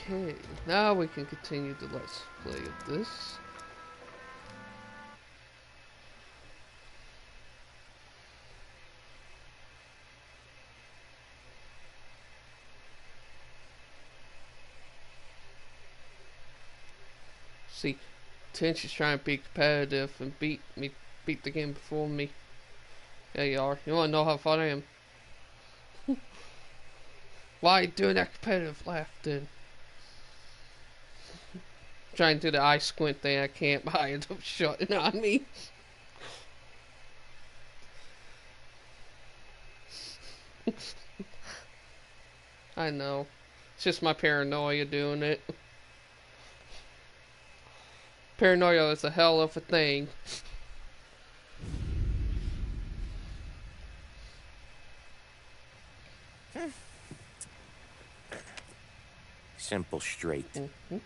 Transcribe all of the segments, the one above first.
Okay, now we can continue the let's play of this. See, Tinch is trying to be competitive and beat the game before me. There you are. You wanna know how fun I am? Why are you doing that competitive laugh then? Trying to do the eye squint thing, I can't, but I end up shutting on me. I know. It's just my paranoia doing it. Paranoia is a hell of a thing. Simple, straight. Mm-hmm.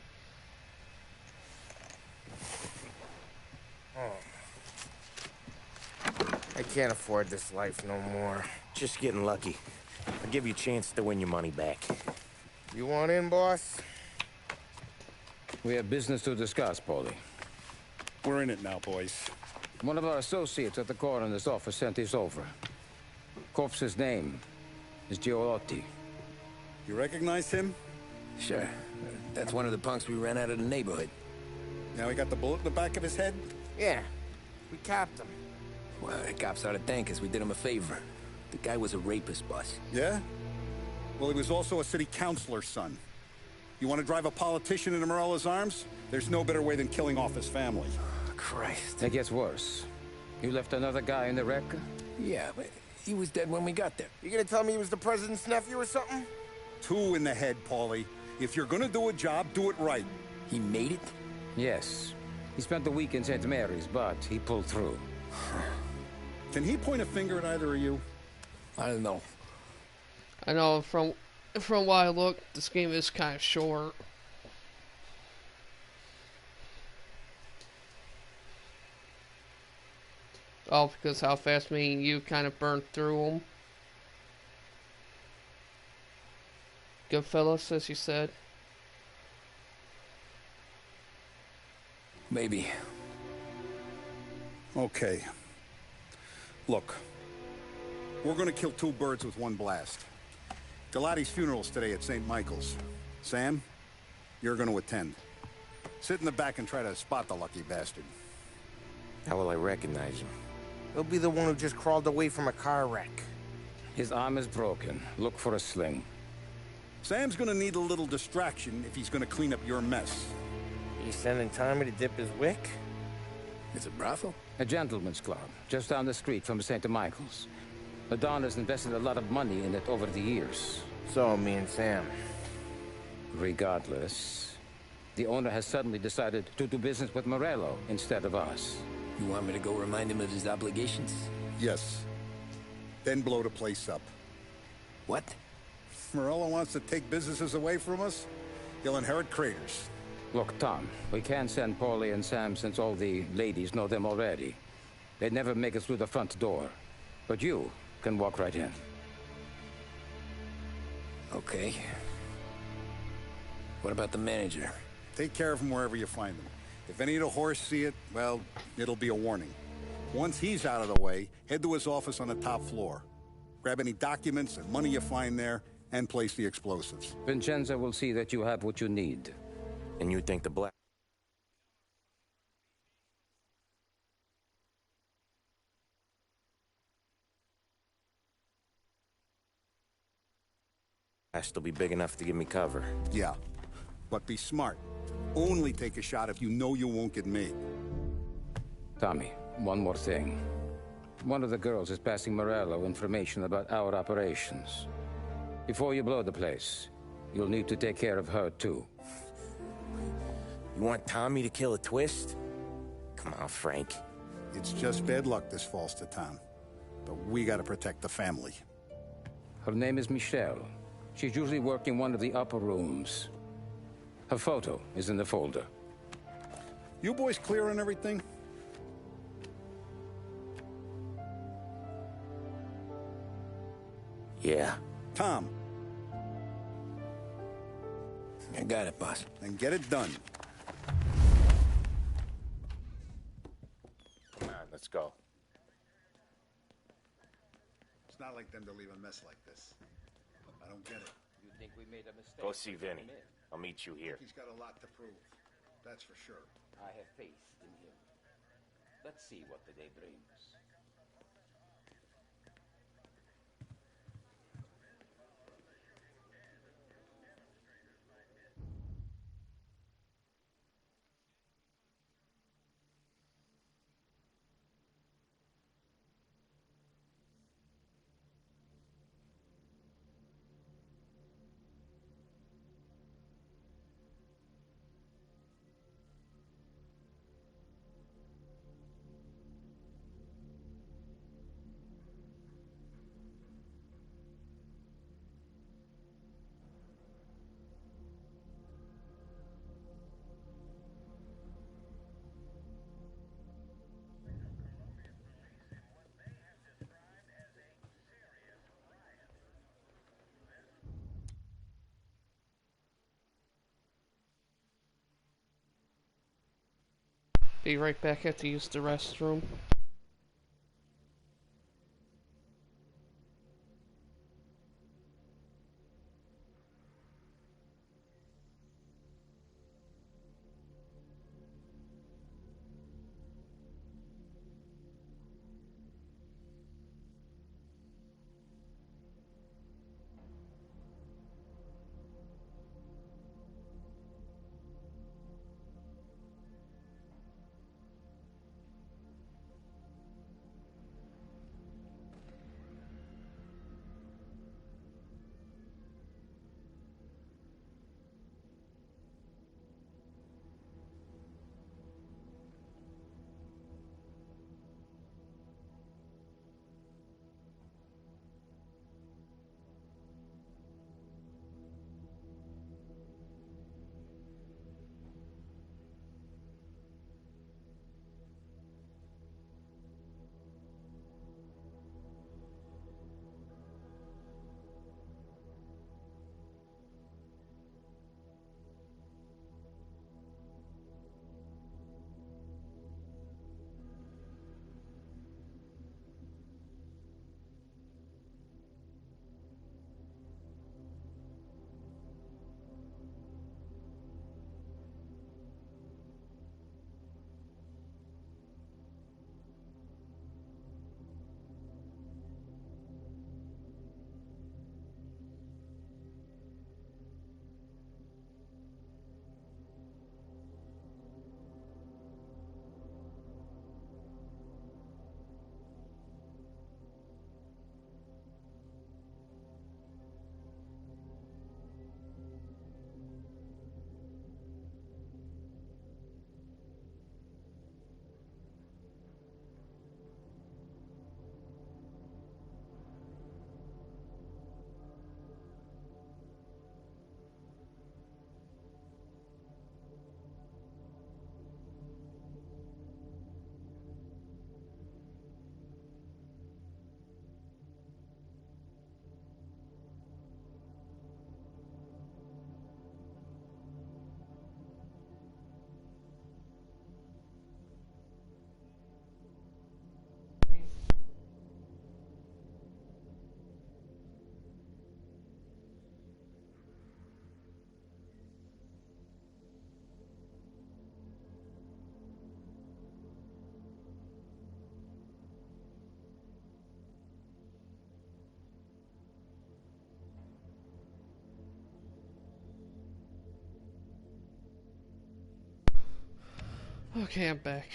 I can't afford this life no more. Just getting lucky. I'll give you a chance to win your money back. You want in, boss? We have business to discuss, Paulie. We're in it now, boys. One of our associates at the coroner's office sent this over. Corpse's name is Giolotti. You recognize him? Sure. That's one of the punks we ran out of the neighborhood. Now he got the bullet in the back of his head? Yeah. We capped him. Well, the cops ought to thank us. We did him a favor. The guy was a rapist, boss. Yeah? Well, he was also a city councilor's son. You want to drive a politician into Morella's arms? There's no better way than killing off his family. Oh, Christ. It gets worse. You left another guy in the wreck? Yeah, but he was dead when we got there. You gonna tell me he was the president's nephew or something? 2 in the head, Paulie. If you're gonna do a job, do it right. He made it? Yes. He spent the week in St. Mary's, but he pulled through. Can he point a finger at either of you? I don't know. I know from what I look, this game is kind of short. Oh, because how fast me and you kind of burned through them. Goodfellas, as you said. Maybe. Okay. Look. We're gonna kill 2 birds with 1 blast. Galati's funeral's today at St. Michael's. Sam, you're gonna attend. Sit in the back and try to spot the lucky bastard. How will I recognize him? He'll be the one who just crawled away from a car wreck. His arm is broken. Look for a sling. Sam's gonna need a little distraction if he's gonna clean up your mess. He's sending Tommy to dip his wick? It's a brothel? A gentleman's club, just down the street from St. Michael's. The Don has invested a lot of money in it over the years. So, me and Sam. Regardless, the owner has suddenly decided to do business with Morello instead of us. You want me to go remind him of his obligations? Yes. Then blow the place up. What? If Morello wants to take businesses away from us, he'll inherit craters. Look, Tom, we can't send Paulie and Sam since all the ladies know them already. They'd never make it through the front door. But you can walk right in. Okay. What about the manager? Take care of him wherever you find him. If any of the horse see it, well, it'll be a warning. Once he's out of the way, head to his office on the top floor. Grab any documents and money you find there, and place the explosives. Vincenzo will see that you have what you need. And you think the black blast will be big enough to give me cover? Yeah, but be smart. Only take a shot if you know you won't get made. Tommy, one more thing. One of the girls is passing Morello information about our operations. Before you blow the place, you'll need to take care of her, too. You want Tommy to kill a twist? Come on, Frank. It's just bad luck this falls to Tom. But we gotta protect the family. Her name is Michelle. She's usually working one of the upper rooms. Her photo is in the folder. You boys clear on everything? Yeah. Tom. I got it, boss. Then get it done. Come on, let's go. It's not like them to leave a mess like this. I don't get it. You think we made a mistake? Go see Vinny. I'll meet you here. He's got a lot to prove. That's for sure. I have faith in him. Let's see what the day brings. Be right back. I have to use the restroom. Okay, I'm back.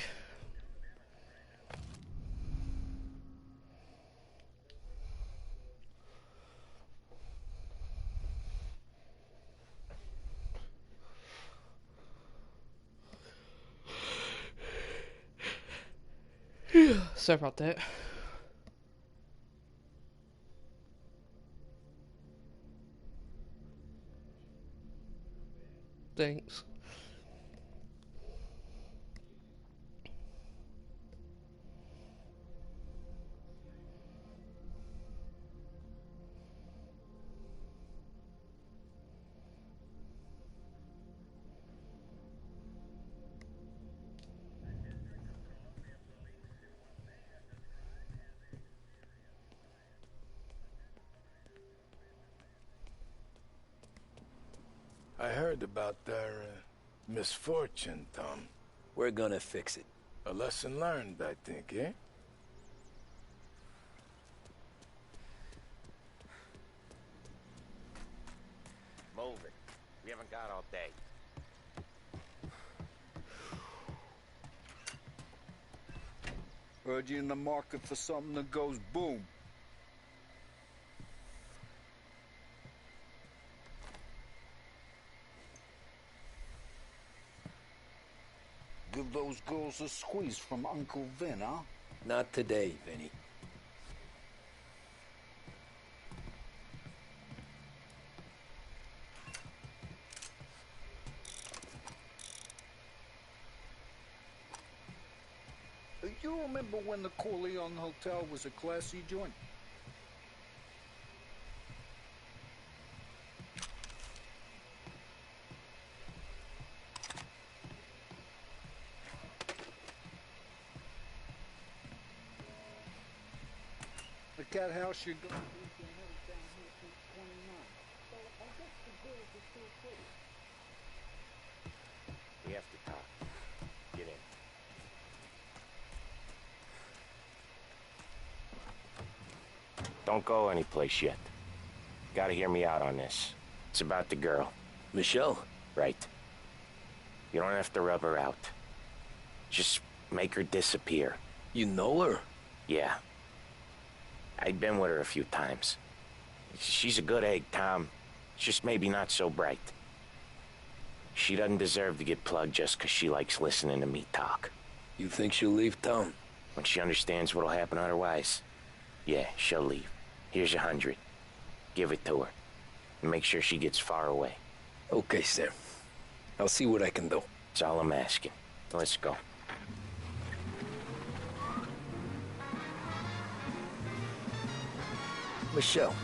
Sorry about that. Thanks. I heard about their misfortune, Tom. We're gonna fix it. A lesson learned, I think, eh? Move it. We haven't got all day. Heard you in the market for something that goes boom. Give those girls a squeeze from Uncle Vin, huh? Not today, Vinny. You remember when the Corleone Hotel was a classy joint? The cat house you're going to headed down here to 29. So I guess the girls are still pretty. We have to talk. Get in. Don't go anyplace yet. Gotta hear me out on this. It's about the girl. Michelle? Right. You don't have to rub her out. Just make her disappear. You know her? Yeah. I've been with her a few times. She's a good egg, Tom. Just maybe not so bright. She doesn't deserve to get plugged just 'cause she likes listening to me talk. You think she'll leave town? When she understands what'll happen otherwise, yeah, she'll leave. Here's 100. Give it to her. And make sure she gets far away. Okay, Sam. I'll see what I can do. That's all I'm asking. Let's go. Michelle.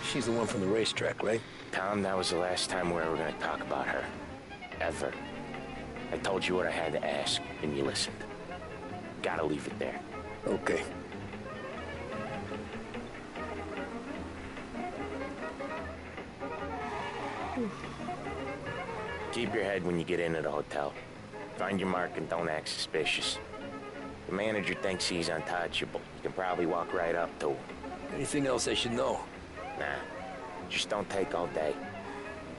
She's the one from the racetrack, right? Tom, that was the last time we were ever gonna talk about her. Ever. I told you what I had to ask, and you listened. Gotta leave it there. Okay. Keep your head when you get into the hotel. Find your mark and don't act suspicious. The manager thinks he's untouchable. You can probably walk right up to him. Anything else I should know? Nah, just don't take all day.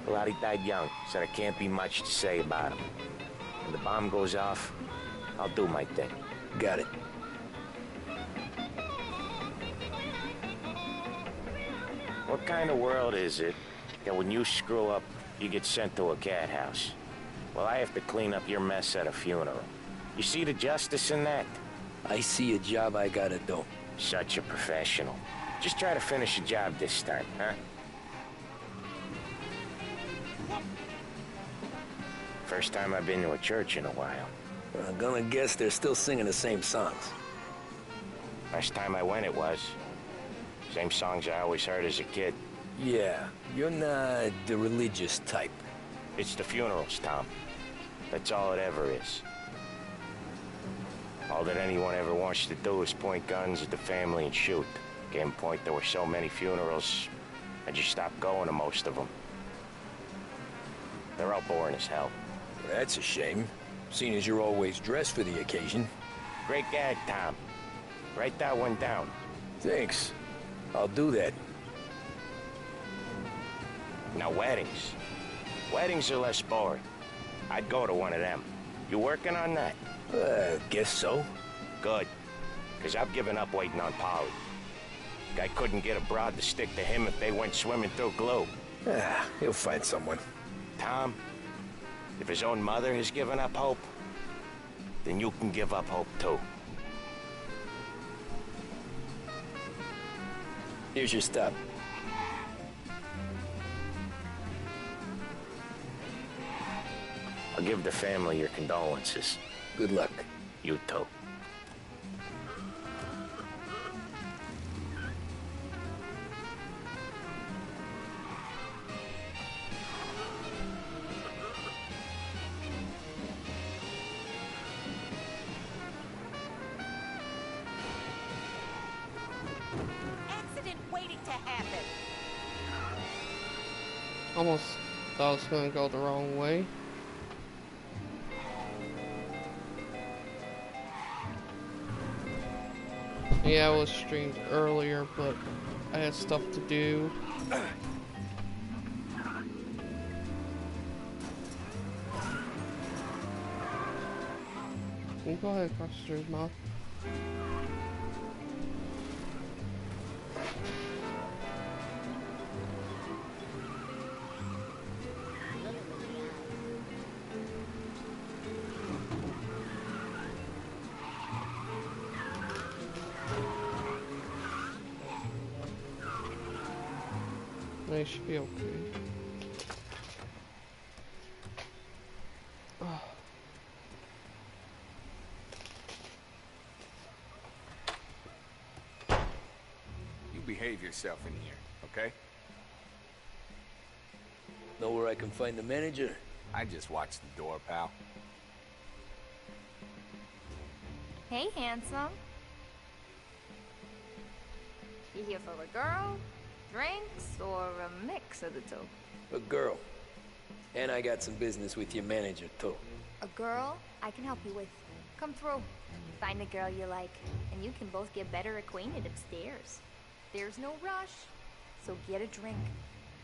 Pilati died young, so there can't be much to say about him. When the bomb goes off, I'll do my thing. Got it. What kind of world is it that when you screw up, you get sent to a cat house? Well, I have to clean up your mess at a funeral. You see the justice in that? I see a job I gotta do. Such a professional. Just try to finish the job this time, huh? First time I've been to a church in a while. I'm gonna guess they're still singing the same songs. Last time I went, it was. Same songs I always heard as a kid. Yeah, you're not the religious type. It's the funerals, Tom. That's all it ever is. All that anyone ever wants to do is point guns at the family and shoot. Came a point there were so many funerals, I just stopped going to most of them. They're all boring as hell. That's a shame, seeing as you're always dressed for the occasion. Great gag, Tom. Write that one down. Thanks. I'll do that. Now, weddings. Weddings are less boring. I'd go to one of them. You working on that? Guess so. Good. Because I've given up waiting on Polly. Guy couldn't get a broad to stick to him if they went swimming through glue. He'll find someone. Tom, if his own mother has given up hope, then you can give up hope too. Here's your stop. I'll give the family your condolences. Good luck. You too. Accident waiting to happen. Almost Thought I was gonna go the wrong way. Yeah, I was streamed earlier, but I had stuff to do. You can go ahead across the street, Mom. They should be okay. You behave yourself in here, okay? Know where I can find the manager? I just watched the door, pal. Hey, handsome. You here for a girl, drinks, or a mix of the two? A girl. And I got some business with your manager, too. A girl I can help you with. Come through. Find the girl you like, and you can both get better acquainted upstairs. There's no rush, so get a drink,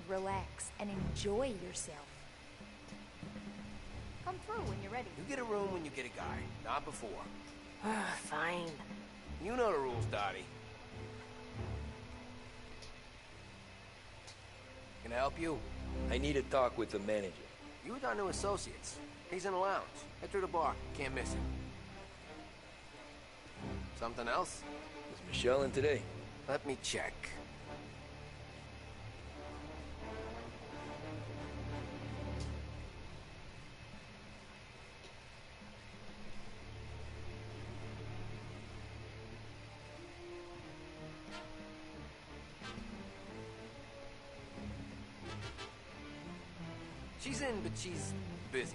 relax, and enjoy yourself. Come through when you're ready. You get a room when you get a guy, not before. Fine. You know the rules, Dottie. Can I help you? I need to talk with the manager. You with our new associates. He's in the lounge. Head through the bar. Can't miss him. Something else? Is Michelle in today? Let me check. She's in, but she's busy.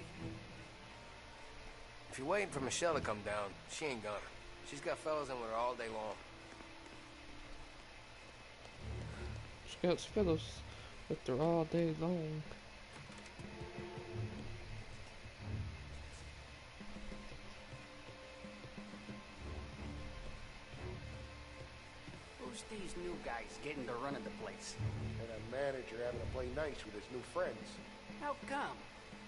If you're waiting for Michelle to come down, she ain't gonna. She's got fellas in with her all day long. She got fellows with her all day long. Who's these new guys getting the run of the place? And a manager having to play nice with his new friends. How come?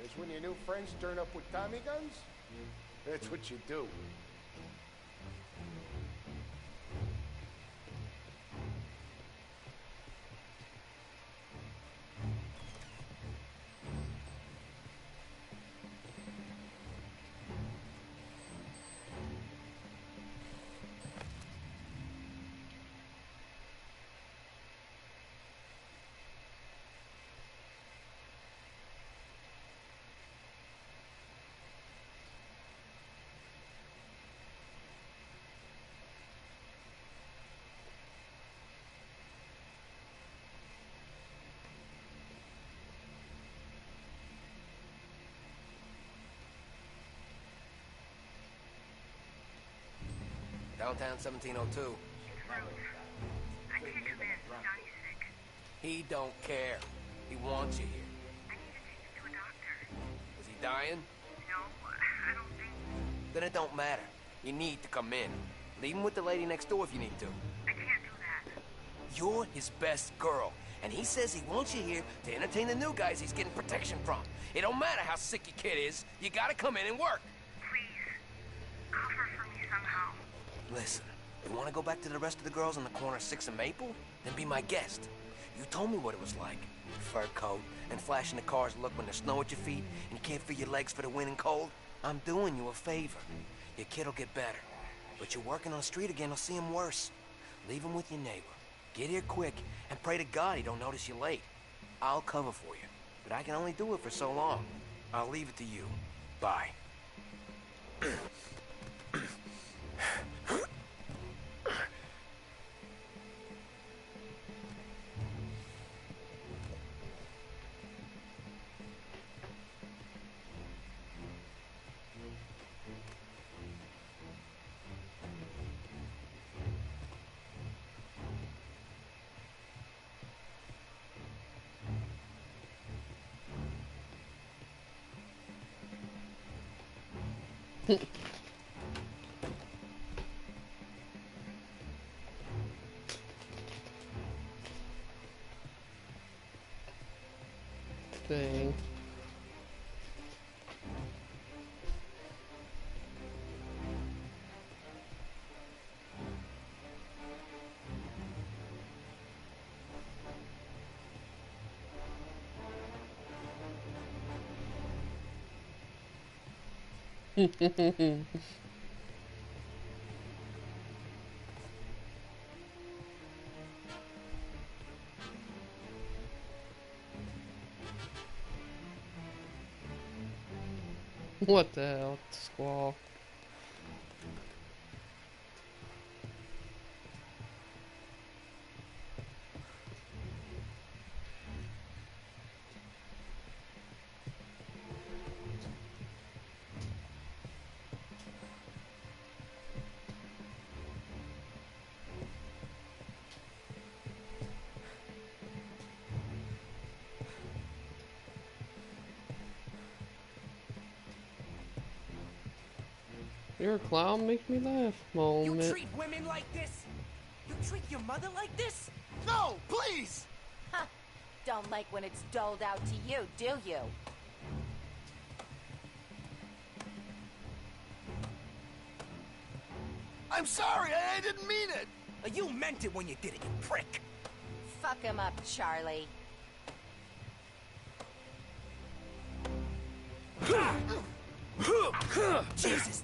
It's when your new friends turn up with Tommy guns? That's what you do. Downtown 1702. I can't come in. Johnny's sick. He don't care. He wants you here. I need to take him to a doctor. Is he dying? No, I don't think. Then it don't matter. You need to come in. Leave him with the lady next door if you need to. I can't do that. You're his best girl, and he says he wants you here to entertain the new guys he's getting protection from. It don't matter how sick your kid is. You gotta come in and work. Please, cover for me somehow. Listen, you want to go back to the rest of the girls on the corner of 6th and Maple? Then be my guest. You told me what it was like. Fur coat and flashing the car's look when there's snow at your feet and you can't feel your legs for the wind and cold. I'm doing you a favor. Your kid'll get better. But you're working on the street again, I'll see him worse. Leave him with your neighbor. Get here quick and pray to God he don't notice you late. I'll cover for you, but I can only do it for so long. I'll leave it to you. Bye. Thing. What the hell, squall? You're a clown, make me laugh. Moment. You treat women like this? You treat your mother like this? No, please! Huh. Don't like when it's doled out to you, do you? I'm sorry, I didn't mean it! You meant it when you did it, you prick! Fuck him up, Charlie. Jesus!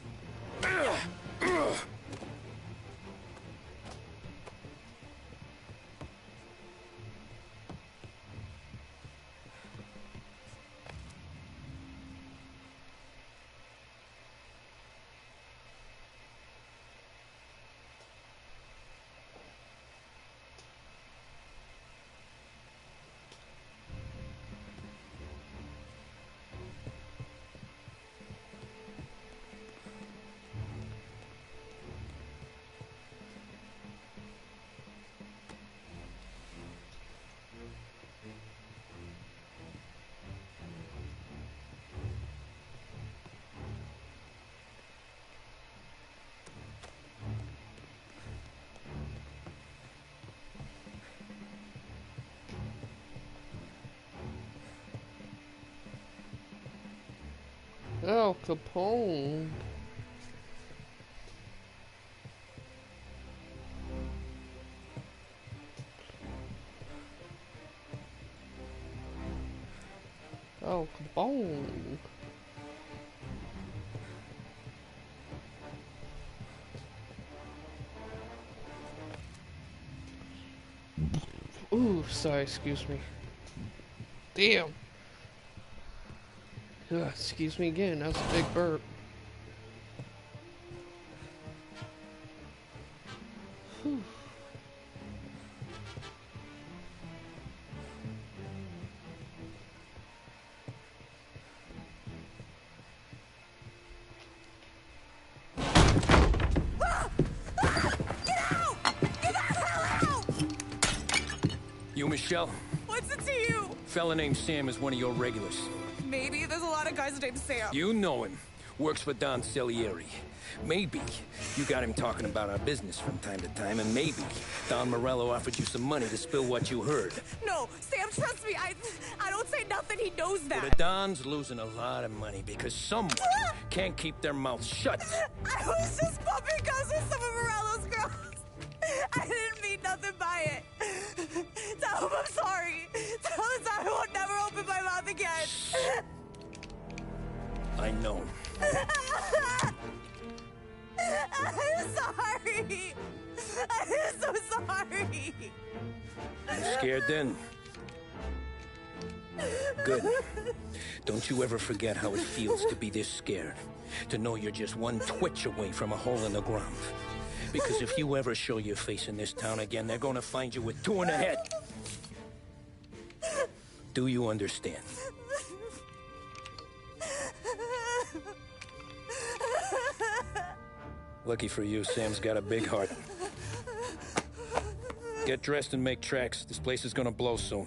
Oh, Capone. Oh, Capone. Ooh, sorry, excuse me. Damn. Ugh, excuse me again, that was a big burp. Whew. You, Michelle? What's it to you? Fella named Sam is one of your regulars. Maybe there's a lot of guys named Sam. You know him. Works for Don Celieri. Maybe you got him talking about our business from time to time, and maybe Don Morello offered you some money to spill what you heard. No, Sam, trust me. I don't say nothing. He knows that. Well, the Don's losing a lot of money because someone can't keep their mouth shut. I was just bumping guns with some of Morello's girls. I didn't mean nothing by it. Tell him I'm sorry. Tell him I won't never open my mouth again. I know. I'm sorry. I'm so sorry. You scared then? Good. Don't you ever forget how it feels to be this scared. To know you're just one twitch away from a hole in the ground. Because if you ever show your face in this town again, they're gonna find you with two in the head. Do you understand? Lucky for you, Sam's got a big heart. Get dressed and make tracks. This place is gonna blow soon.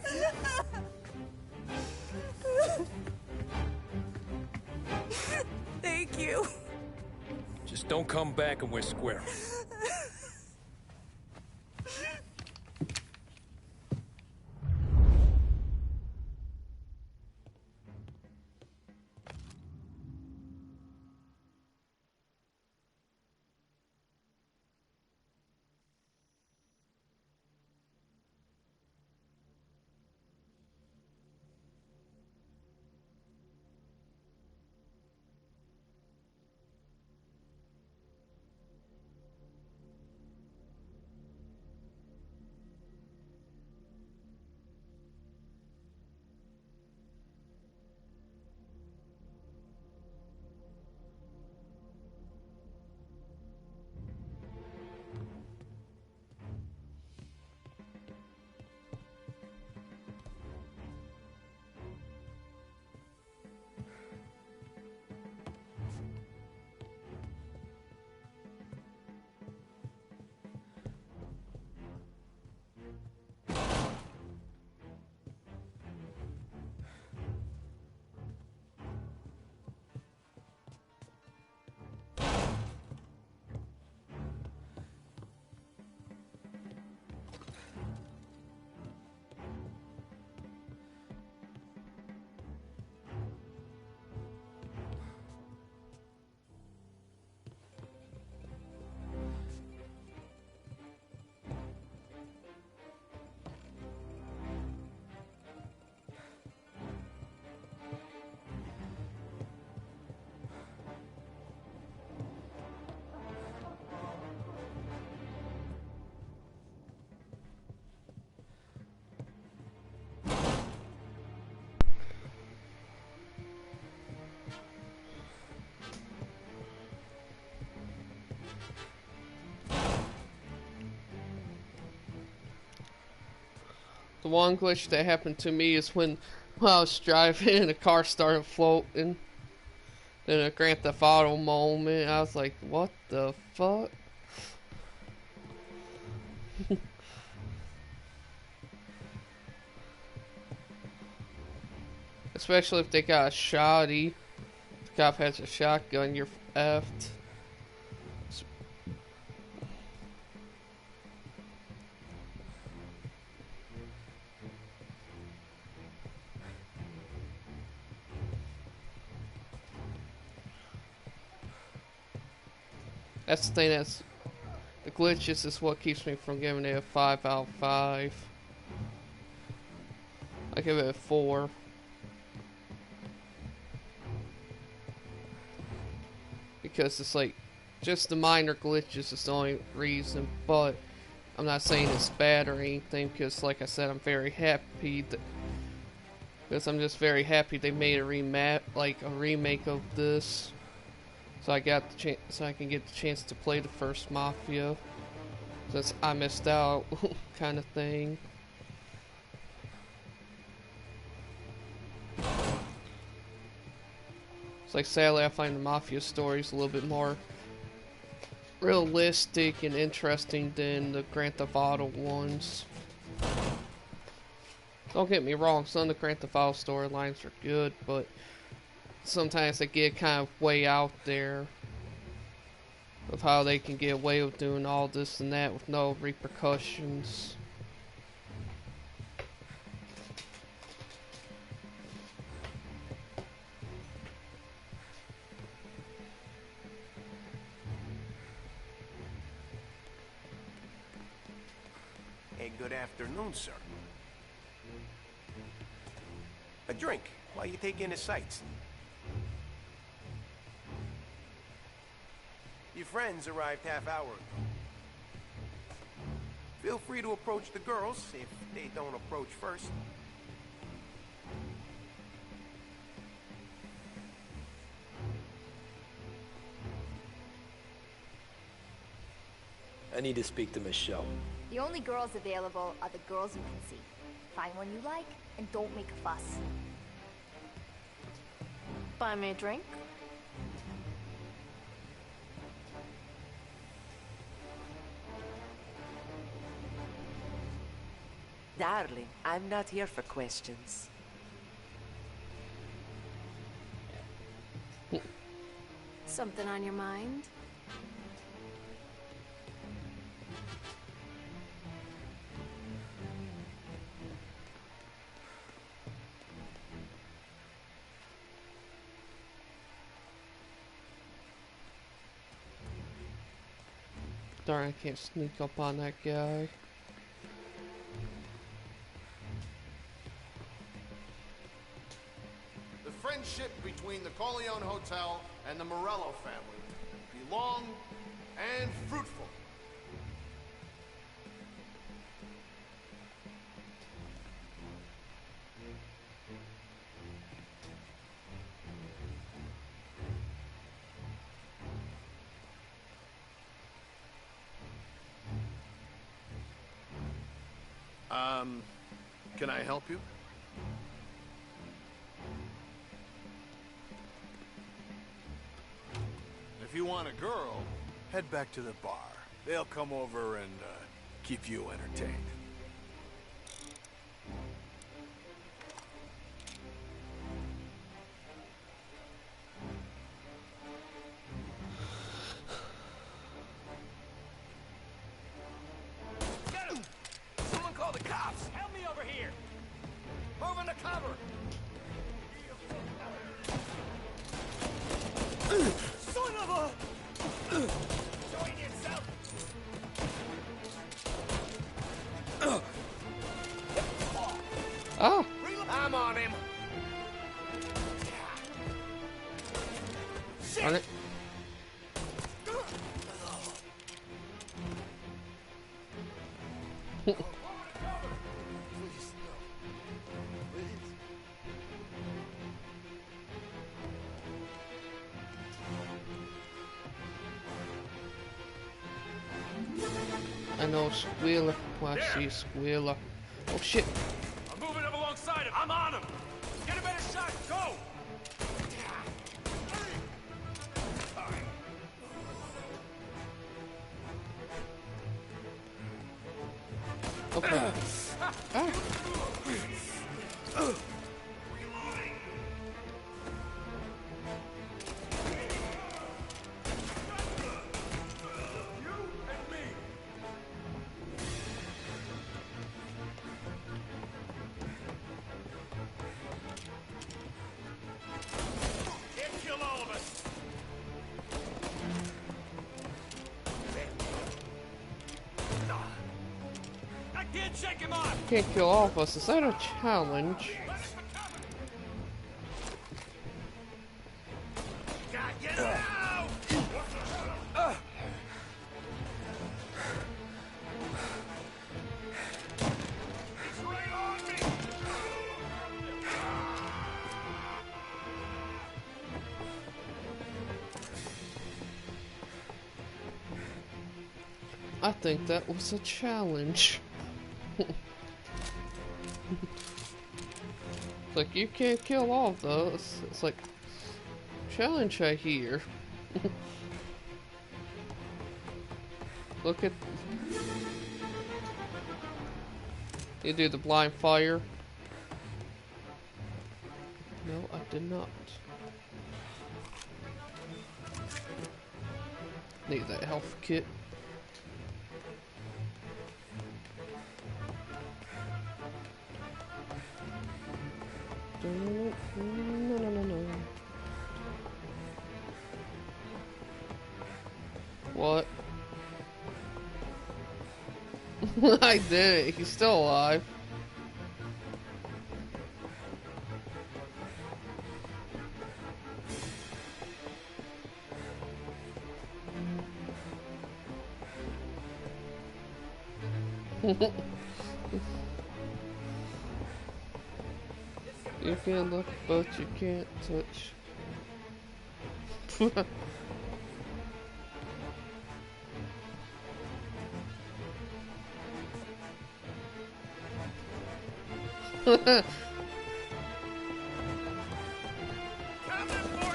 Thank you. Just don't come back and we're square. The one glitch that happened to me is when I was driving and the car started floating. Then a Grand Theft Auto moment. I was like, what the fuck? Especially if they got a shotty. The cop has a shotgun, you're effed. That's the thing, that's the glitches is what keeps me from giving it a 5 out of 5. I give it a 4. Because it's like, just the minor glitches is the only reason, but I'm not saying it's bad or anything, because like I said, I'm very happy that, because I'm just very happy they made a remake of this. So I got the so I can get the chance to play the first Mafia, since I missed out, kind of thing. It's like, sadly, I find the Mafia stories a little bit more realistic and interesting than the Grand Theft Auto ones. Don't get me wrong, some of the Grand Theft Auto storylines are good, but sometimes they get kind of way out there of how they can get away with doing all this and that with no repercussions. Hey, good afternoon, sir. A drink while you take in the sights. Your friends arrived half-hour ago. Feel free to approach the girls if they don't approach first. I need to speak to Michelle. The only girls available are the girls you can see. Find one you like, and don't make a fuss. Buy me a drink? Darling, I'm not here for questions. Something on your mind? Darn, I can't sneak up on that guy. The friendship between the Corleone Hotel and the Morello family be long and fruitful. Can I help you? If you want a girl, head back to the bar. They'll come over and keep you entertained. Get him! Someone call the cops! Help me over here! Move in the cover! Son of a... Join yourself! Ah! I'm on him! Darn it. I know Squealer. Well, I see Squealer. Oh shit. I'm moving up alongside him. I'm on him. Get a better shot. Go. Okay. Ah. Can't kill all of us. I can't shake him off. Can't kill all of us. Is that a challenge? Got you now. He's right on me. I think that was a challenge. It's like, you can't kill all of those. It's like, challenge I hear. Look at... You do the blind fire. No, I did not. Need that health kit. No. What? I did it. He's still alive. You can look, but you can't touch.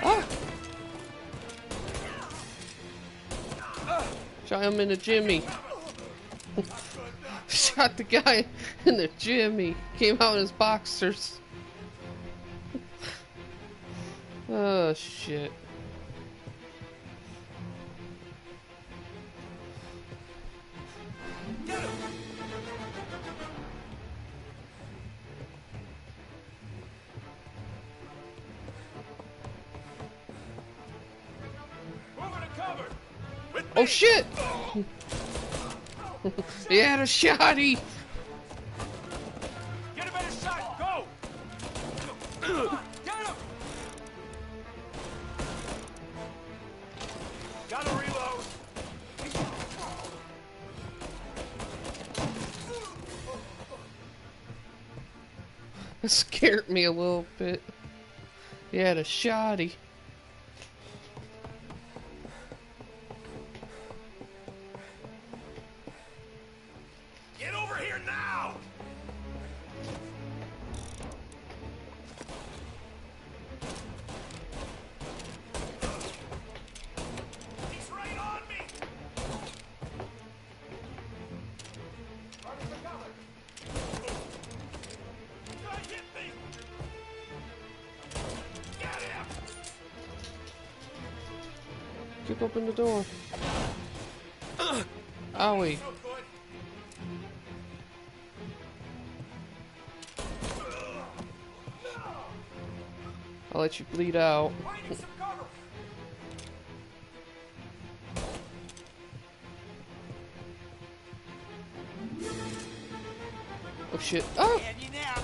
Ah! Shot him in the jimmy. Shot the guy in the jimmy. Came out in his boxers. Oh shit. Oh shit! He had a shotty! Get a better shot! Go! Come on, get him! Gotta reload. It scared me a little bit. He had a shotty. Get over here now! He's right on me! Run for cover! Try to hit me! Get him! Keep open the door. Owie. So good. I'll let you bleed out. I need some cover! Oh shit. Oh! And you now.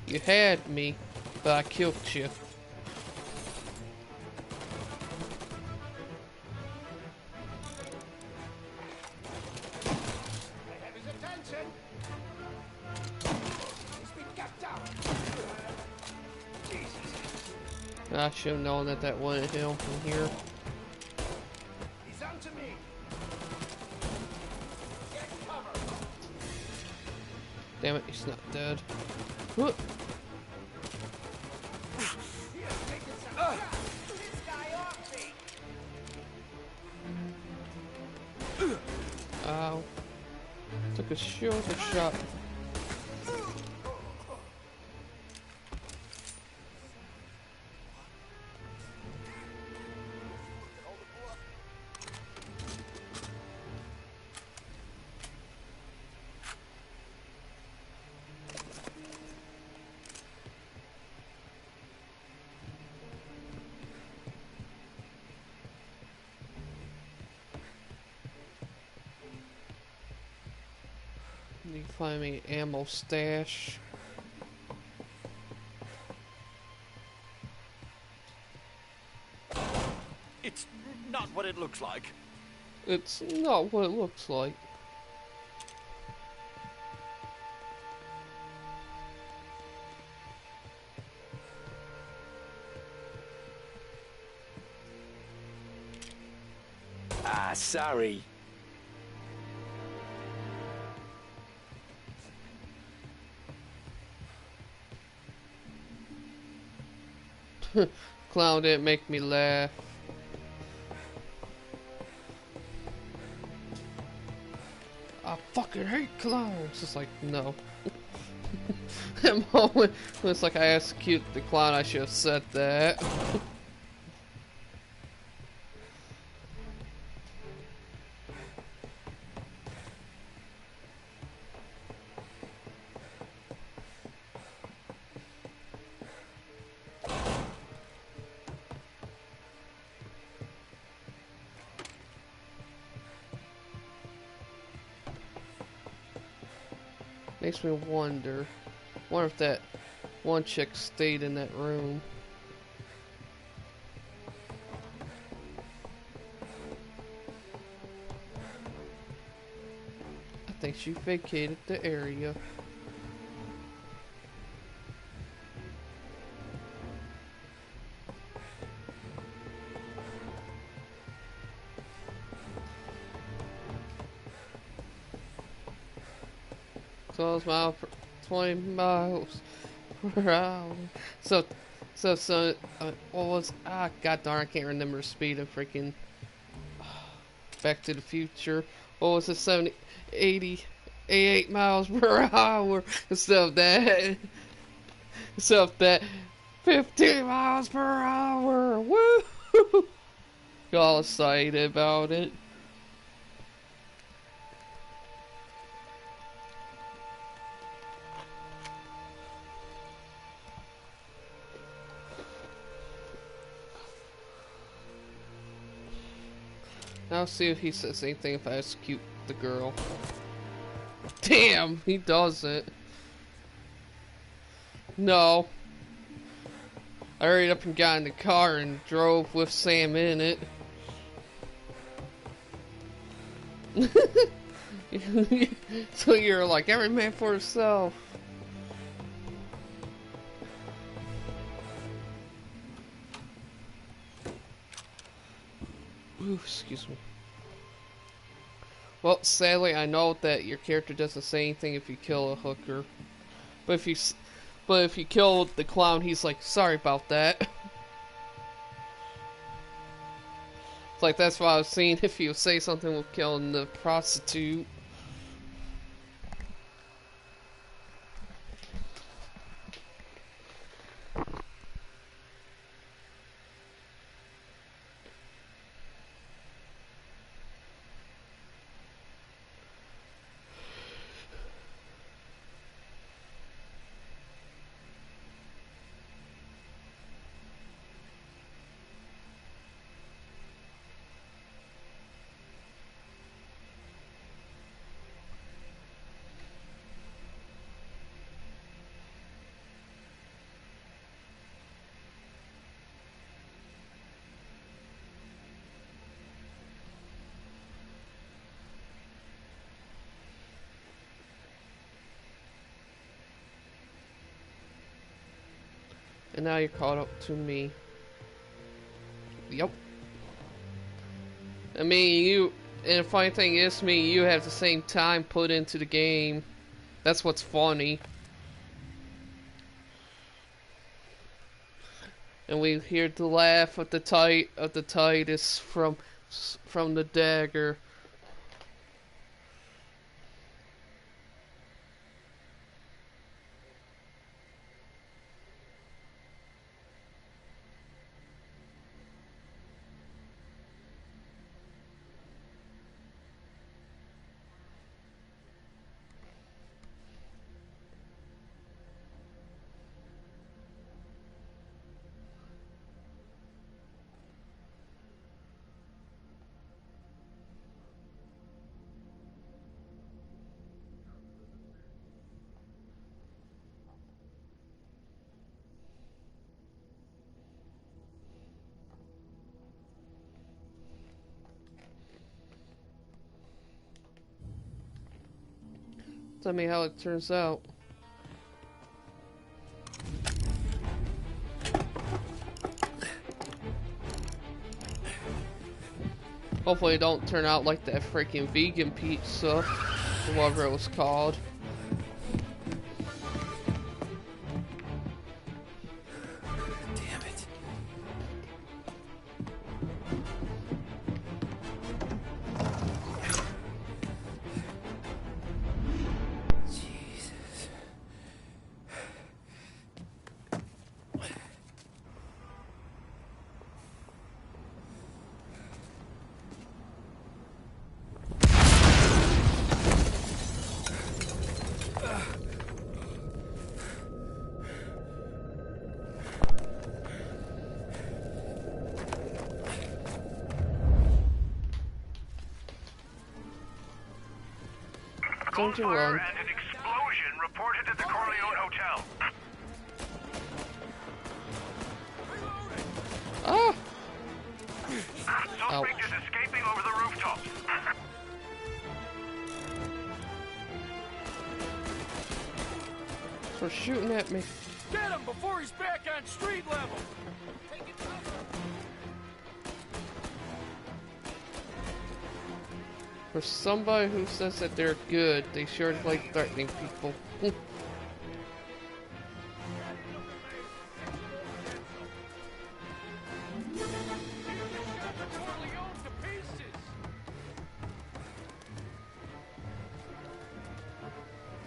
You had me, but I killed you. I have his attention. He's been kept out. Jesus. I should have known that that wasn't him from here. He's onto me. Get cover. Damn it, he's not dead. Whoop. Here, take this out. This guy off me. Ow. Took a shoulder shot. You can find me ammo stash. It's not what it looks like. It's not what it looks like. Ah, sorry. Clown didn't make me laugh. I fucking hate clowns. It's like, no. That moment when it's like I execute the clown, I should have said that. Makes me wonder if that one chick stayed in that room. I think she vacated the area. Miles per 20 miles per hour. So, what was, god darn, I can't remember the speed of freaking Back to the Future. What was it, 70, 80, 88 miles per hour instead of that, 15 miles per hour. Woo! Got all excited about it. I'll see if he says anything if I execute the girl. Damn, he doesn't. No. I hurried up and got in the car and drove with Sam in it. So you're like, every man for himself. Ooh, excuse me. Well, sadly, I know that your character doesn't say anything if you kill a hooker. But if you kill the clown, he's like, sorry about that. It's like, that's why I was seeing if you say something with killing the prostitute. And now you're caught up to me. Yep. I mean, and the funny thing is, me and you have the same time put into the game. That's what's funny. And we hear the laugh of the Titus from the dagger. Tell me how it turns out. Hopefully it don't turn out like that freaking vegan pizza, whatever it was called. Damn it. Jesus. Don't you run. And an explosion reported at the Corleone Hotel. Ah! Suspect is escaping over the rooftops. For shooting at me. Get him before he's back on street level. For somebody who says that they're good, they sure like threatening people.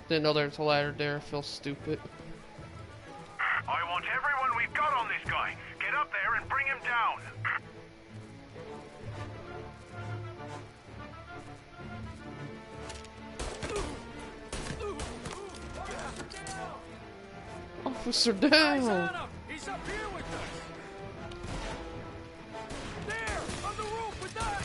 Didn't know there was a ladder there. I feel stupid. I want everyone we've got on this guy. Get up there and bring him down. Officer down! He's up here with us. There, on the roof with us.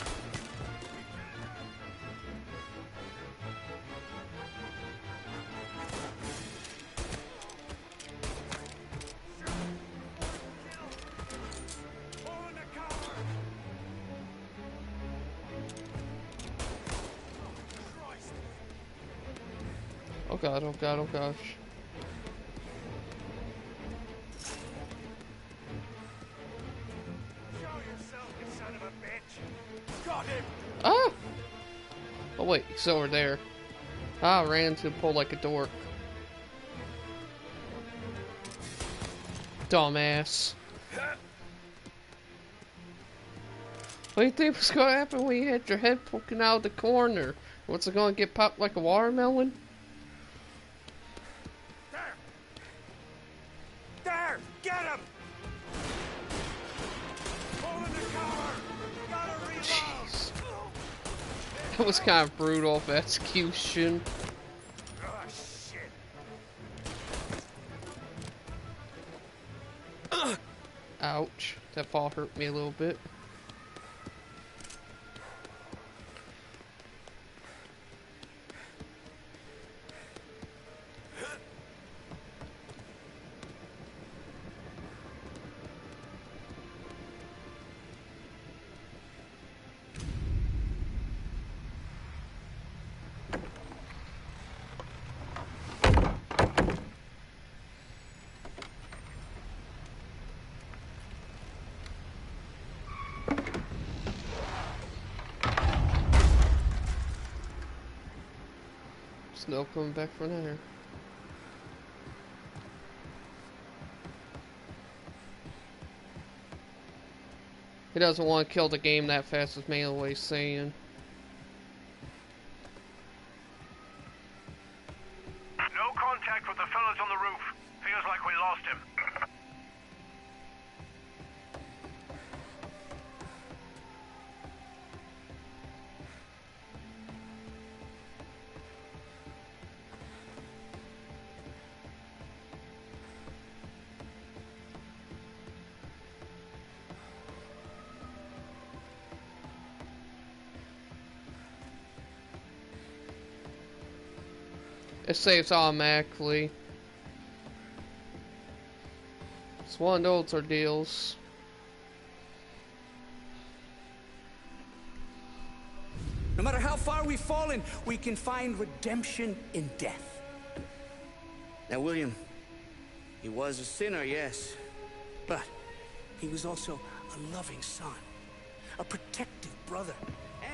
god, oh god, oh gosh. Show yourself, you son of a bitch! Got him! Ah! Oh wait, he's over there. Ah, I ran into the pole like a dork. Dumbass. What do you think was gonna happen when you had your head poking out of the corner? What's it gonna get popped like a watermelon? There! Get him! Pull in the car! Gotta reload! Jeez. That was kind of brutal of execution. Oh, shit! Ouch. That fall hurt me a little bit. Snow coming back from there. He doesn't want to kill the game that fast, is mainly what he's saying. No contact with the fellas on the roof. Feels like we lost him. It saves automatically. It's one of those ordeals. No matter how far we've fallen, we can find redemption in death. Now, William, he was a sinner, yes. But he was also a loving son, a protective brother,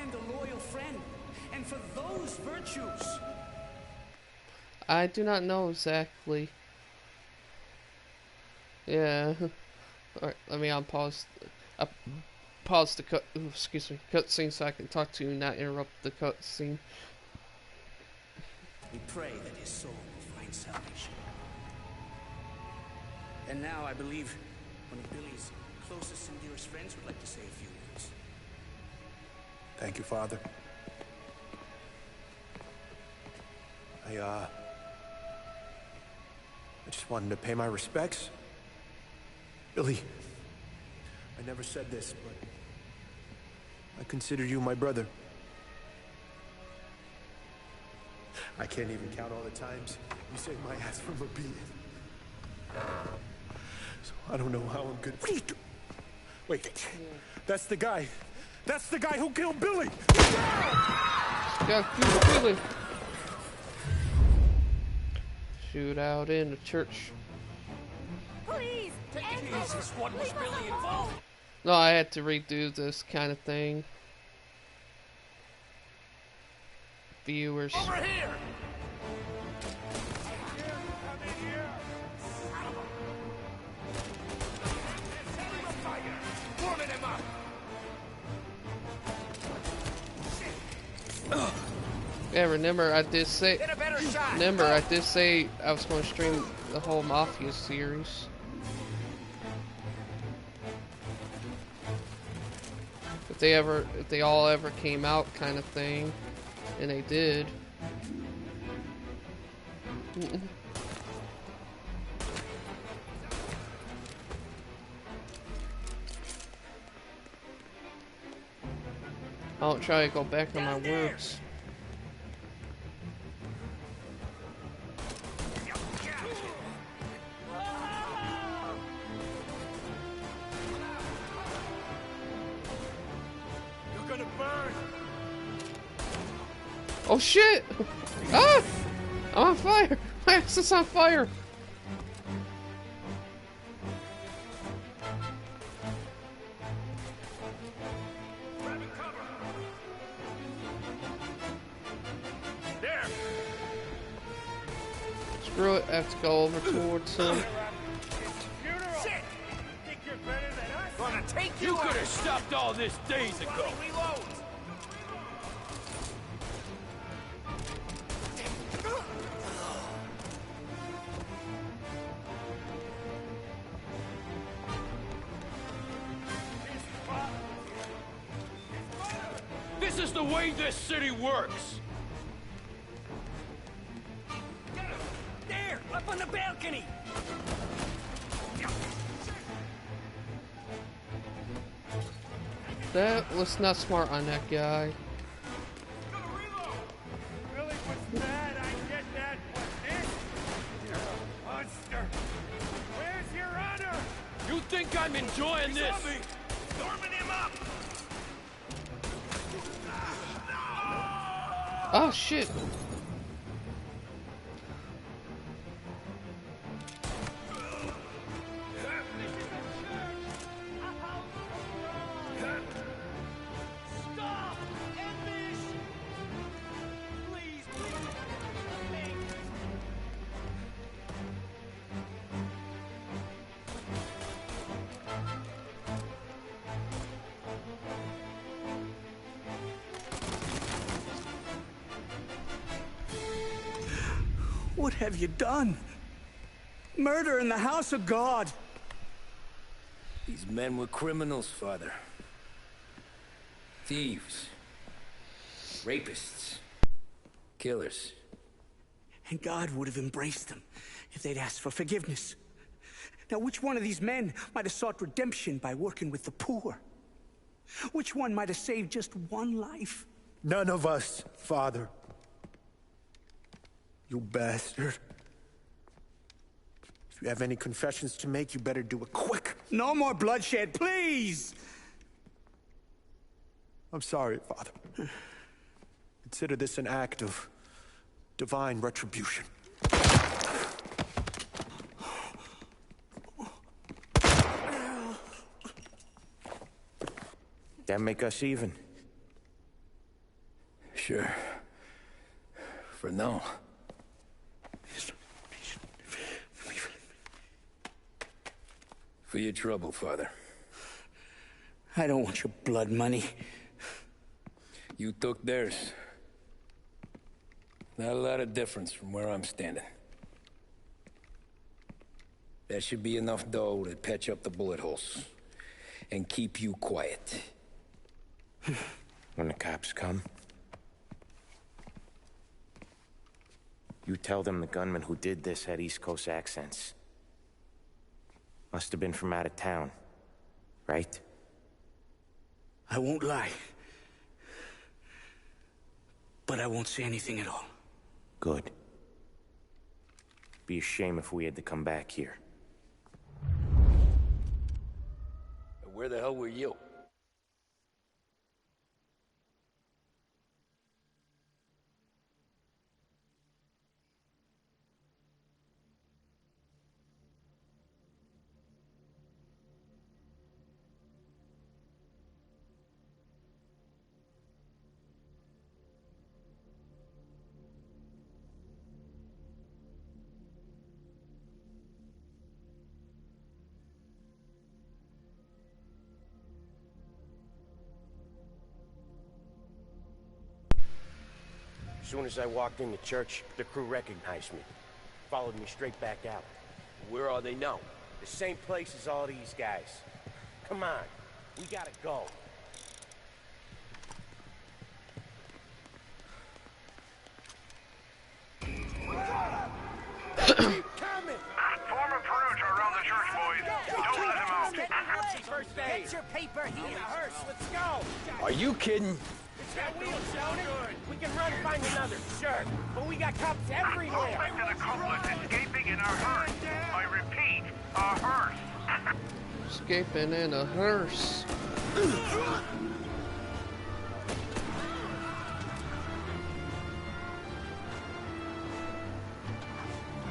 and a loyal friend. And for those virtues, I do not know exactly. Yeah. Alright, let me unpause. Pause the cut. Ooh, excuse me, cutscene so I can talk to you, not interrupt the cutscene. we pray that his soul will find salvation. And now I believe one of Billy's closest and dearest friends would like to say a few words. Thank you, Father. I just wanted to pay my respects. Billy, I never said this, but I consider you my brother. I can't even count all the times you saved my ass from a beating. So I don't know how I'm good. What are you doing? Wait, that's the guy. That's the guy who killed Billy! Yeah, Billy. Shootout in the church. Please! Jesus, what was Billy involved? No, I had to redo this kind of thing. Viewers. Over here! Yeah, remember I did say I was going to stream the whole Mafia series. If they all ever came out, kind of thing, and they did. I don't try to go back on my words. You're gonna burn! Oh shit! Ah! I'm on fire! My ass is on fire! There! Screw it, I have to go over towards him. Shit! Think you're better than us? Gonna take You could have stopped all this days ago. Reload! This is the way this city works. There, up on the balcony. That was not smart on that guy. Really was bad, I get that, but this? You're a monster. Where's your honor? You think I'm enjoying this? Storming him up! Oh shit! Stop! End this! Please, please, What have you done? Murder in the house of God. These men were criminals, Father. Thieves. Rapists. Killers. And God would have embraced them if they'd asked for forgiveness. Now, which one of these men might have sought redemption by working with the poor? Which one might have saved just one life? None of us, Father. You bastard. If you have any confessions to make, you better do it quick. No more bloodshed, please! I'm sorry, Father. Consider this an act of divine retribution. That make us even? Sure. For now. For your trouble, Father. I don't want your blood money. You took theirs. Not a lot of difference from where I'm standing. That should be enough dough to patch up the bullet holes. And keep you quiet. When the cops come, you tell them the gunman who did this had East Coast accents. Must have been from out of town, right? I won't lie. But I won't say anything at all. Good. Be a shame if we had to come back here. Where the hell were you? As soon as I walked in the church, the crew recognized me. Followed me straight back out. Where are they now? The same place as all these guys. Come on, we gotta go. Former Perugia around the church, boys. Don't let him out. First aid. Get your paper here. Hearse, let's go. Are you kidding? It's got wheels, don't it? We can run and find another, sure. But we got cops everywhere. Suspected accomplice escaping in a hearse. I repeat, a hearse. Escaping in a hearse.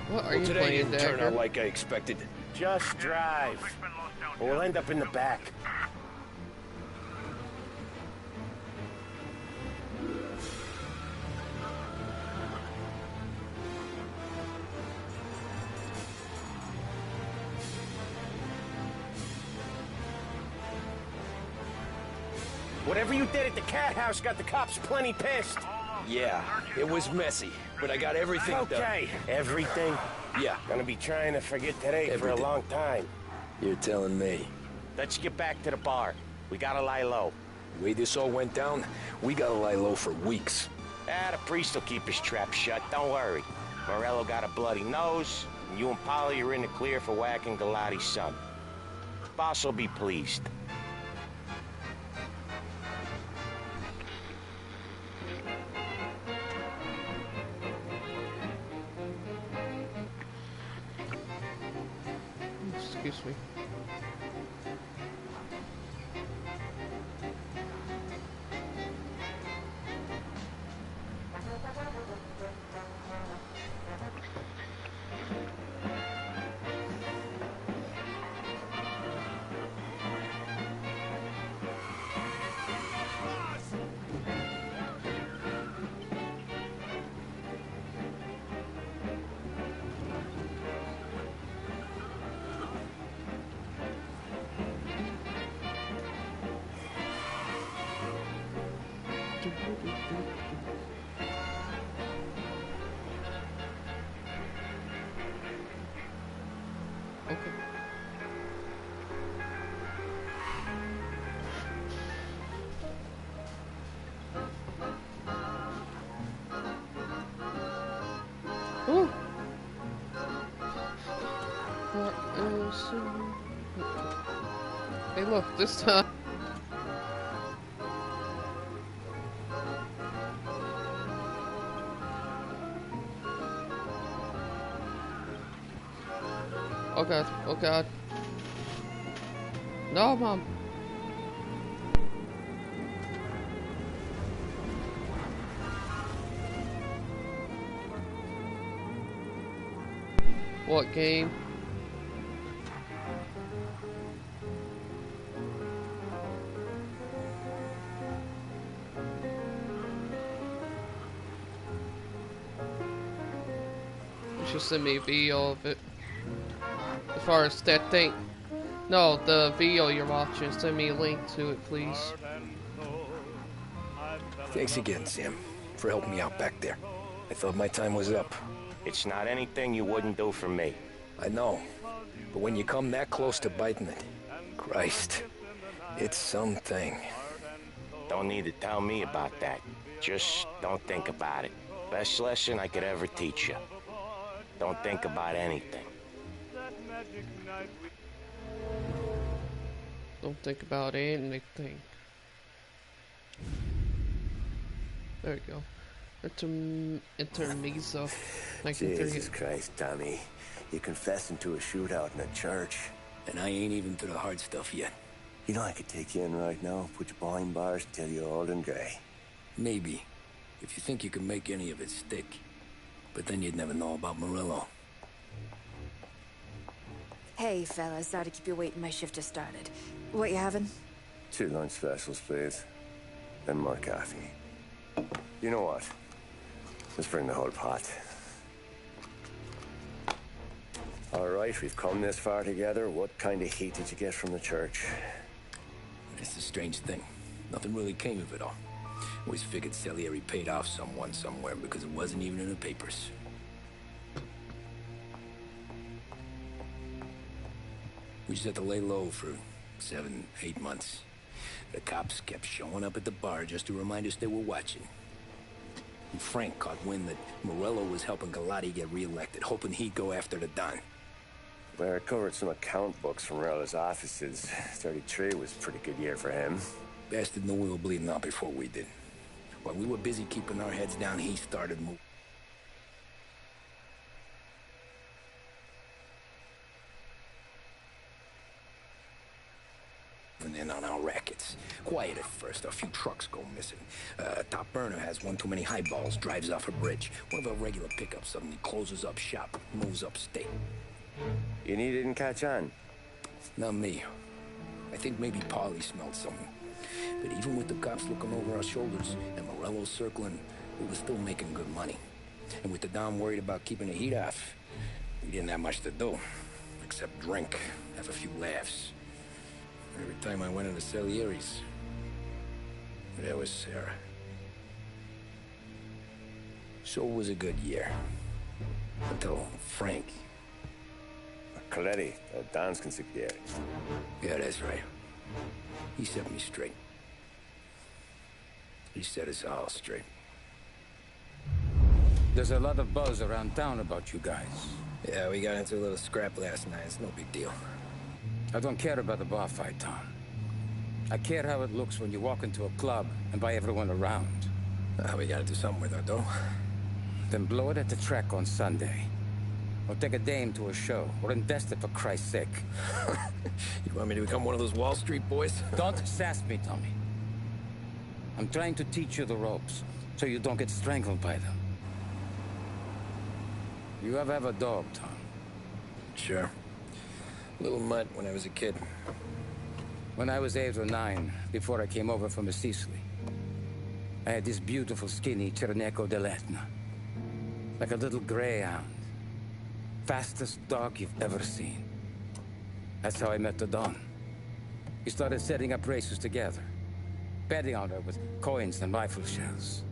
What are Well, you today playing, didn't turn Dagger? out like I expected. Just drive. Or we'll end up in the back. Whatever you did at the cat house got the cops plenty pissed. Yeah, it was messy, but I got everything done. Okay, everything? Yeah. Gonna be trying to forget today for a Everything. long time. You're telling me. Let's get back to the bar. We gotta lie low. The way this all went down, we gotta lie low for weeks. Ah, the priest will keep his trap shut, don't worry. Morello got a bloody nose, and you and Polly are in the clear for whacking Galati's son. Boss will be pleased. Excuse me. Okay. Ooh. What is... Hey, look, this time. Oh god, oh god. No, Mom. What game? You should send me a video of it. As far as that thing. No, the video you're watching, send me a link to it, please. Thanks again, Sam, for helping me out back there. I thought my time was up. It's not anything you wouldn't do for me. I know, but when you come that close to biting it, Christ, it's something. Don't need to tell me about that. Just don't think about it. Best lesson I could ever teach you. Don't think about anything. Don't think about anything. There we go. Intermezzo. Jesus Christ, Tommy. You're confessing to a shootout in a church. And I ain't even to the hard stuff yet. You know I could take you in right now, put you behind bars until you're old and grey. Maybe, if you think you can make any of it stick. But then you'd never know about Morello. Hey, fellas, sorry to keep you waiting. My shift just started. What you having? 2 lunch specials, please. Then more coffee. You know what? Let's bring the whole pot. All right, we've come this far together. What kind of heat did you get from the church? It's a strange thing. Nothing really came of it all. Always figured Salieri paid off someone somewhere because it wasn't even in the papers. We just had to lay low for 7, 8 months. The cops kept showing up at the bar just to remind us they were watching. And Frank caught wind that Morello was helping Galati get reelected, hoping he'd go after the Don. Well, I recovered some account books from Morello's offices. 33 was a pretty good year for him. Bastard knew we were bleeding out before we did. While we were busy keeping our heads down, he started moving. In on out rackets. Quiet at first, a few trucks go missing. Top burner has one too many highballs, drives off a bridge. One of our regular pickups suddenly closes up shop, moves upstate. You didn't catch on? Not me. I think maybe Polly smelled something. But even with the cops looking over our shoulders and Morello circling, we were still making good money. And with the Dom worried about keeping the heat off, we didn't have much to do. Except drink, have a few laughs. Every time I went into Salieri's, there was Sarah. So it was a good year. Until Frank. Coletti, Don's consigliere. Yeah, that's right. He set me straight. He set us all straight. There's a lot of buzz around town about you guys. Yeah, we got into a little scrap last night. It's no big deal. I don't care about the bar fight, Tom. I care how it looks when you walk into a club and by everyone around. We gotta do something with that, though. Then blow it at the track on Sunday. Or take a dame to a show. Or invest it, for Christ's sake. You want me to become one of those Wall Street boys? Don't sass me, Tommy. I'm trying to teach you the ropes, so you don't get strangled by them. You ever have a dog, Tom? Sure. Little mutt when I was a kid. When I was 8 or 9, before I came over from Sicily, I had this beautiful, skinny Cerneco dell'Etna. Like a little greyhound. Fastest dog you've ever seen. That's how I met the Don. We started setting up races together. Betting on her with coins and rifle shells.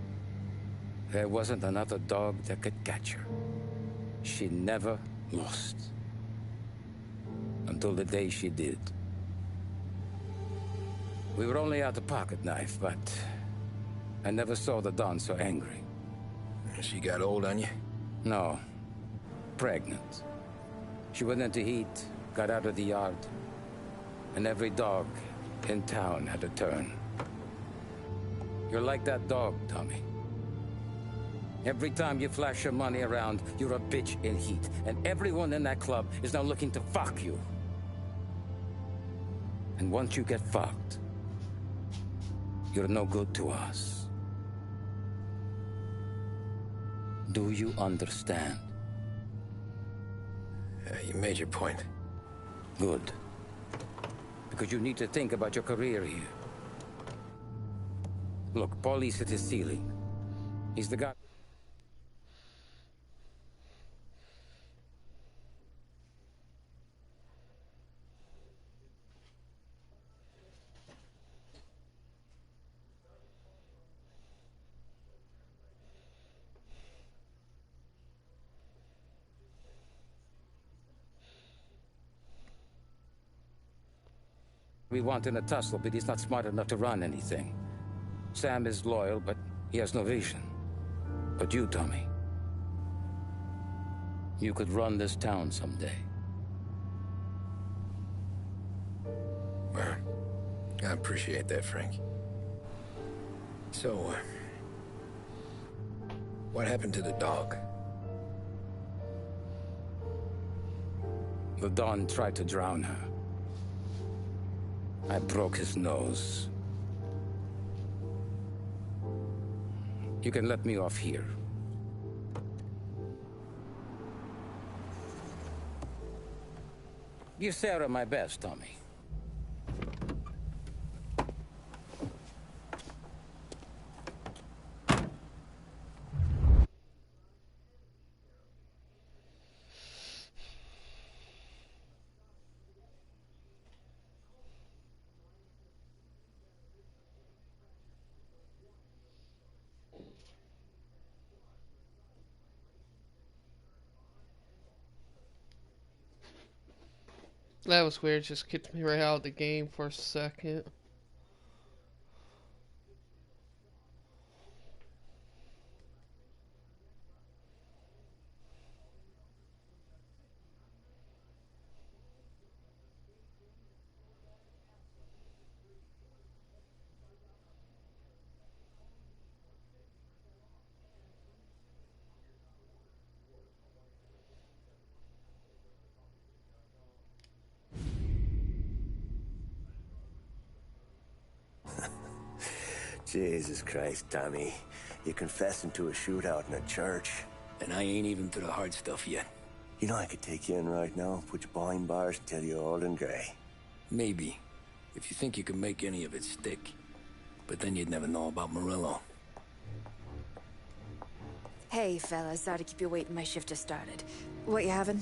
There wasn't another dog that could catch her. She never lost. Until the day she did. We were only out a pocket knife, but I never saw the Don so angry. She got old on you? No. Pregnant. She went into heat, got out of the yard, and every dog in town had a turn. You're like that dog, Tommy. Every time you flash your money around, you're a bitch in heat, and everyone in that club is now looking to fuck you. And once you get fucked, you're no good to us. Do you understand? You made your point. Good. Because you need to think about your career here. Look, Paulie's at his ceiling. He's the guy... we want in a tussle, but he's not smart enough to run anything. Sam is loyal, but he has no vision. But you, Tommy, you could run this town someday. Well, I appreciate that, Frank. So, what happened to the dog? The Don tried to drown her. I broke his nose. You can let me off here. Give Sarah my best, Tommy. That was weird, just kicked me right out of the game for a second. Jesus Christ, Tommy. You're confessing to a shootout in a church. And I ain't even to the hard stuff yet. You know I could take you in right now, put you behind bars until you're old and grey. Maybe. If you think you can make any of it stick. But then you'd never know about Morello. Hey, fellas. Sorry to keep you waiting. My shift just started. What you having?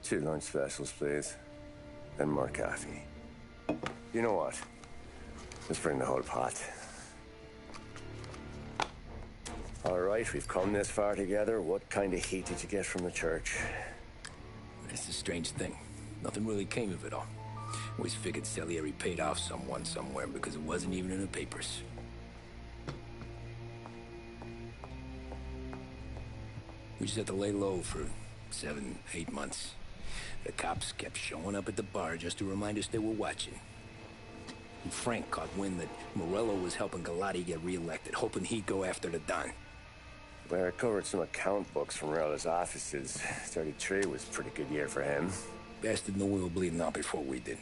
2 lunch specials, please. And more coffee. You know what? Let's bring the whole pot. All right, we've come this far together. What kind of heat did you get from the church? That's the strange thing. Nothing really came of it all. Always figured Salieri paid off someone somewhere because it wasn't even in the papers. We just had to lay low for 7, 8 months. The cops kept showing up at the bar just to remind us they were watching. And Frank caught wind that Morello was helping Galati get reelected, hoping he'd go after the Don. Well, I recovered some account books from Morello's offices. 33 was a pretty good year for him. Bastard knew we were bleeding out before we did.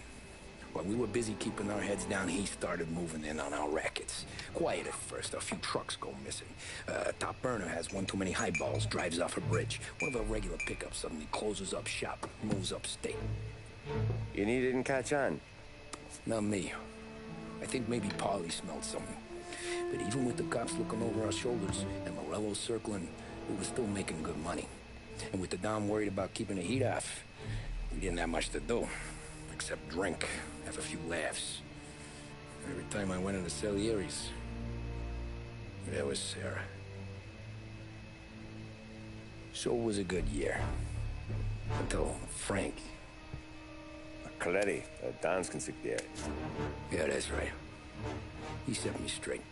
While we were busy keeping our heads down, he started moving in on our rackets. Quiet at first, a few trucks go missing. Top burner has one too many highballs, drives off a bridge. One of our regular pickups suddenly closes up shop, moves upstate. You didn't catch on? Not me. I think maybe Paulie smelled something. But even with the cops looking over our shoulders and Morello circling, we were still making good money. And with the Dom worried about keeping the heat off, we didn't have much to do. Except drink, have a few laughs. Every time I went into Salieri's, there was Sarah. So it was a good year. Until Frank. Coletti, Don's consigliere. Yeah, that's right. He set me straight.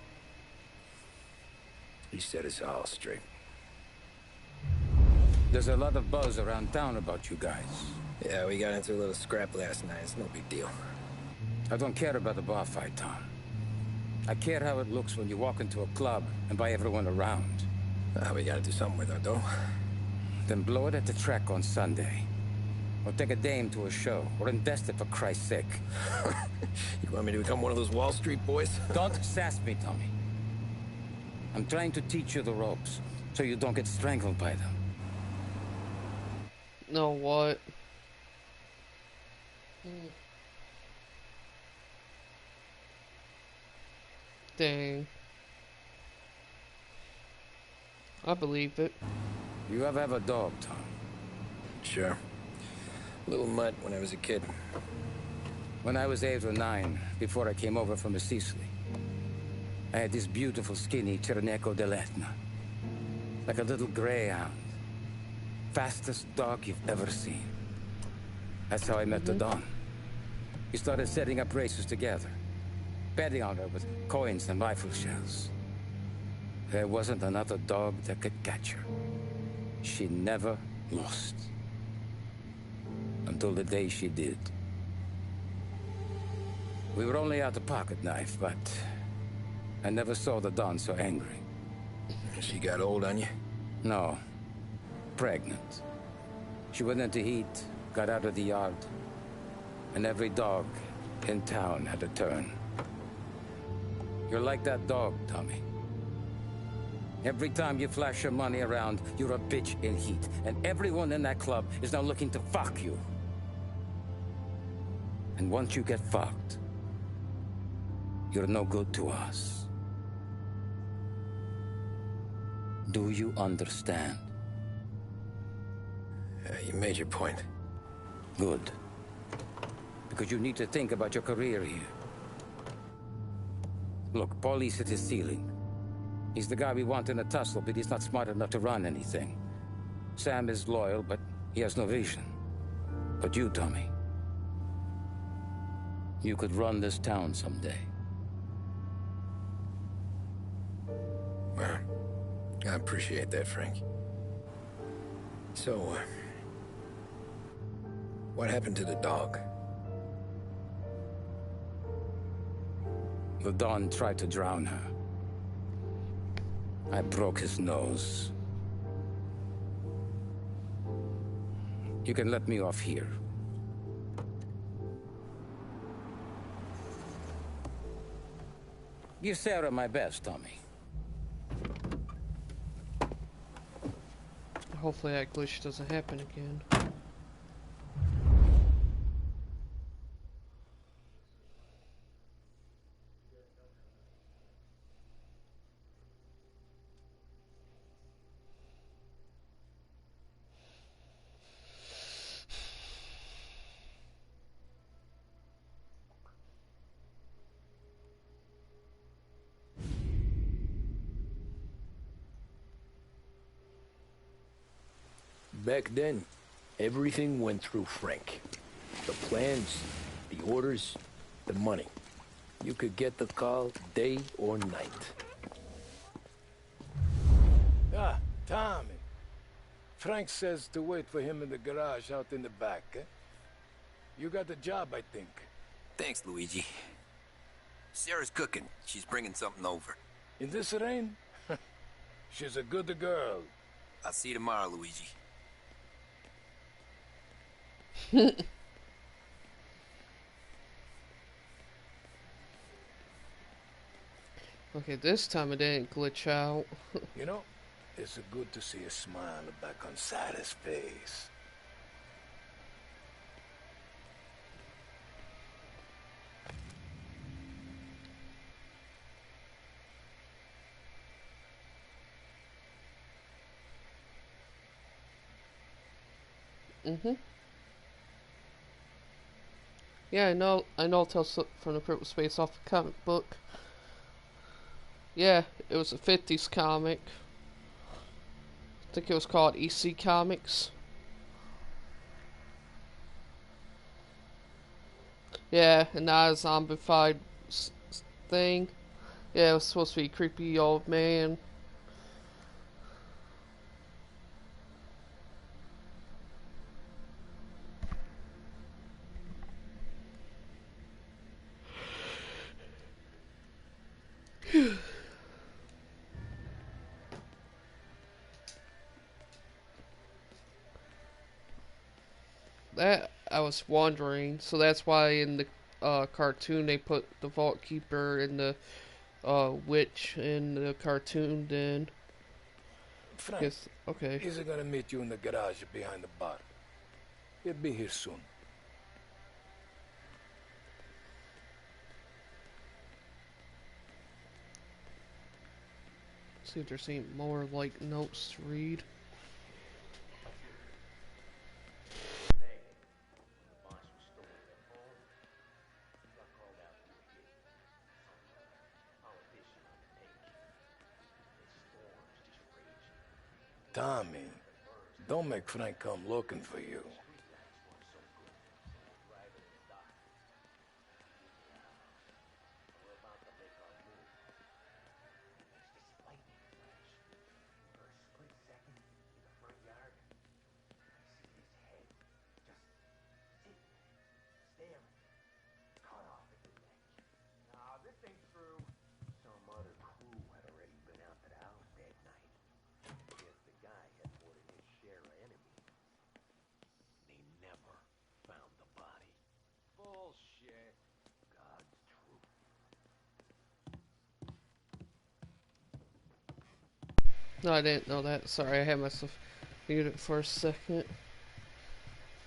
He set us all straight. There's a lot of buzz around town about you guys. Yeah, we got into a little scrap last night. It's no big deal. I don't care about the bar fight, Tom. I care how it looks when you walk into a club and by everyone around. We gotta do something with our dough. Then blow it at the track on Sunday. Or take a dame to a show. Or invest it, for Christ's sake. You want me to become one of those Wall Street boys? Don't sass me, Tommy. I'm trying to teach you the ropes, so you don't get strangled by them. Know what? Dang. I believe it. You ever have a dog, Tom? Sure. Little mutt when I was a kid. When I was 8 or 9, before I came over from Sicily, I had this beautiful, skinny Cerneco dell'Etna. Like a little greyhound. Fastest dog you've ever seen. That's how I met the Don. We started setting up races together. Betting on her with coins and rifle shells. There wasn't another dog that could catch her. She never lost. Until the day she did. We were only out a pocket knife, but I never saw the Don so angry. She got old on you? No. Pregnant. She went into heat, got out of the yard, and every dog in town had a turn. You're like that dog, Tommy. Every time you flash your money around, you're a bitch in heat, and everyone in that club is now looking to fuck you. And once you get fucked, you're no good to us. Do you understand? You made your point. Good. Because you need to think about your career here. Look, Paulie's hit his ceiling. He's the guy we want in a tussle, but he's not smart enough to run anything. Sam is loyal, but he has no vision. But you, Tommy, you could run this town someday. Well, I appreciate that, Frank. So, what happened to the dog? The Don tried to drown her. I broke his nose. You can let me off here. Give Sarah my best, Tommy. Hopefully that glitch doesn't happen again. Back then, everything went through Frank. The plans, the orders, the money. You could get the call day or night. Ah, Tommy. Frank says to wait for him in the garage out in the back, eh? You got the job, I think. Thanks, Luigi. Sarah's cooking. She's bringing something over. In this rain? She's a good girl. I'll see you tomorrow, Luigi. Okay, this time it didn't glitch out. You know, it's good to see a smile back on Sarah's face. Yeah, I know Tales from the Crypt was based off a comic book. Yeah, it was a 50s comic. I think it was called EC Comics. Yeah, and not a zombified thing. Yeah, it was supposed to be a creepy old man. That I was wondering. So that's why in the cartoon they put the Vault Keeper and the witch in the cartoon. Then Frank, yes, okay. He's gonna meet you in the garage behind the bar. He'll be here soon. See if there's any more like notes to read. Tommy, don't make Frank come looking for you. No, I didn't know that. Sorry, I had myself muted for a second.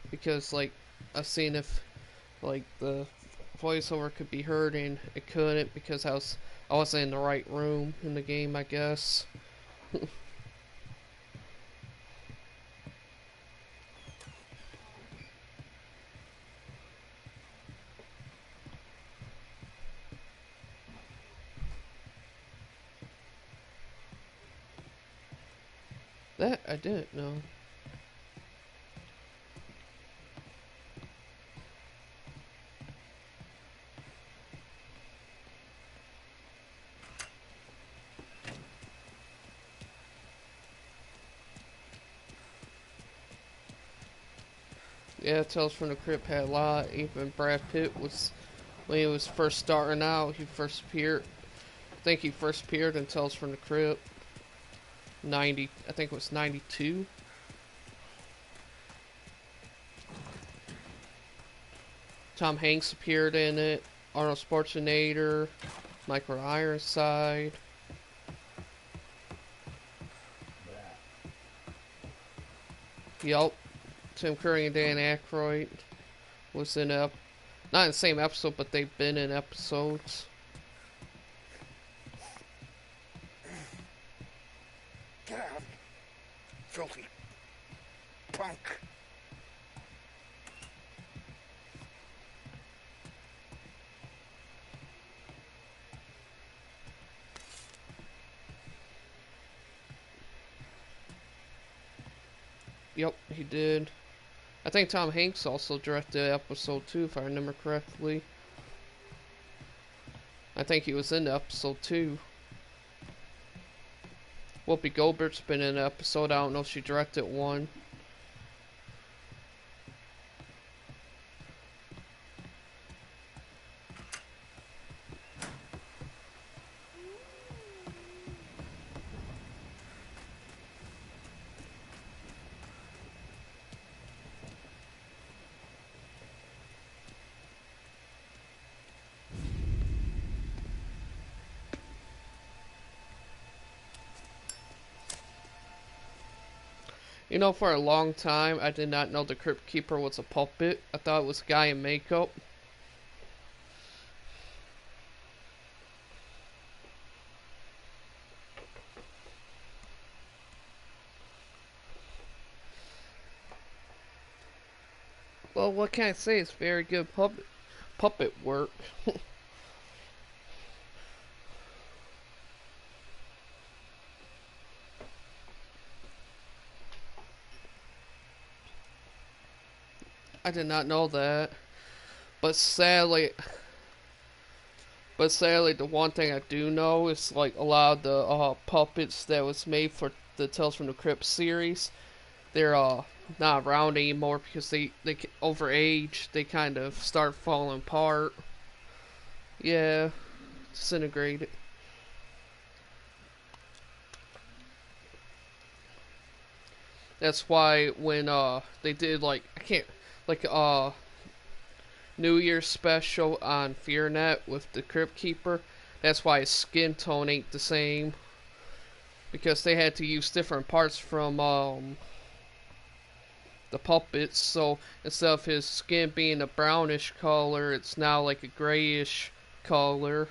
Because, like, I've seen if, like, the voiceover could be heard and it couldn't because I wasn't in the right room in the game, I guess. That I didn't know. Yeah, Tales from the Crypt had a lot. Even Brad Pitt was, when he was first starting out, he first appeared. I think he first appeared in Tales from the Crypt. I think it was 92. Tom Hanks appeared in it. Arnold Schwarzenegger. Michael Ironside. Yup. Tim Curry and Dan Aykroyd was in not in the same episode, but they've been in episodes. Get out, filthy punk. Yep, he did. I think Tom Hanks also directed episode 2, if I remember correctly. I think he was in episode 2. Whoopi Goldberg's been in an episode. I don't know if she directed one. You know, for a long time, I did not know the Crypt Keeper was a puppet. I thought it was a guy in makeup. Well, what can I say? It's very good puppet work. I did not know that. But sadly, the one thing I do know is like a lot of the puppets that was made for the Tales from the Crypt series, they're not around anymore because they overage. They kind of start falling apart. Yeah, disintegrated. That's why when they did like New Year's special on FearNet with the Crypt Keeper, that's why his skin tone ain't the same. Because they had to use different parts from the puppets, so instead of his skin being a brownish color, it's now like a grayish color.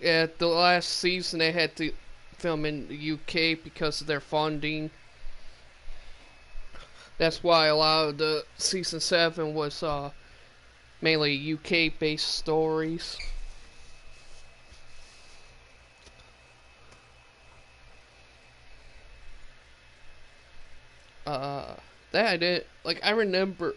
Yeah, the last season they had to film in the UK because of their funding. That's why a lot of the season 7 was mainly UK based stories. That I didn't like. I remember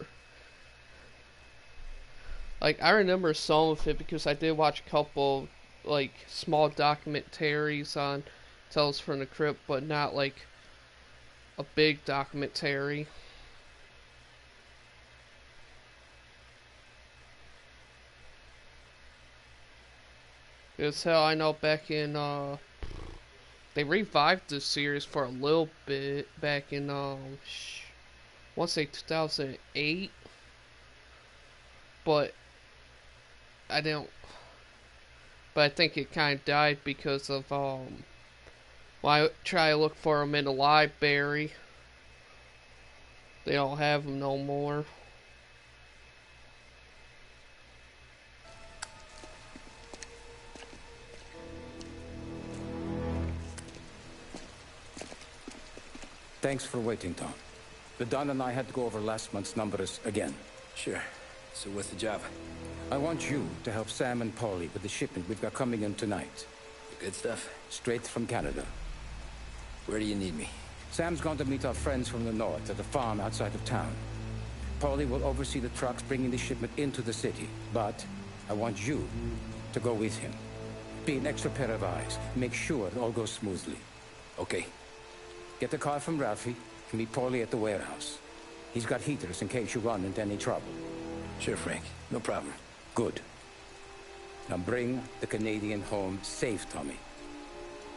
some of it because I did watch a couple like small documentaries on Tales from the Crypt, but not like a big documentary. Because hell, I know back in they revived this series for a little bit back in I want to say 2008, but I didn't. But I think it kind of died because of when I try to look for them in the library, they don't have them no more. Thanks for waiting, Tom. The Don and I had to go over last month's numbers again. Sure. So what's the job? I want you to help Sam and Paulie with the shipment we've got coming in tonight. Good stuff? Straight from Canada. Where do you need me? Sam's going to meet our friends from the north at a farm outside of town. Paulie will oversee the trucks bringing the shipment into the city. But I want you to go with him. Be an extra pair of eyes. Make sure it all goes smoothly. Okay. Get the car from Ralphie and meet Paulie at the warehouse. He's got heaters in case you run into any trouble. Sure, Frank. No problem. Good. Now bring the Canadian home safe, Tommy.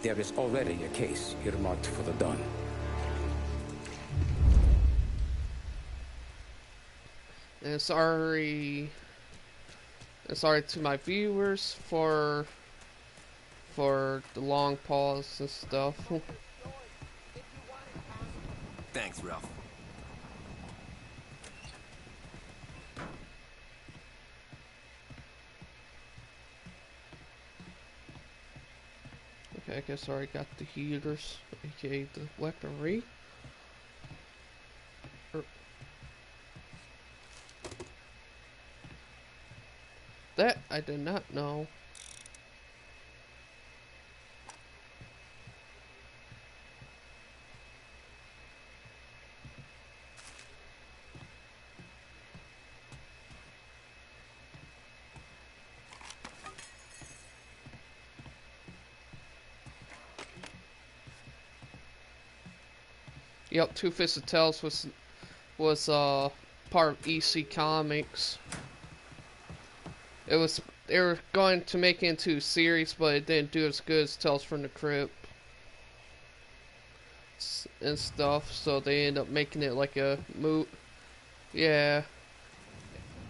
There is already a case earmarked for the Don. And sorry to my viewers for the long pause and stuff. Thanks, Ralph. Okay, I guess I already got the heaters, aka the weaponry. That I did not know. Yep, Two-Fisted Tales was part of EC Comics. They were going to make it into a series, but it didn't do as good as Tales from the Crypt and stuff, so they ended up making it like a yeah.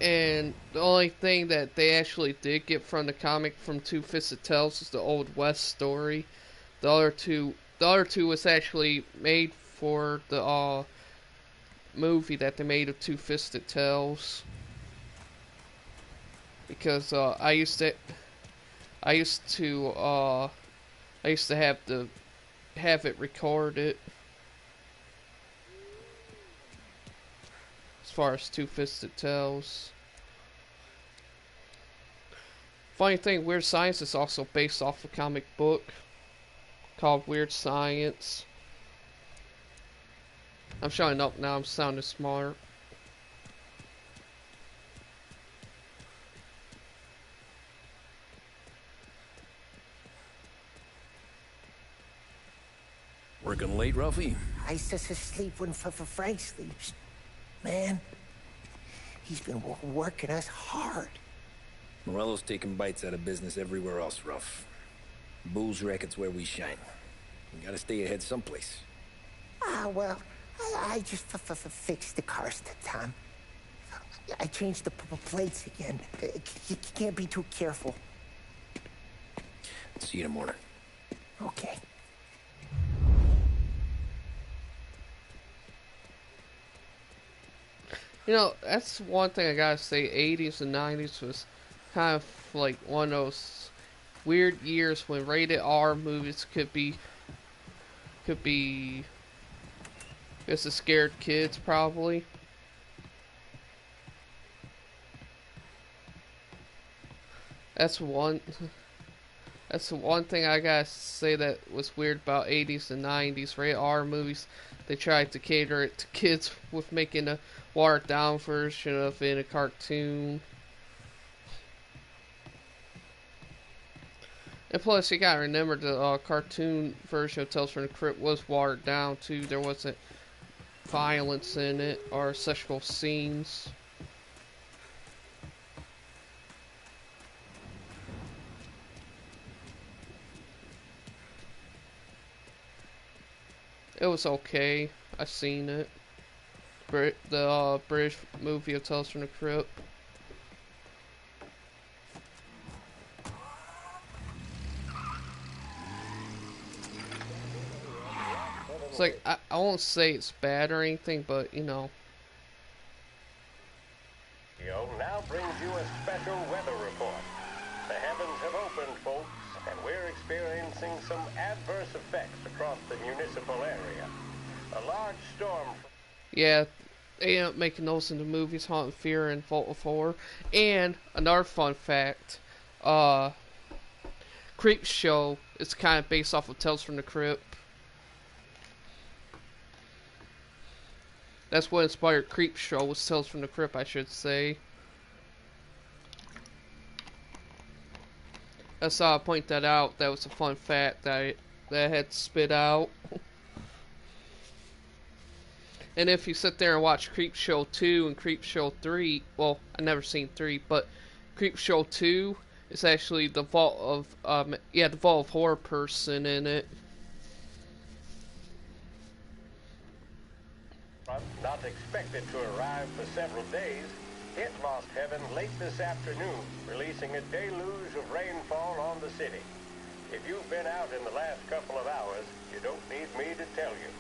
And the only thing that they actually did get from the comic from Two-Fisted Tales is the Old West story. The other two was actually made for the movie that they made of Two-Fisted Tales. Because I used to have it recorded as far as Two-Fisted Tales. Funny thing, Weird Science is also based off a comic book called Weird Science. I'm showing up now, I'm sounding smart. Working late, Ralphie? I sleep when Frank sleeps. Man, he's been working us hard. Morello's taking bites out of business everywhere else, Ralph. Booze racket's where we shine. We gotta stay ahead someplace. Well, I just fixed the cars, Tom. I changed the plates again. You can't be too careful. See you in the morning. Okay. You know, that's one thing I gotta say, 80s and 90s was kind of like one of those weird years when rated R movies could be just a scared kids, probably. That's one thing I gotta say that was weird about 80s and 90s rated R movies. They tried to cater it to kids with making a watered down version of it in a cartoon. And plus, you gotta remember the cartoon version of Tales from the Crypt was watered down too. There wasn't violence in it or sexual scenes. It was okay. I seen it. The British movie of Tales from the Crypt. It's like, I won't say it's bad or anything, but, you know. Now brings you a special weather report. The heavens have opened, folks, and we're experiencing some adverse effects across the municipal area. A large storm... Yeah, They end up making those into movies, Haunt and Fear and Vault of Horror. And another fun fact, Creep Show is kind of based off of Tales from the Crypt. That's what inspired Creep Show, was Tales from the Crypt, I should say. That's how I point that out. That was a fun fact that I had to spit out. And if you sit there and watch Creep Show 2 and Creep Show 3, well, I've never seen 3, but Creep Show 2 is actually the Vault of, the Vault of Horror person in it. Not expected to arrive for several days, hit Lost Heaven late this afternoon, releasing a deluge of rainfall on the city. If you've been out in the last couple of hours, you don't need me to tell you.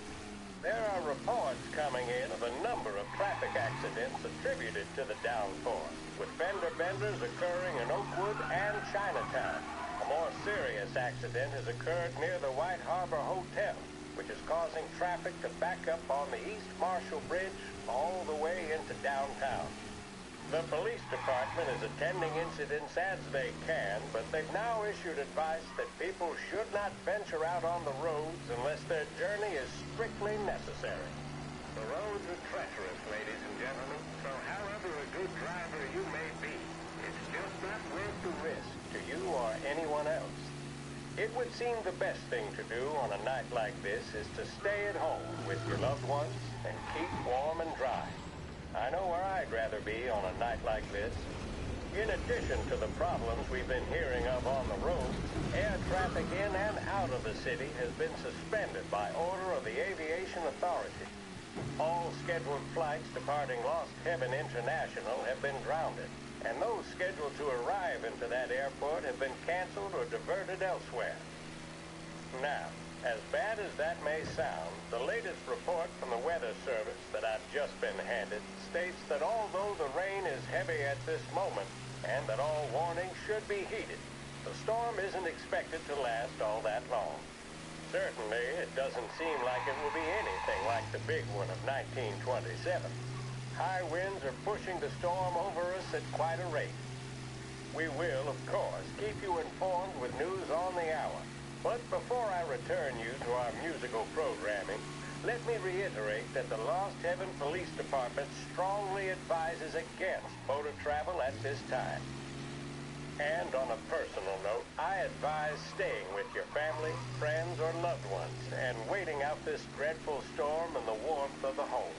There are reports coming in of a number of traffic accidents attributed to the downpour, with fender benders occurring in Oakwood and Chinatown. A more serious accident has occurred near the White Harbor Hotel, which is causing traffic to back up on the East Marshall Bridge all the way into downtown. The police department is attending incidents as they can, but they've now issued advice that people should not venture out on the roads unless their journey is strictly necessary. The roads are treacherous, ladies and gentlemen, so however a good driver you may be, it's just not worth the risk to you or anyone else. It would seem the best thing to do on a night like this is to stay at home with your loved ones and keep warm and dry. I know where I'd rather be on a night like this. In addition to the problems we've been hearing of on the road, air traffic in and out of the city has been suspended by order of the Aviation Authority. All scheduled flights departing Lost Heaven International have been grounded, and those scheduled to arrive into that airport have been canceled or diverted elsewhere. Now, as bad as that may sound, the latest report from the Weather Service that I've just been handed states that although the rain is heavy at this moment, and that all warnings should be heeded, the storm isn't expected to last all that long. Certainly, it doesn't seem like it will be anything like the big one of 1927. High winds are pushing the storm over us at quite a rate. We will, of course, keep you informed with news on the hour. But before I return you to our musical programming, let me reiterate that the Lost Heaven Police Department strongly advises against motor travel at this time. And on a personal note, I advise staying with your family, friends, or loved ones and waiting out this dreadful storm in the warmth of the home.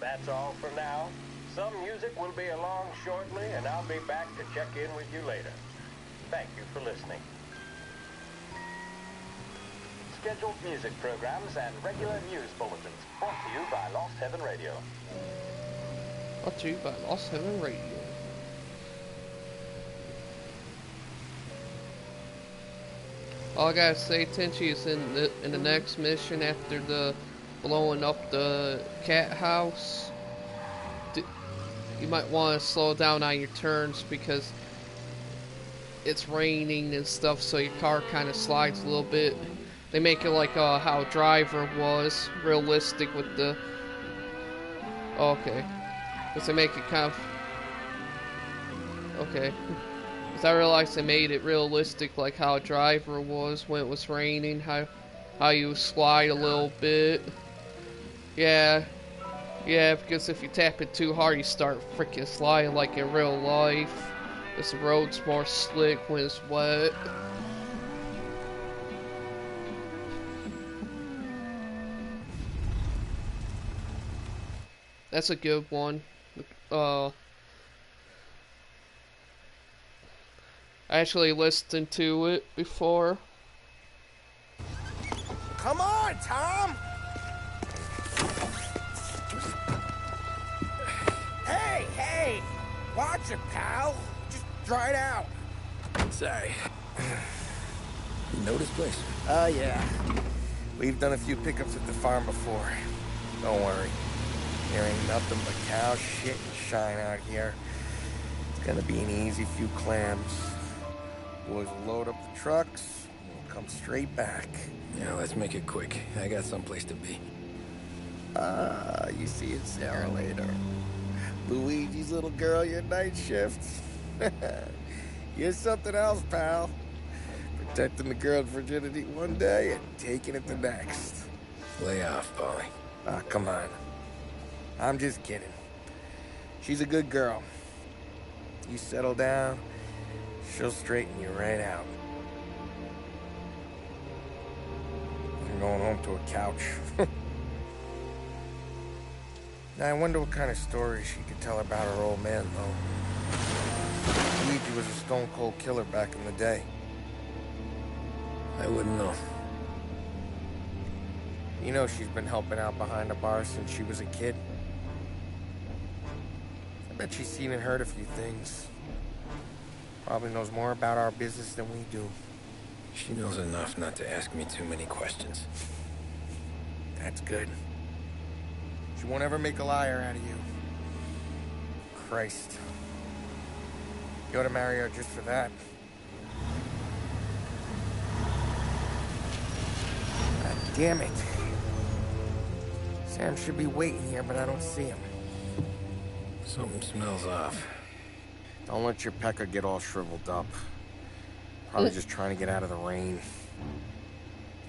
That's all for now. Some music will be along shortly, and I'll be back to check in with you later. Thank you for listening. Scheduled music programs and regular news bulletins brought to you by Lost Heaven Radio. Brought to you by Lost Heaven Radio. All I gotta say, Tenchi is in the next mission after the blowing up the cat house. You might want to slow down on your turns because it's raining and stuff, so your car kind of slides a little bit. They make it like how Driver was, realistic with the... Oh, okay. Because they make it kind of... Okay. Because I realized they made it realistic like how Driver was when it was raining, how you slide a little bit. Yeah, because if you tap it too hard, you start freaking sliding like in real life. Because the road's more slick when it's wet. That's a good one. I actually listened to it before. Come on, Tom! Hey! Watch it, pal! Just dry it out. Sorry. You know this place? Yeah. We've done a few pickups at the farm before. Don't worry. There ain't nothing but cow shit and shine out here. It's gonna be an easy few clams. Boys will load up the trucks, and we'll come straight back. Yeah, let's make it quick. I got someplace to be. You seeing Sarah later. Luigi's little girl, your night shift. You're something else, pal. Protecting the girl's virginity one day and taking it the next. Lay off, Polly. Ah, come on. I'm just kidding. She's a good girl. You settle down, she'll straighten you right out. I'm going home to a couch. Now, I wonder what kind of stories she could tell about her old man, though. Luigi was a stone-cold killer back in the day. I wouldn't know. You know she's been helping out behind the bar since she was a kid. I bet she's seen and heard a few things. Probably knows more about our business than we do. She knows enough not to ask me too many questions. That's good. She won't ever make a liar out of you. Christ. You ought to marry her just for that. God damn it. Sam should be waiting here, but I don't see him. Something smells off. Don't let your pecker get all shriveled up. Probably just trying to get out of the rain.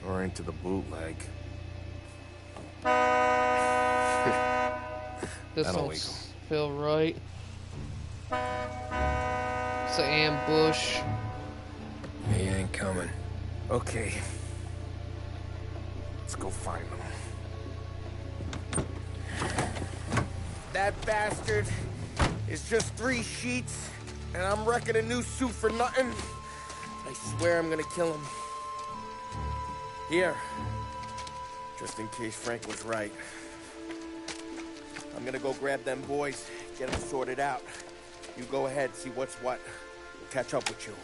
Or into the bootleg. This That'll don't feel right. It's an ambush. He ain't coming. Okay. Let's go find him. That bastard is just 3 sheets, and I'm wrecking a new suit for nothing. I swear I'm gonna kill him. Here. Just in case Frank was right. I'm gonna go grab them boys, get them sorted out. You go ahead, see what's what. We'll catch up with you.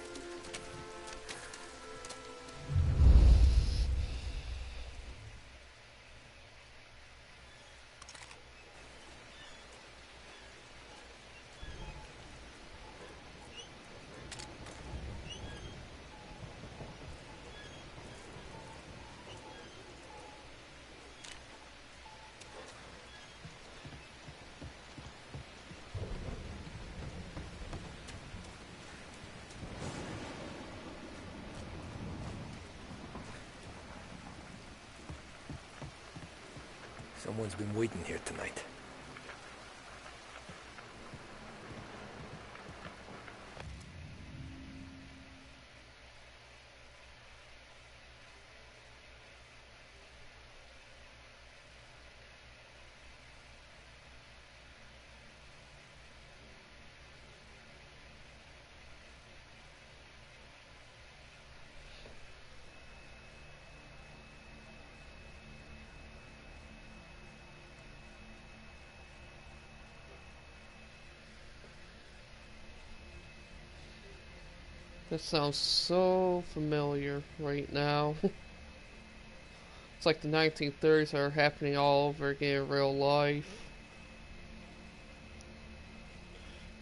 Someone's been waiting here tonight. This sounds so familiar right now. It's like the 1930s are happening all over again in real life.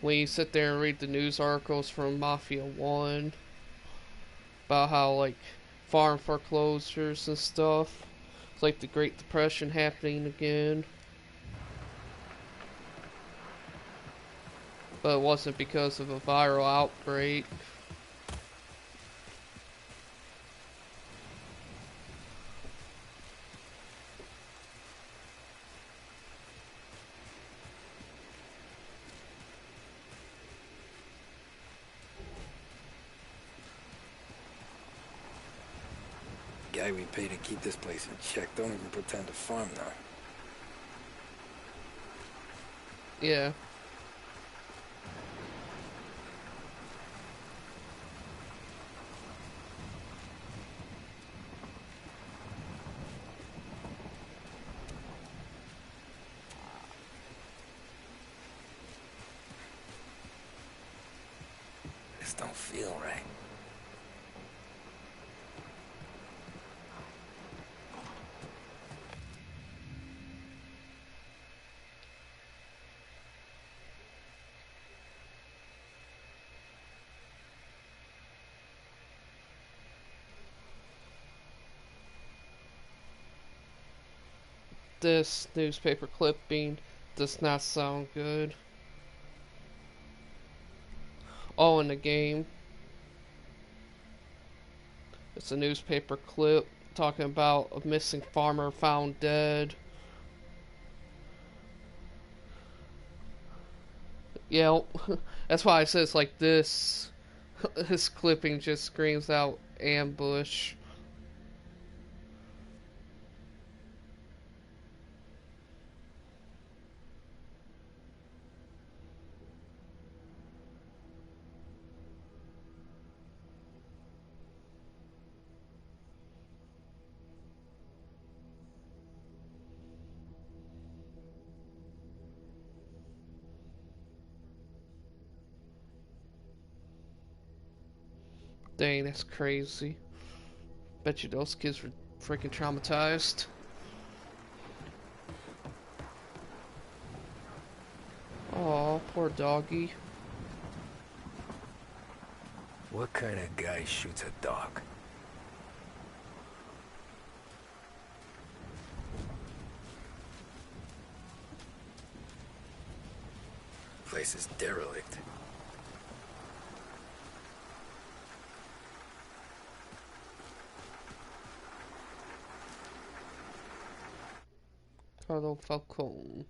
When you sit there and read the news articles from Mafia 1 about how, like, farm foreclosures and stuff. It's like the Great Depression happening again. But it wasn't because of a viral outbreak. Guy we pay to keep this place in check don't even pretend to farm now. Yeah. This don't feel right. this newspaper clipping does not sound good. Oh, in the game, it's a newspaper clip talking about a missing farmer found dead. Yeah, that's why I said it's like this. This clipping just screams out ambush. Dang, that's crazy. Bet you those kids were freaking traumatized. Aw, poor doggy. What kind of guy shoots a dog? Place is derelict. Carlo Falcone.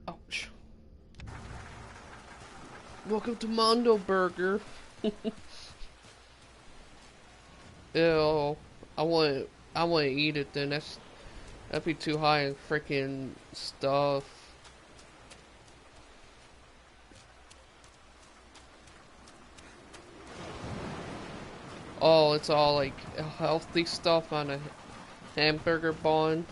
Ouch. Welcome to Mondo Burger. Ew. I want to eat it then. That'd be too high in freaking stuff. Oh, it's all like healthy stuff on a hamburger bun.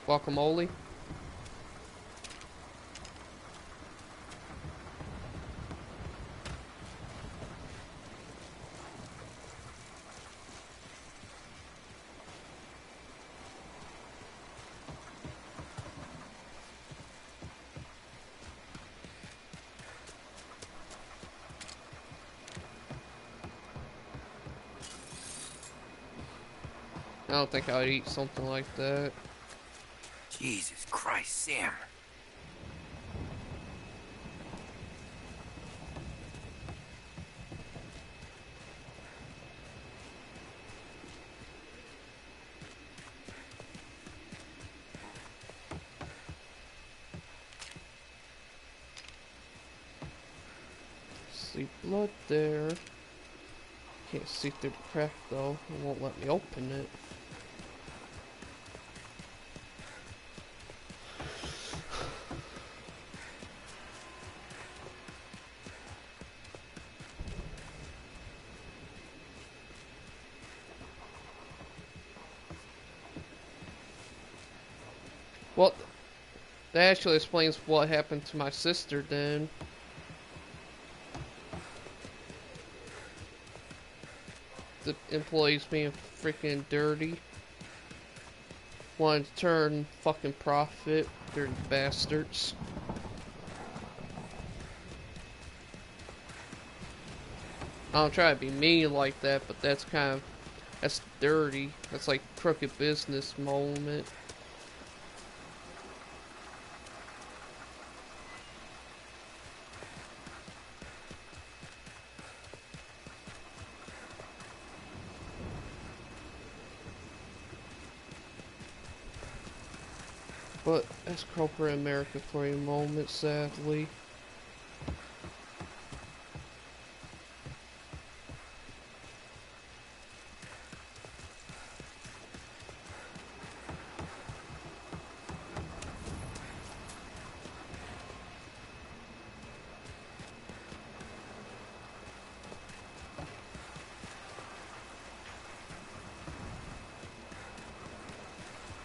Guacamole. I don't think I'd eat something like that. Jesus Christ, Sam. See blood there. Can't see through the crack though. It won't let me open it. Well, that actually explains what happened to my sister then. The employees being freaking dirty. Wanted to turn fucking profit. Dirty bastards. I don't try to be mean like that, but that's dirty. That's like crooked business moment. But that's corporate America for a moment, sadly.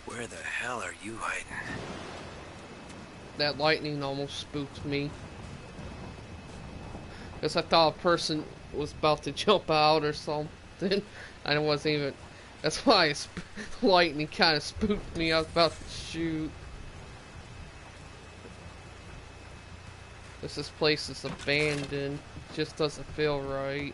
Where the hell are you hiding? That lightning almost spooked me. Because I thought a person was about to jump out or something. I wasn't even... That's why lightning kind of spooked me. I was about to shoot. This place is abandoned. It just doesn't feel right.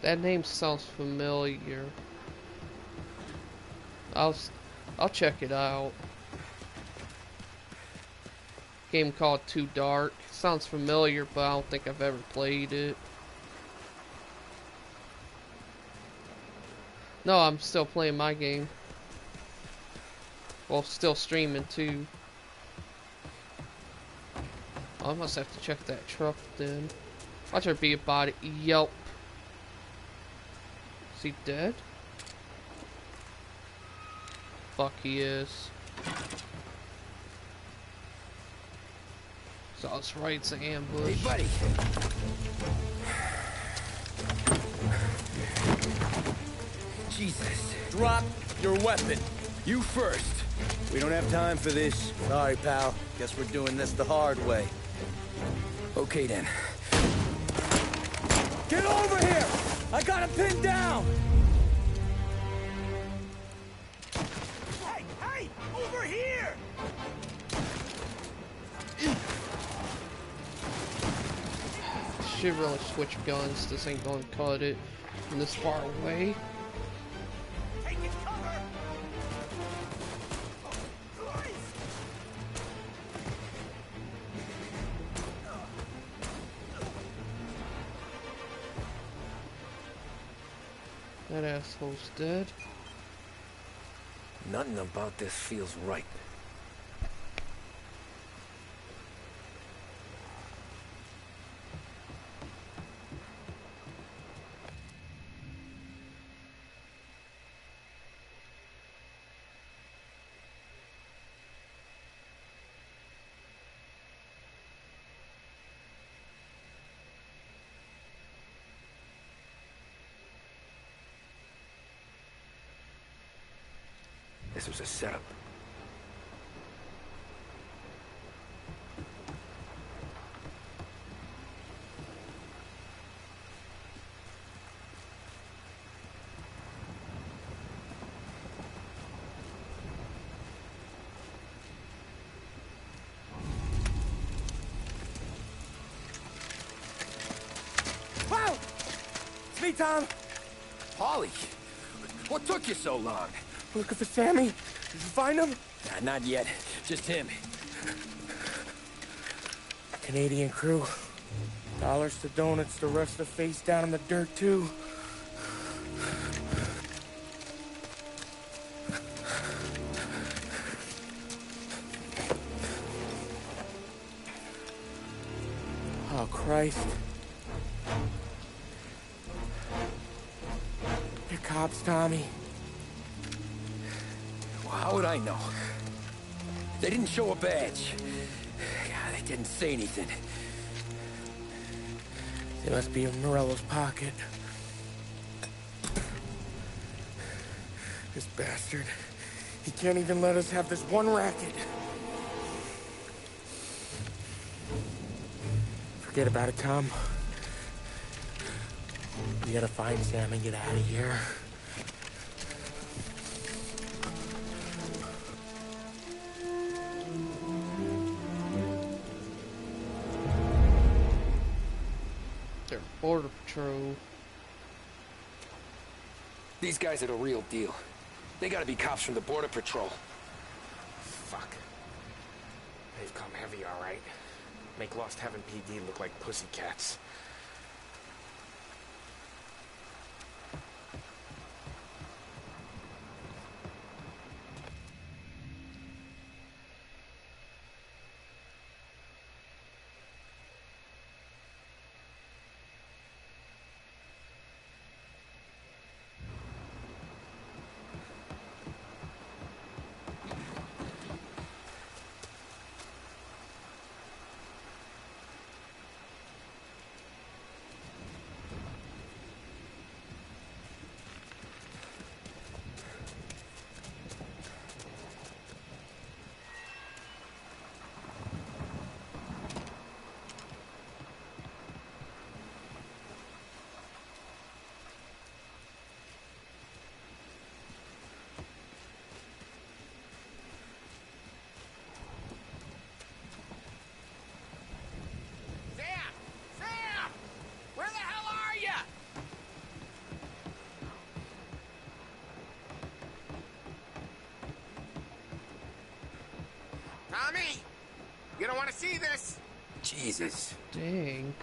That name sounds familiar. I'll check it out. Game called Too Dark. Sounds familiar, but I don't think I've ever played it. No, I'm still playing my game. Well, still streaming too. Oh, I must have to check that truck then. Watch there be a body. Yelp. Is he dead? Fuck, he is. So I was right, it's an ambush. Hey, buddy. Jesus. Drop your weapon. You first. We don't have time for this. Sorry, pal. Guess we're doing this the hard way. Okay, then. Get over here! I got him pinned down! Hey, hey! Over here! Should really switch guns. This ain't gonna cut it from this far away. Taking cover! That asshole's dead. Nothing about this feels right. This was a setup. Wow! It's me, Tom. Holly, what took you so long? Looking for Sammy. Did you find him? Nah, not yet. Just him. Canadian crew. Dollars to donuts, the rest of the face down in the dirt, too. Oh, Christ. They're cops, Tommy. Well, how would I know? They didn't show a badge. God, they didn't say anything. They must be in Morello's pocket. This bastard. He can't even let us have this one racket. Forget about it, Tom. We gotta find Sam and get out of here. They're Border Patrol. These guys are the real deal. They gotta be cops from the Border Patrol. Fuck. They've come heavy, all right. Make Lost Heaven PD look like pussycats. Tommy! You don't want to see this! Jesus. Dang.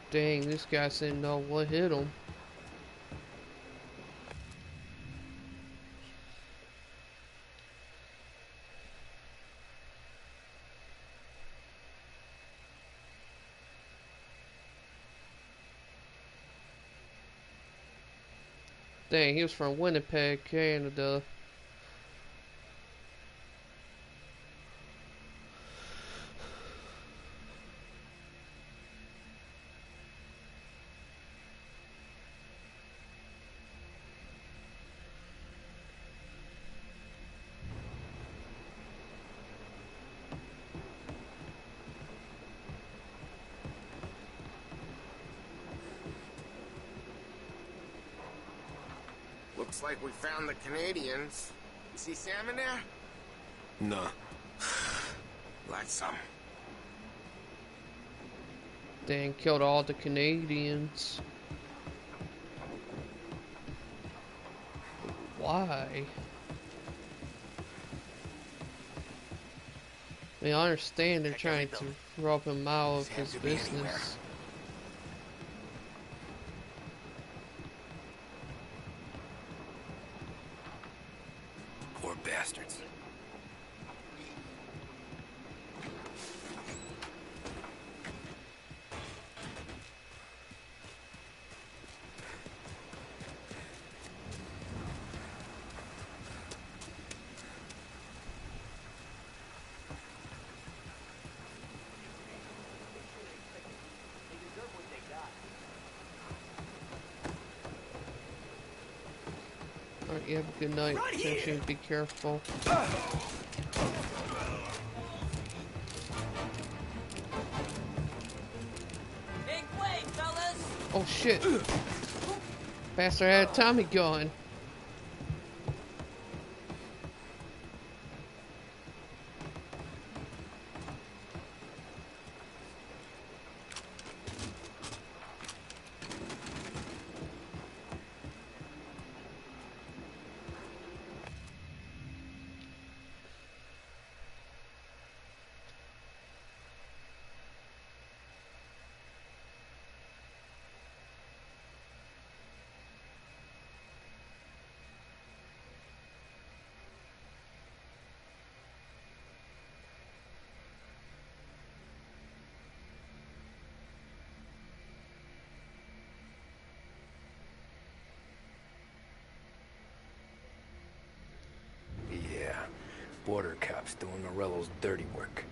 Dang, this guy didn't know what hit him. Dang, he was from Winnipeg, Canada. Looks like we found the Canadians. You see Sam in there? No. Like some. Dang, killed all the Canadians. Why? I mean, I understand they're trying to rob him out of his business. Poor bastards. Alright, you have a good night. Make sure you be careful. Big way, fellas. Oh shit! Bastard had a Tommy gun. Yeah. Border cops doing Morello's dirty work.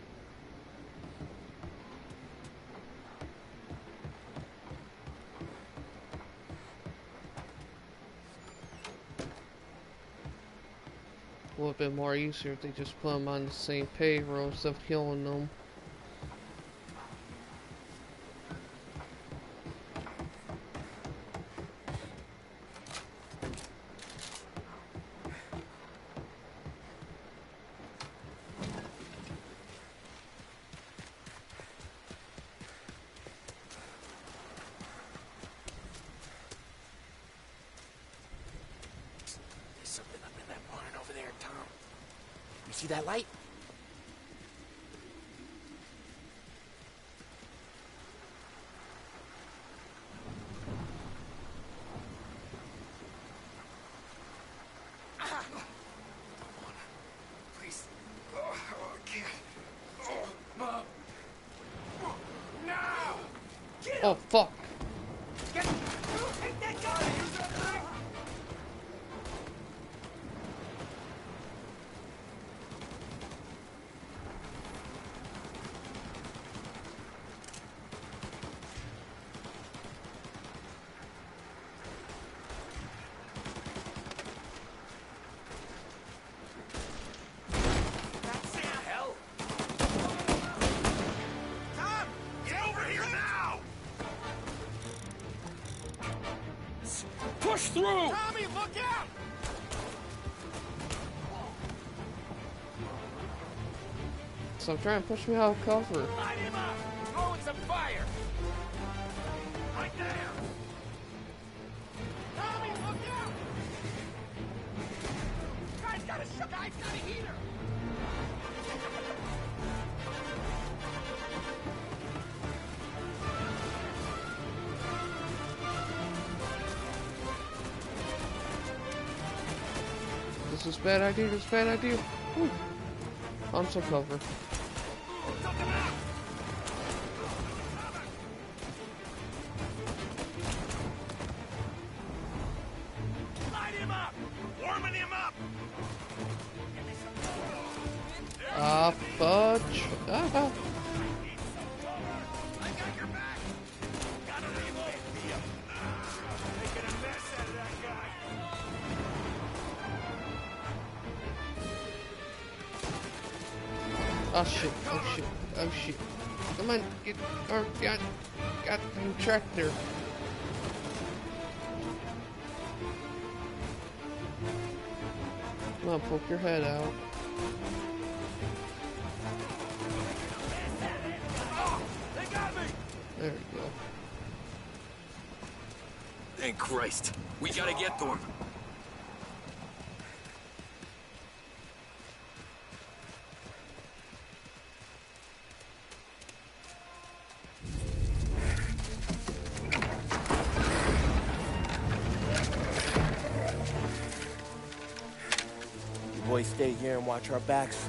A little bit more easier if they just put them on the same payroll instead of killing them. There's something up in that barn over there, Tom. You see that light? Please. Oh, I can't. Oh, Mom. No! Oh fuck! Take that gun! Tom! Get over here now! Push through! Tommy, look out! Stop trying to push me out of cover. Light him up! Throwing some fire! Right there! Tommy, look out! Guy's got a heater! This is a bad idea, this is a bad idea. Whew. I'm so cover. Light him up! Warming him up! Ah, fudge. Ah. I got your back! Gotta reload! Making a mess out of that guy! Oh shit, oh shit, oh shit. Come on, get, or got the tractor. Come on, poke your head out. They got me! There you go. Thank Christ. We gotta get to him. You boys stay here and watch our backs.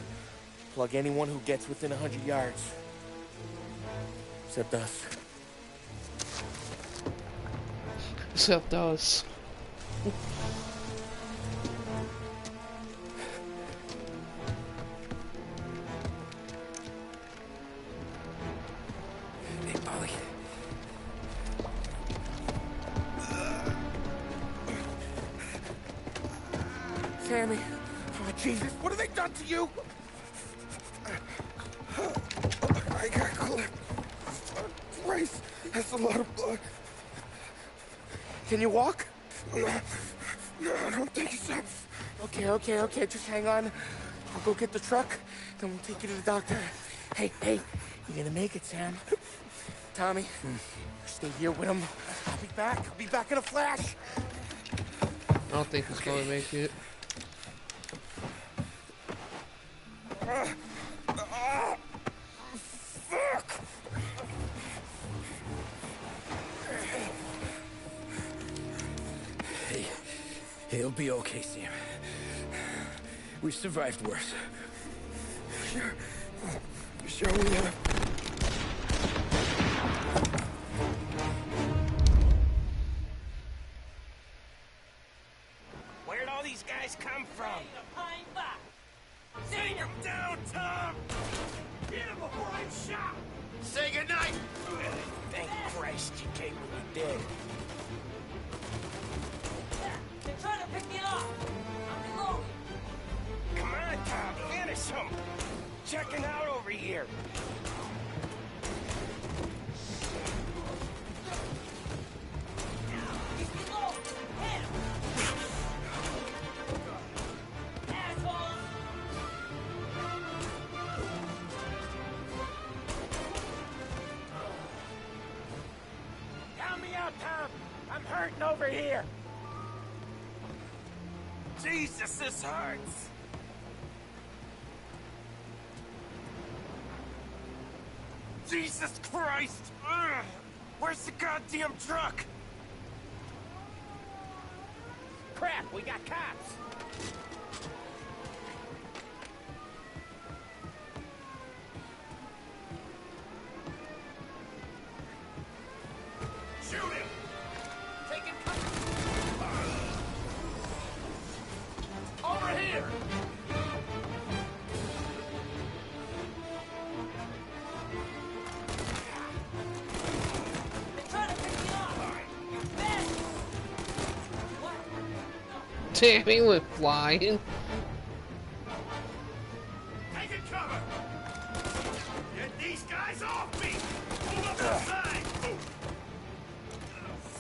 Plug anyone who gets within 100 yards. Except us. Except us. Hey, Polly. Sammy. Oh, Jesus. What have they done to you? I got clipped. Christ. That's a lot of blood. Can you walk? No, I don't think so. Okay. Just hang on. I'll go get the truck, then we'll take you to the doctor. Hey, you're gonna make it, Sam. Tommy, stay here with him. I'll be back in a flash. I don't think he's gonna make it. Fuck! Hey, he'll be okay, Sam. We've survived worse. Sure we have. Where'd all these guys come from? Take him down, Tom! Get him before I'm shot! Say goodnight! Thank Christ you came when you did. They're trying to pick me up! I'm reloading! Come on, Tom, finish him! Checking out over here! He's reloading! Hit him! Assholes! Count me out, Tom! I'm hurting over here! Jesus, this hurts! Jesus Christ! Ugh. Where's the goddamn truck? Crap, we got cops! Shoot him! Taking cover! Over here! They're trying to pick me up! Ben! Damn, he went flying. Taking cover! Get these guys off me! Move up the side!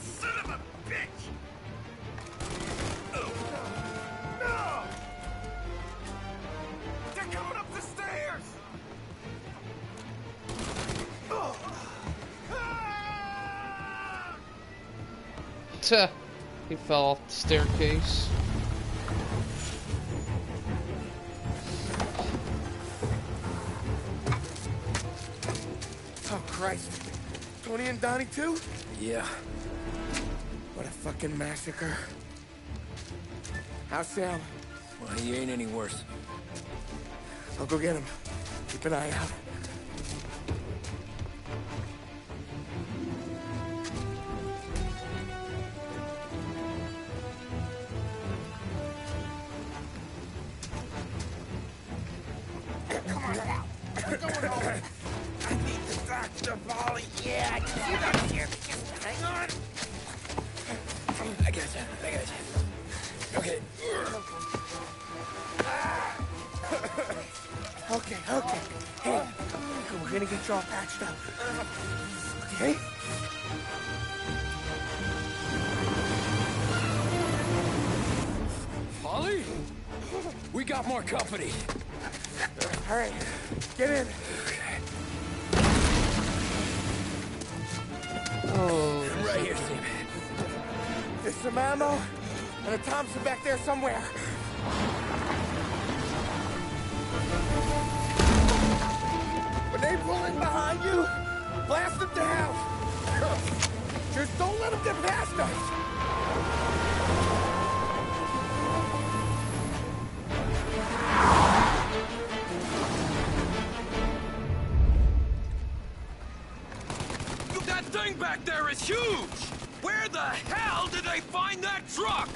Son of a bitch! No! They're coming up the stairs! Tuh. He fell off the staircase. Oh, Christ. Tony and Donnie, too? Yeah. What a fucking massacre. How's Sam? Well, he ain't any worse. I'll go get him. Keep an eye out. Come on now. What's going on? I need the doctor, Molly. Yeah, I can see that here. Just hang on. I got you. Okay. Okay. Hey, we're gonna get you all patched up. Okay? Polly? We got more company. All right, get in. Oh. Right here, Steve. There's some ammo and a Thompson back there somewhere. When they pull in behind you, blast them down. Just don't let them get past us. That thing back there is huge! Where the hell did they find that truck?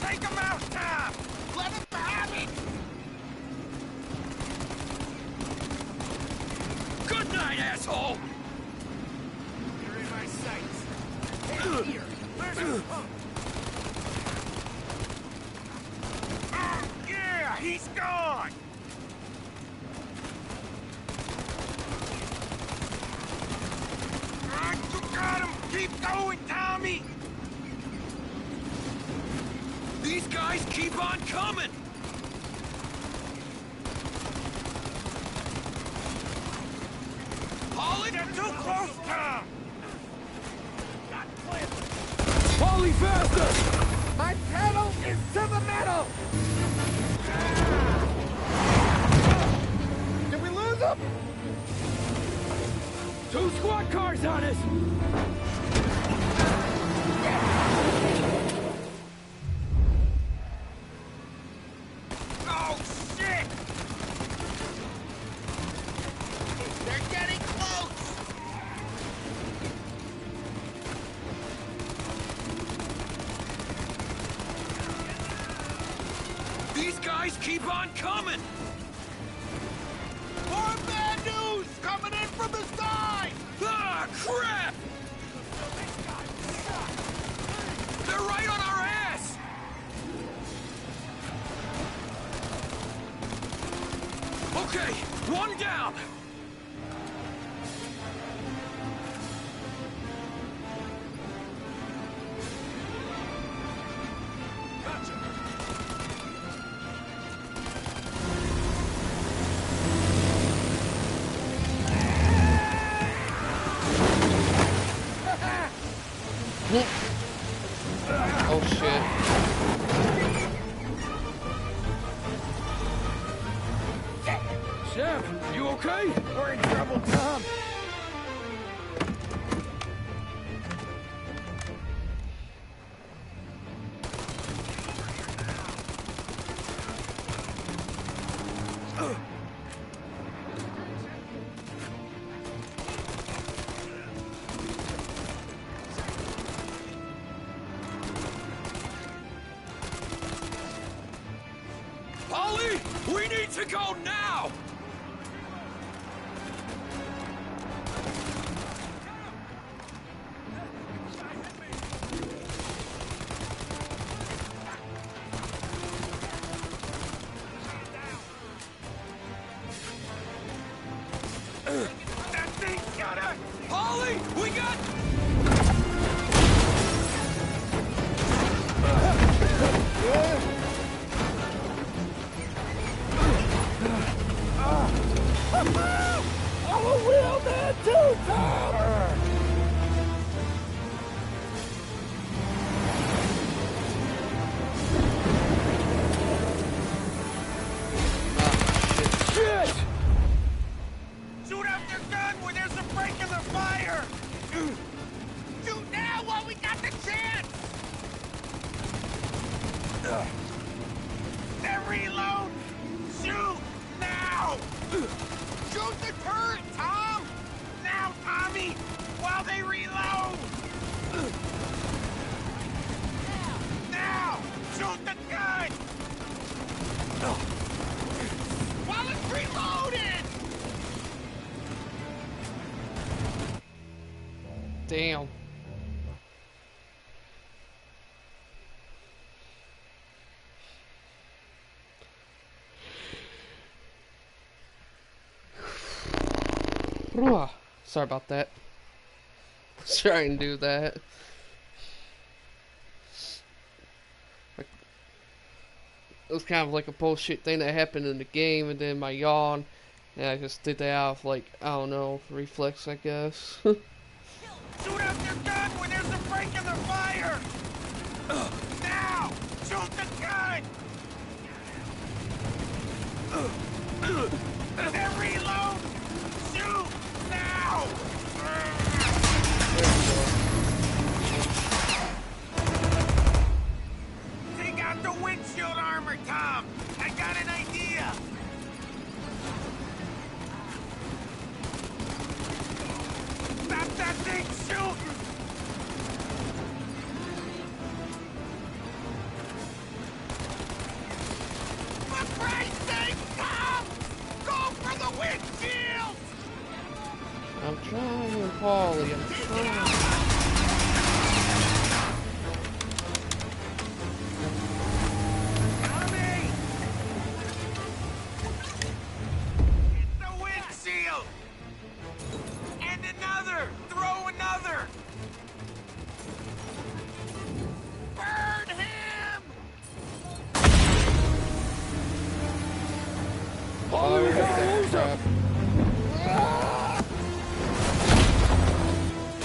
Take him out, Tom! Let him have it! Good night, asshole! You're in my sights. Hey, here. Where's his pump? Yeah, he's gone! You got him! Keep going, Tommy! These guys keep on coming! Polly, You're too close, Tom! Polly, faster! My pedal is to the metal! Did we lose him? 2 squad cars on us! Oh, shit! They're getting close! these guys keep on coming! More bad news coming in from the side! Ah, crap! They're right on our ass! Okay, one down! Oh shit. Chef, you okay? We're in trouble, Tom. Polly, we need to go now! That thing's got us! Polly, we got... I'm a real man too, Tom! Shit! Shoot out their gun when there's a break in the fire! Shoot now while we got the chance! They're reload! Shoot now! Shoot the turret, Tom! Now, Tommy! While they reload! Now! Shoot the gun! While it's reloaded! Damn. Sorry about that. Let's try and do that. It was kind of like a bullshit thing that happened in the game, and then my yawn, and I just did that out of, like, I don't know, reflex, I guess. Shoot out their gun when there's a break in the fire! Now! Shoot the gun! They're reload! Shoot now! Take out the windshield armor, Tom! I got an idea! Stop that thing shooting! For Christ's sake, Tom! Go for the windshield! I'm trying, Paulie, I'm trying.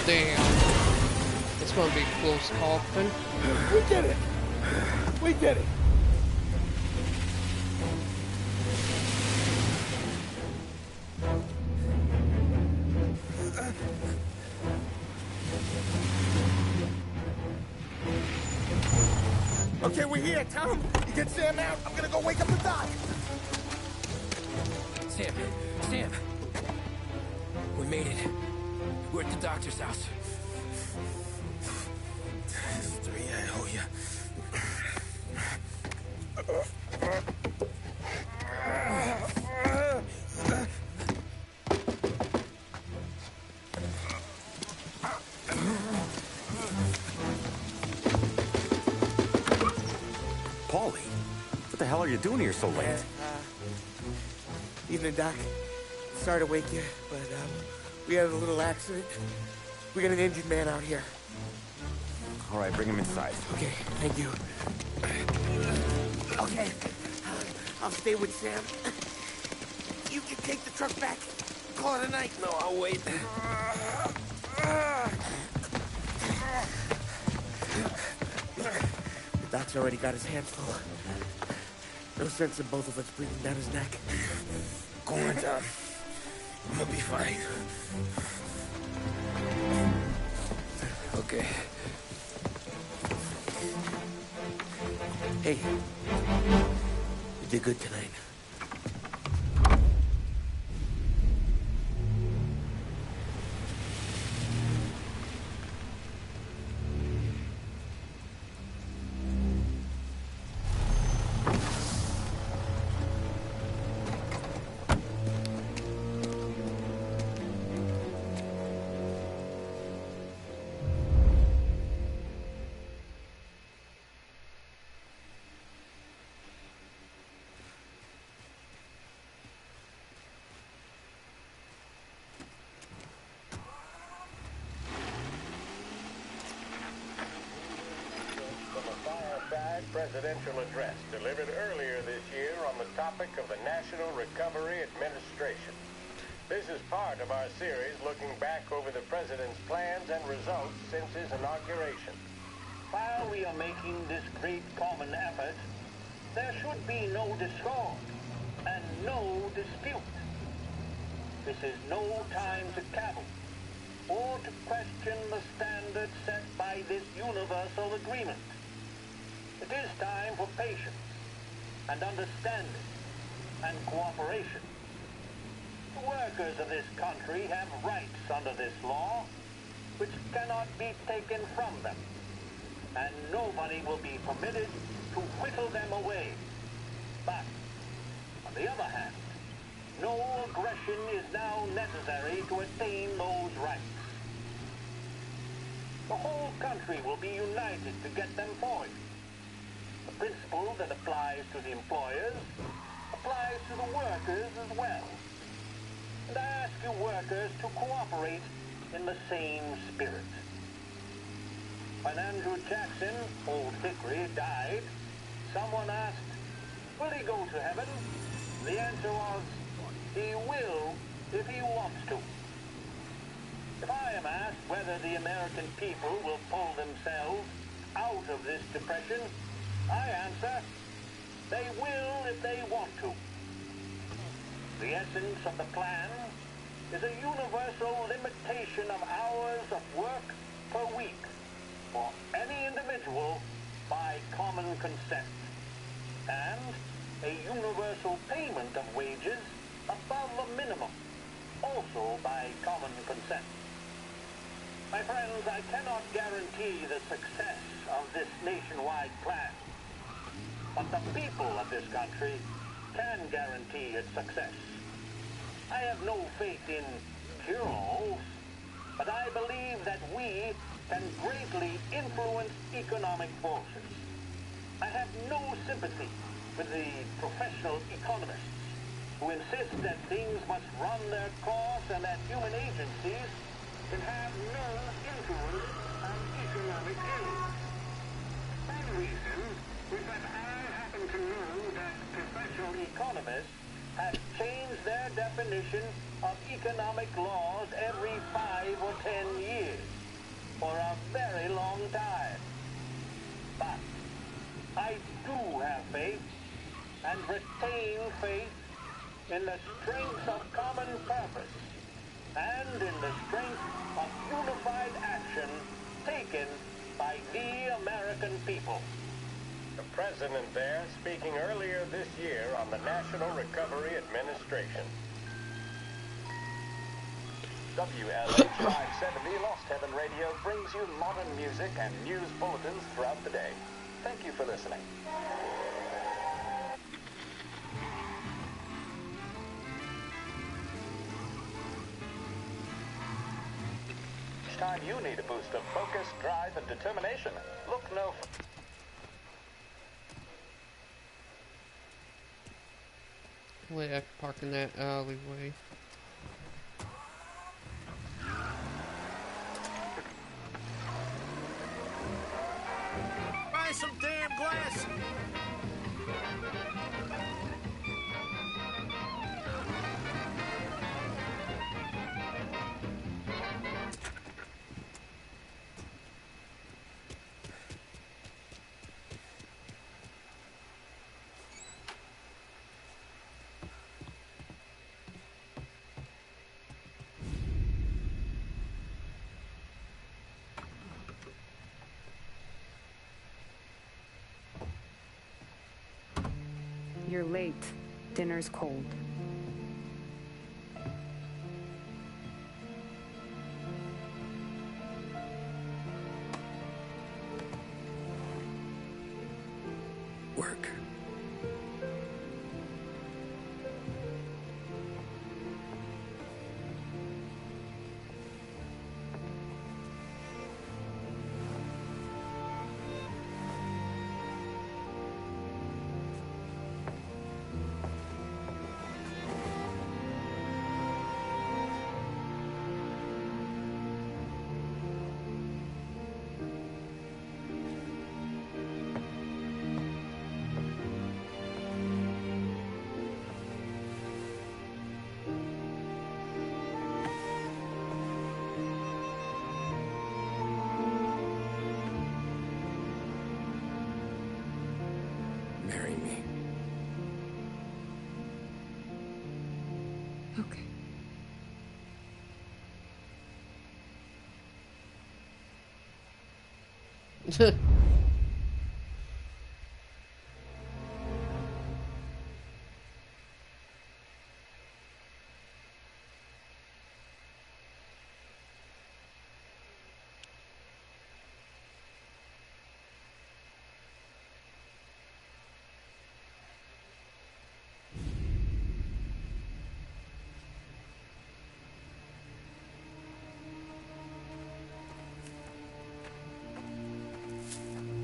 Damn. It's gonna be a close coffin. We did it! We did it! Okay, we're here, Tom. You get Sam out. I'm gonna go wake up the doc. Sam. We made it. We're at the doctor's house. Three, I owe you. Paulie, what the hell are you doing here so late? Evening, Doc. Sorry to wake you, but we had a little accident. We got an injured man out here. All right, bring him inside. Okay, thank you. Okay, I'll stay with Sam. You can take the truck back. Call it a night. No, I'll wait. The doc's already got his hands full. No sense in both of us breathing down his neck. Go on, Tom. I'm gonna be fine. Okay. Hey, you did good tonight. Presidential address delivered earlier this year on the topic of the National Recovery Administration. This is part of our series looking back over the president's plans and results since his inauguration. While we are making this great common effort, there should be no discord and no dispute. This is no time to cavil or to question the standards set by this universal agreement. It is time for patience and understanding and cooperation. The workers of this country have rights under this law, which cannot be taken from them, and nobody will be permitted to whittle them away. But, on the other hand, no aggression is now necessary to attain those rights. The whole country will be united to get them for you. The principle that applies to the employers applies to the workers as well. And I ask you workers to cooperate in the same spirit. When Andrew Jackson, Old Hickory, died, someone asked, will he go to heaven? The answer was, he will if he wants to. If I am asked whether the American people will pull themselves out of this depression, I answer, they will if they want to. The essence of the plan is a universal limitation of hours of work per week for any individual by common consent, and a universal payment of wages above the minimum, also by common consent. My friends, I cannot guarantee the success of this nationwide plan, but the people of this country can guarantee its success. I have no faith in cure-alls, but I believe that we can greatly influence economic forces. I have no sympathy with the professional economists who insist that things must run their course and that human agencies can have no influence on economic ills. One reason is that I happen to know that professional economists have changed their definition of economic laws every 5 or 10 years for a very long time. But I do have faith and retain faith in the strength of common purpose and in the strength of unified action taken by the American people. The president there speaking earlier this year on the National Recovery Administration. WLH 570 Lost Heaven Radio brings you modern music and news bulletins throughout the day. Thank you for listening. Each time you need a boost of focus, drive, and determination, look no further. Wait, I can park in that alleyway. Buy some damn glass! You're late. Dinner's cold. Work.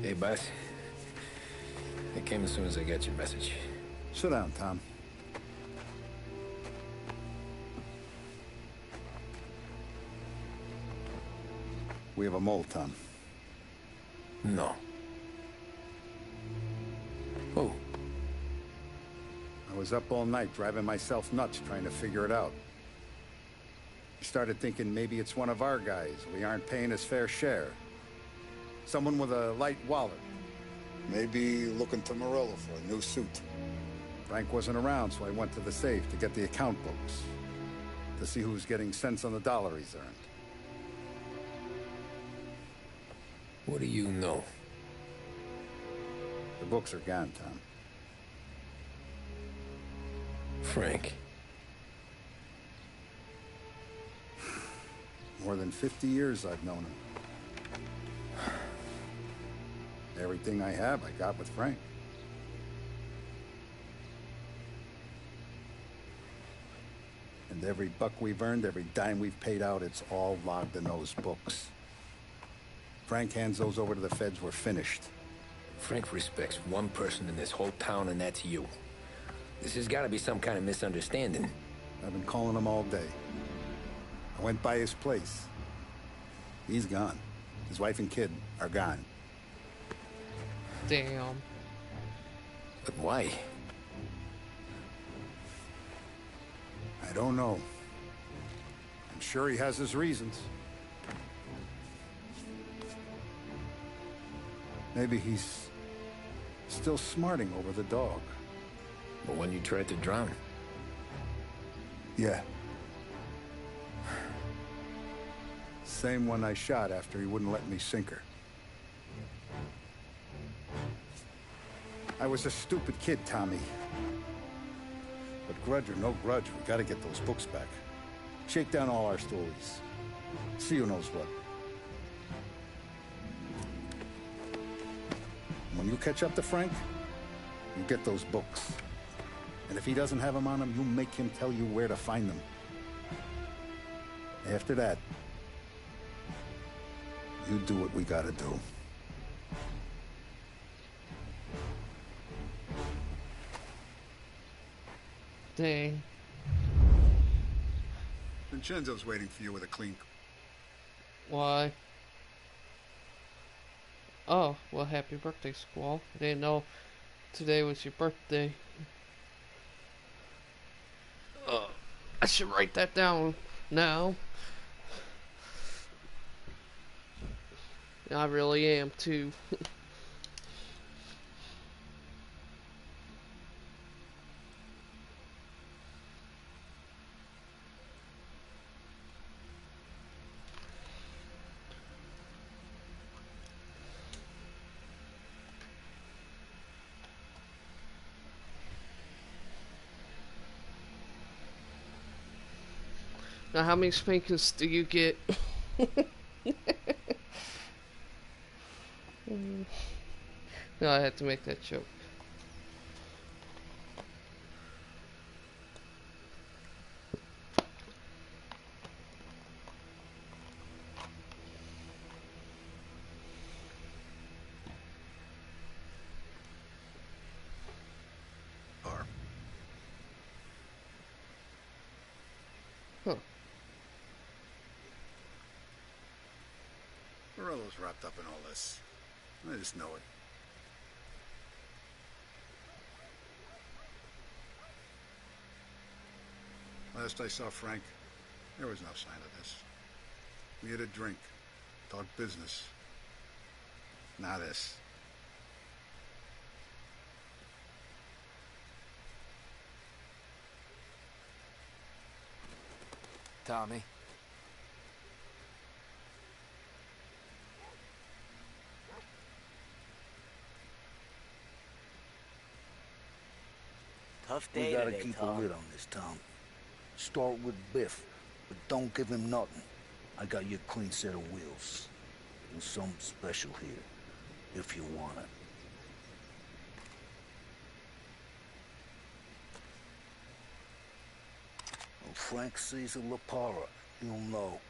Hey, boss. I came as soon as I got your message. Sit down, Tom. We have a mole, Tom. No. Who? I was up all night driving myself nuts trying to figure it out. I started thinking maybe it's one of our guys. We aren't paying his fair share. Someone with a light wallet. Maybe looking to Morello for a new suit. Frank wasn't around, so I went to the safe to get the account books. To see who's getting cents on the dollar he's earned. What do you know? The books are gone, Tom. Frank. More than 50 years I've known him. Everything I have, I got with Frank. And every buck we've earned, every dime we've paid out, it's all logged in those books. Frank hands those over to the feds, we're finished. Frank respects one person in this whole town, and that's you. This has got to be some kind of misunderstanding. I've been calling him all day. I went by his place. He's gone. His wife and kid are gone. Damn. But why? I don't know. I'm sure he has his reasons. Maybe he's still smarting over the dog. The one you tried to drown? Yeah. Same one I shot after he wouldn't let me sink her. I was a stupid kid, Tommy. But grudge or no grudge, we gotta get those books back. Shake down all our stories. See who knows what. When you catch up to Frank, you get those books. And if he doesn't have them on him, you make him tell you where to find them. After that, you do what we gotta do. Dang. Vincenzo's waiting for you with a clean... Why? Oh, well, happy birthday, Squall. I didn't know today was your birthday. I should write that down now. I really am, too. Now, how many spankings do you get? No, I had to make that joke. Huh. Morello's wrapped up in all this. I just know it. Last I saw Frank, there was no sign of this. We had a drink, talked business. Now this. Tommy. Tough We day gotta today, keep Tom. a lid on this town. Start with Biff, but don't give him nothing. I got you a clean set of wheels. And something special here, if you want it. When Frank sees a La Parra, he'll know.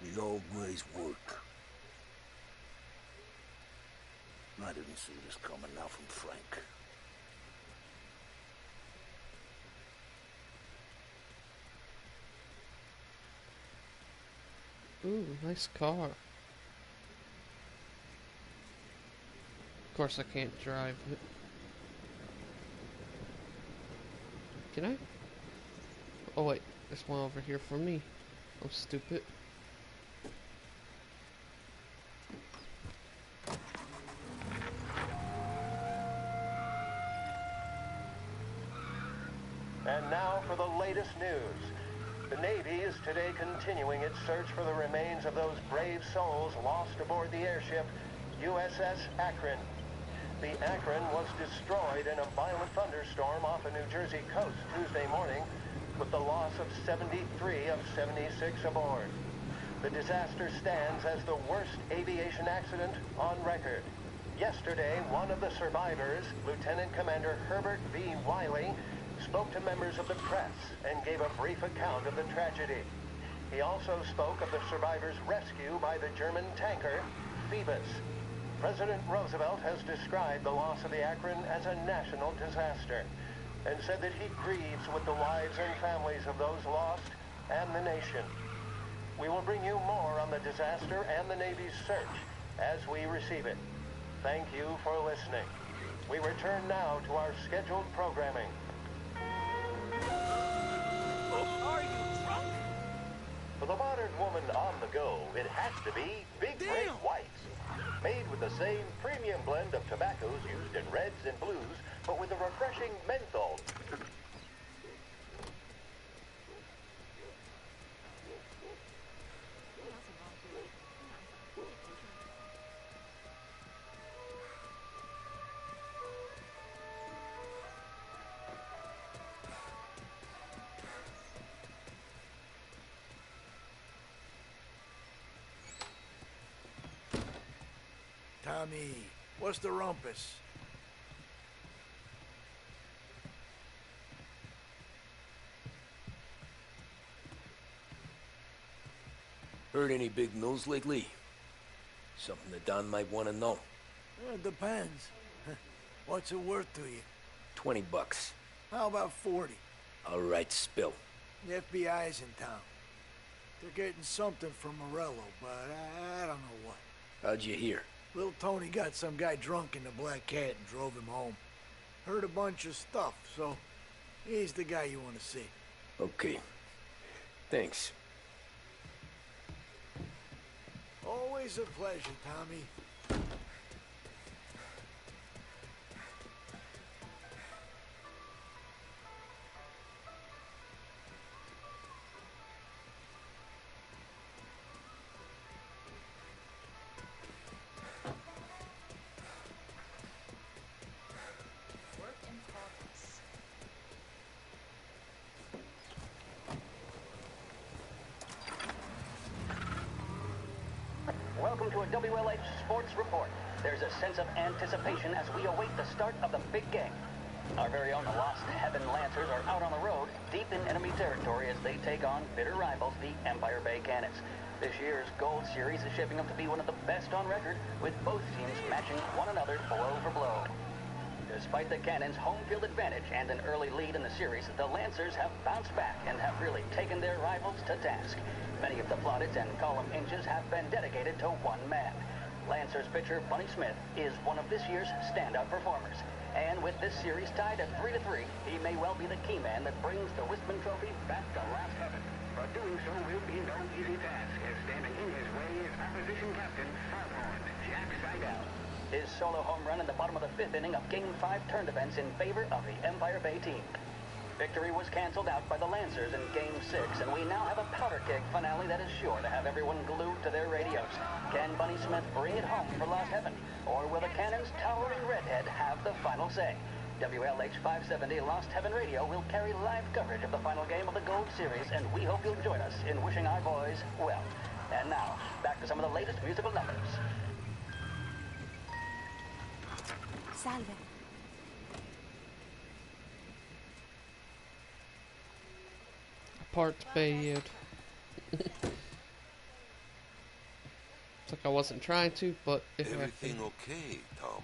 The old ways work. I didn't see this coming now from Frank. Ooh, nice car. Of course I can't drive it. Can I? Oh wait, there's one over here for me. I'm stupid. And now for the latest news. The Navy is today continuing its search for the remains of those brave souls lost aboard the airship USS Akron. The Akron was destroyed in a violent thunderstorm off the New Jersey coast Tuesday morning, with the loss of 73 of 76 aboard. The disaster stands as the worst aviation accident on record. Yesterday, one of the survivors, Lieutenant Commander Herbert V. Wiley, spoke to members of the press and gave a brief account of the tragedy. He also spoke of the survivors' rescue by the German tanker, Phoebus. President Roosevelt has described the loss of the Akron as a national disaster and said that he grieves with the lives and families of those lost and the nation. We will bring you more on the disaster and the Navy's search as we receive it. Thank you for listening. We return now to our scheduled programming. Are you drunk? For the modern woman on the go, it has to be Big Break Whites. Made with the same premium blend of tobaccos used in reds and blues, but with a refreshing menthol. Tommy, what's the rumpus? Heard any big news lately? Something that Don might want to know. It depends. What's it worth to you? $20. How about 40? All right, spill. The FBI's in town. They're getting something from Morello, but I don't know what. How'd you hear? Little Tony got some guy drunk in the Black Cat and drove him home. Heard a bunch of stuff, so he's the guy you want to see. Okay. Thanks. Always a pleasure, Tommy. Welcome to a WLH Sports Report. There's a sense of anticipation as we await the start of the big game. Our very own Lost Heaven Lancers are out on the road, deep in enemy territory as they take on bitter rivals, the Empire Bay Cannons. This year's Gold Series is shaping up to be one of the best on record, with both teams matching one another blow for blow. Despite the Cannons' home field advantage and an early lead in the series, the Lancers have bounced back and have really taken their rivals to task. Many of the plaudits and column inches have been dedicated to one man. Lancers pitcher Bunny Smith is one of this year's standout performers. And with this series tied at 3-3, he may well be the key man that brings the Wistman Trophy back to Last Heaven. But doing so will be no easy task, as standing in his way is opposition captain, Foghorn Jack Seidel. His solo home run in the bottom of the fifth inning of Game 5 turned events in favor of the Empire Bay team. Victory was canceled out by the Lancers in Game 6, and we now have a powder keg finale that is sure to have everyone glued to their radios. Can Bunny Smith bring it home for Lost Heaven, or will the Cannon's towering redhead have the final say? WLH 570 Lost Heaven Radio will carry live coverage of the final game of the Gold Series, and we hope you'll join us in wishing our boys well. And now, back to some of the latest musical numbers. Salve. Part bad. It's like I wasn't trying to, but it Everything happened. okay, Tom?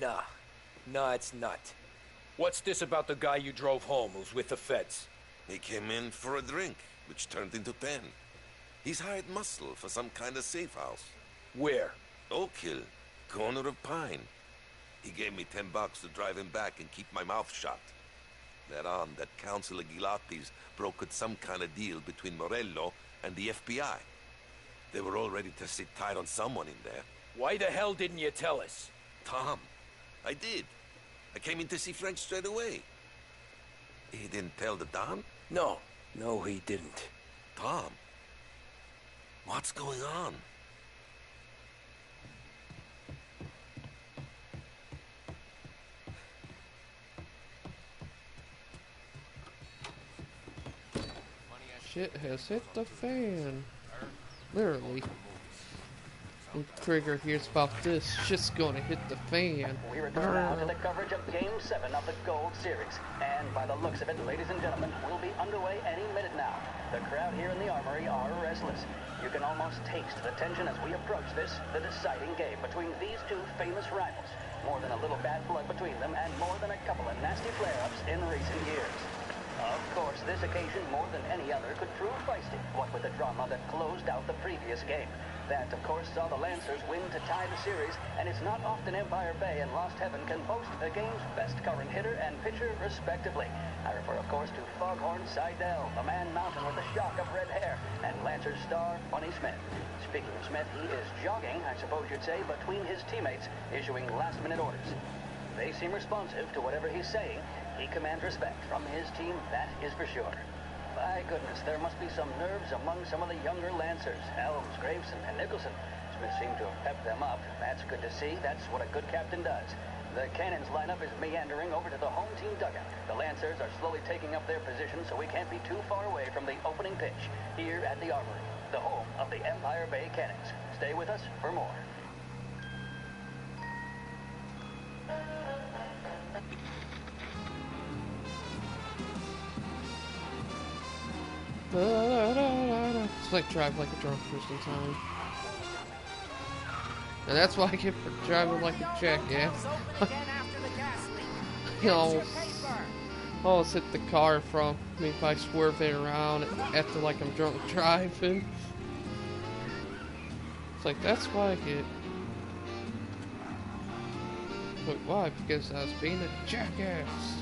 Nah. Nah, it's not. What's this about the guy you drove home who's with the feds? He came in for a drink, which turned into 10. He's hired muscle for some kind of safe house. Where? Oak Hill, corner of Pine. He gave me $10 to drive him back and keep my mouth shut. Later on, that Councilor Gilatti's brokered some kind of deal between Morello and the FBI. They were all ready to sit tight on someone in there. Why the hell didn't you tell us? Tom, I did. I came in to see Frank straight away. He didn't tell the Don? No. No, he didn't. Tom, what's going on? Shit has hit the fan. Literally. The trigger hears about this, shit's gonna hit the fan. We return now to the coverage of Game 7 of the Gold Series. And by the looks of it, ladies and gentlemen, we'll be underway any minute now. The crowd here in the Armory are restless. You can almost taste the tension as we approach this, the deciding game between these two famous rivals. More than a little bad blood between them, and more than a couple of nasty flare-ups in recent years. Of course, this occasion, more than any other, could prove feisty, what with the drama that closed out the previous game. That, of course, saw the Lancers win to tie the series, and it's not often Empire Bay and Lost Heaven can boast the game's best current hitter and pitcher, respectively. I refer, of course, to Foghorn Seidel, the man mountain with the shock of red hair, and Lancers star Bunny Smith. Speaking of Smith, he is jogging, I suppose you'd say, between his teammates, issuing last-minute orders. They seem responsive to whatever he's saying. He commands respect from his team, that is for sure. My goodness, there must be some nerves among some of the younger Lancers. Helms, Graveson, and Nicholson. Smith seemed to have pepped them up. That's good to see. That's what a good captain does. The Cannons lineup is meandering over to the home team dugout. The Lancers are slowly taking up their position, so we can't be too far away from the opening pitch here at the Armory, the home of the Empire Bay Cannons. Stay with us for more. It's like drive like a drunk person time. And that's why I get for driving like a jackass. You almost hit the car in front of me by swerving around after like I'm drunk driving. It's like, that's why I get. But why? Because I was being a jackass.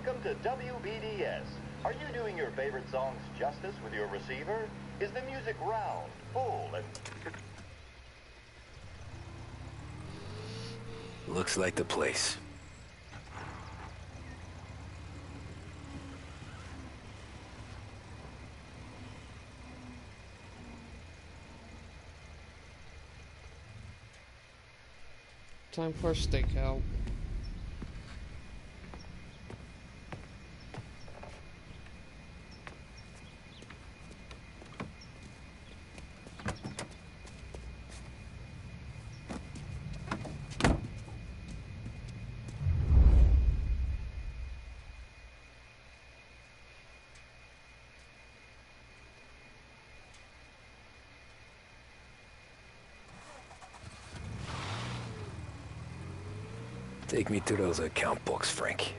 Welcome to WBDS. Are you doing your favorite songs justice with your receiver? Is the music round, full, and... Looks like the place. Time for a stakeout. Take me to those account books, Frank.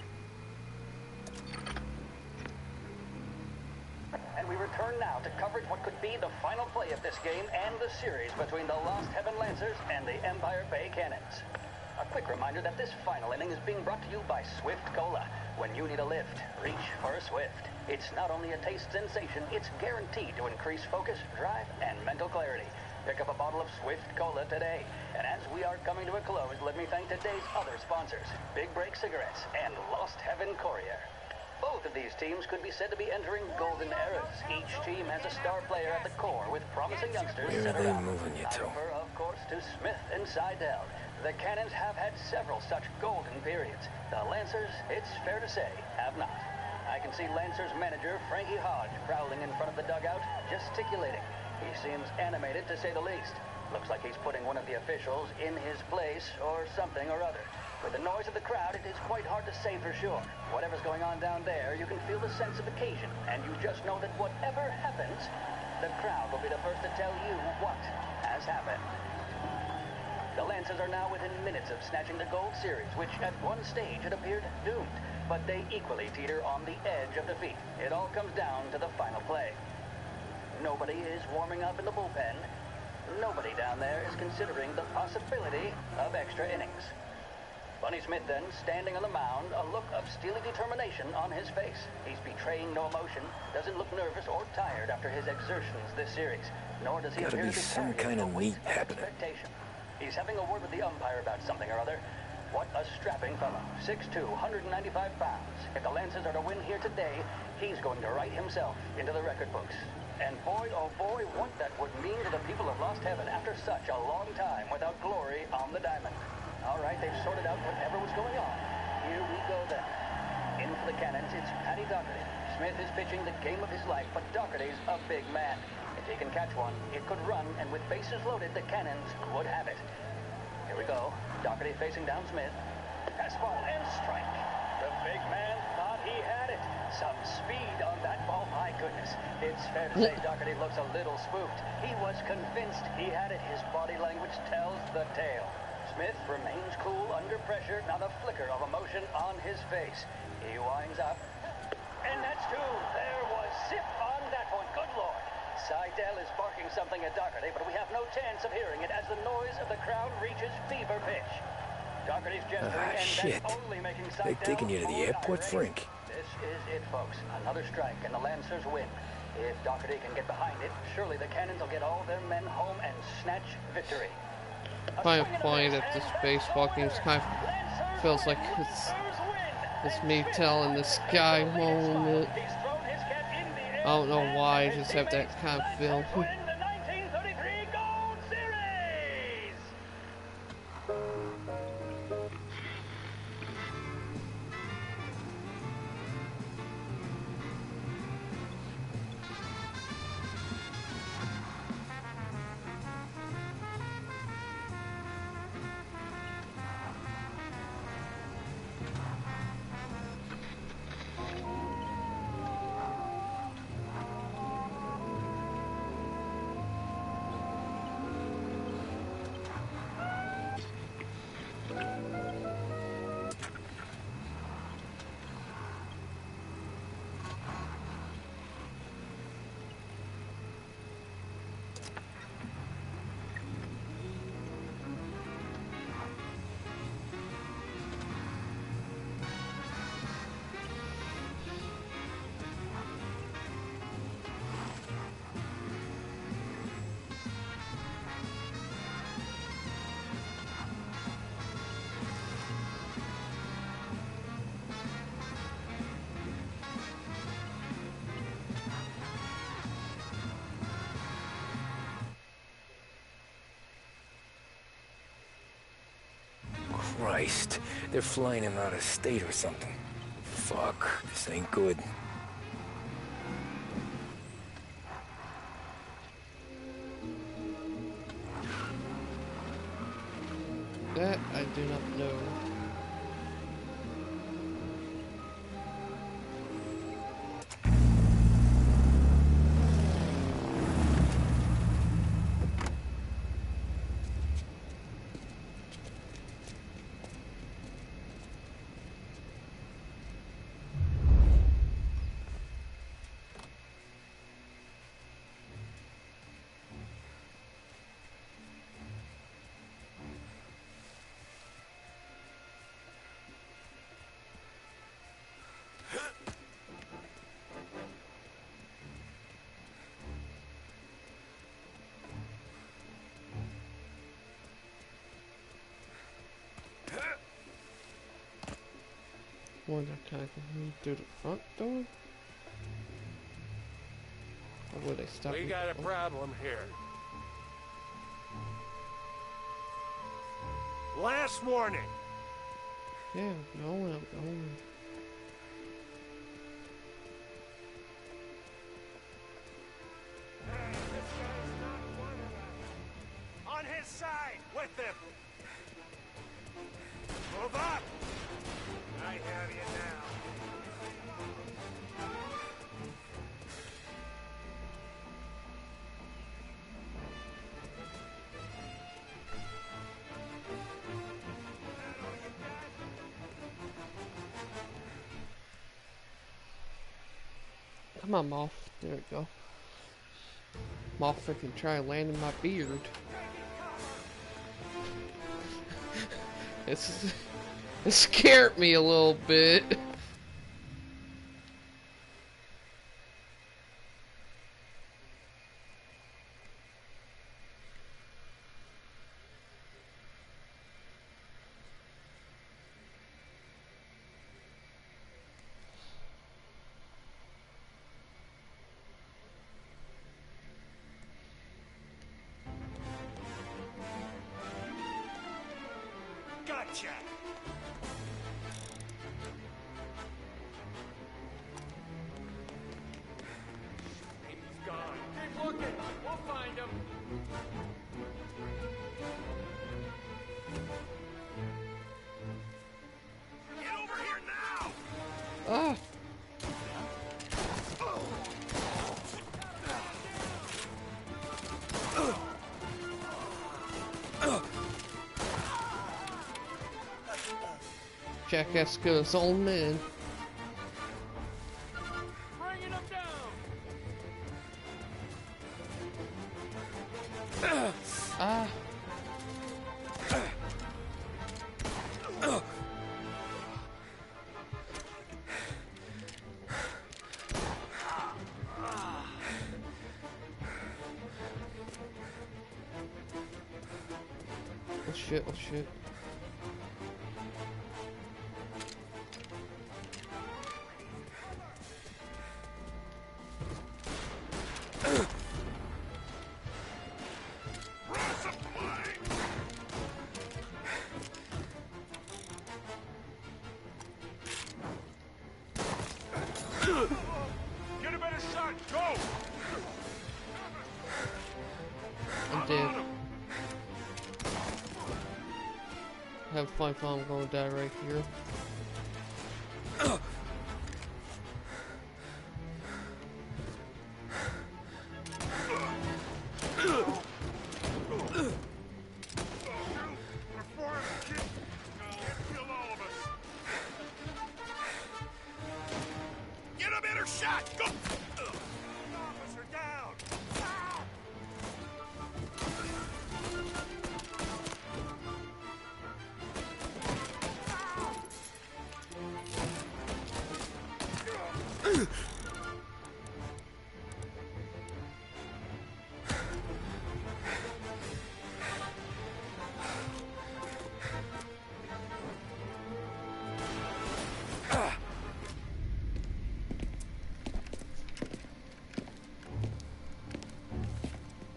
And we return now to coverage what could be the final play of this game and the series between the Lost Heaven Lancers and the Empire Bay Cannons. A quick reminder that this final inning is being brought to you by Swift Cola. When you need a lift, reach for a Swift. It's not only a taste sensation, it's guaranteed to increase focus, drive, and mental clarity. Pick up a bottle of Swift Cola today. And as we are coming to a close, let me thank today's other sponsors, Big Break Cigarettes and Lost Heaven Courier. Both of these teams could be said to be entering golden eras. Each team has a star player at the core with promising youngsters. Where are they moving you to? I refer, of course, to Smith and Seidel. The Cannons have had several such golden periods. The Lancers, it's fair to say, have not. I can see Lancers manager Frankie Hodge prowling in front of the dugout, gesticulating. He seems animated, to say the least. Looks like he's putting one of the officials in his place, or something or other. With the noise of the crowd, it is quite hard to say for sure. Whatever's going on down there, you can feel the sense of occasion, and you just know that whatever happens, the crowd will be the first to tell you what has happened. The Lancers are now within minutes of snatching the Gold Series, which at one stage had appeared doomed, but they equally teeter on the edge of defeat. It all comes down to the final play. Nobody is warming up in the bullpen. Nobody down there is considering the possibility of extra innings. Bunny Smith then, standing on the mound, a look of steely determination on his face. He's betraying no emotion, doesn't look nervous or tired after his exertions this series, nor does he Gotta appear be to be some carrying kind of the weight meat happening. expectation. He's having a word with the umpire about something or other. What a strapping fellow. 6'2", 195 pounds. If the Lancers are to win here today, he's going to write himself into the record books. And boy, oh boy, what that would mean to the people of Lost Heaven after such a long time without glory on the diamond. All right, they've sorted out whatever was going on. Here we go then. In for the Cannons, it's Paddy Doherty. Smith is pitching the game of his life, but Doherty's a big man. If he can catch one, it could run, and with bases loaded, the Cannons would have it. Here we go. Doherty facing down Smith. Fastball and strike. The big man thought he had it. Some speed on that ball, my goodness. It's fair to say Doherty looks a little spooked. He was convinced he had it. His body language tells the tale. Smith remains cool under pressure, not a flicker of emotion on his face. He winds up. And that's two. There was zip on that one. Good Lord. Seidel is barking something at Doherty, but we have no chance of hearing it as the noise of the crowd reaches fever pitch. Doherty's gesturing, and shit. that's only making Seidel They taking you to the more airport, irate. Frank? This is it, folks. Another strike, and the Lancers win. If Doherty can get behind it, surely the Cannons will get all their men home and snatch victory. Kind of funny that this baseball game kind of feels like it's me telling this guy moment. I don't know why, I just have that kind of feel. Christ. They're flying in out of state or something. Fuck, this ain't good. That I do not know. Wonder can I go through the front door? Or would they stop me? We got a problem here. Last warning. Yeah, I'm going. On his side, with him. Move up. I have you now. Come on, Moth. There we go. Moth freaking try landing my beard. It scared me a little bit. Gotcha. He's gone. Keep looking. We'll find him. Get over here now. Ah. Jackass got his own man. Bringing him down. Ah. Oh shit, oh shit. Get a better shot. Go. I'm dead. Have a fun I'm gonna die right here. Get a better shot. Go. Officer down.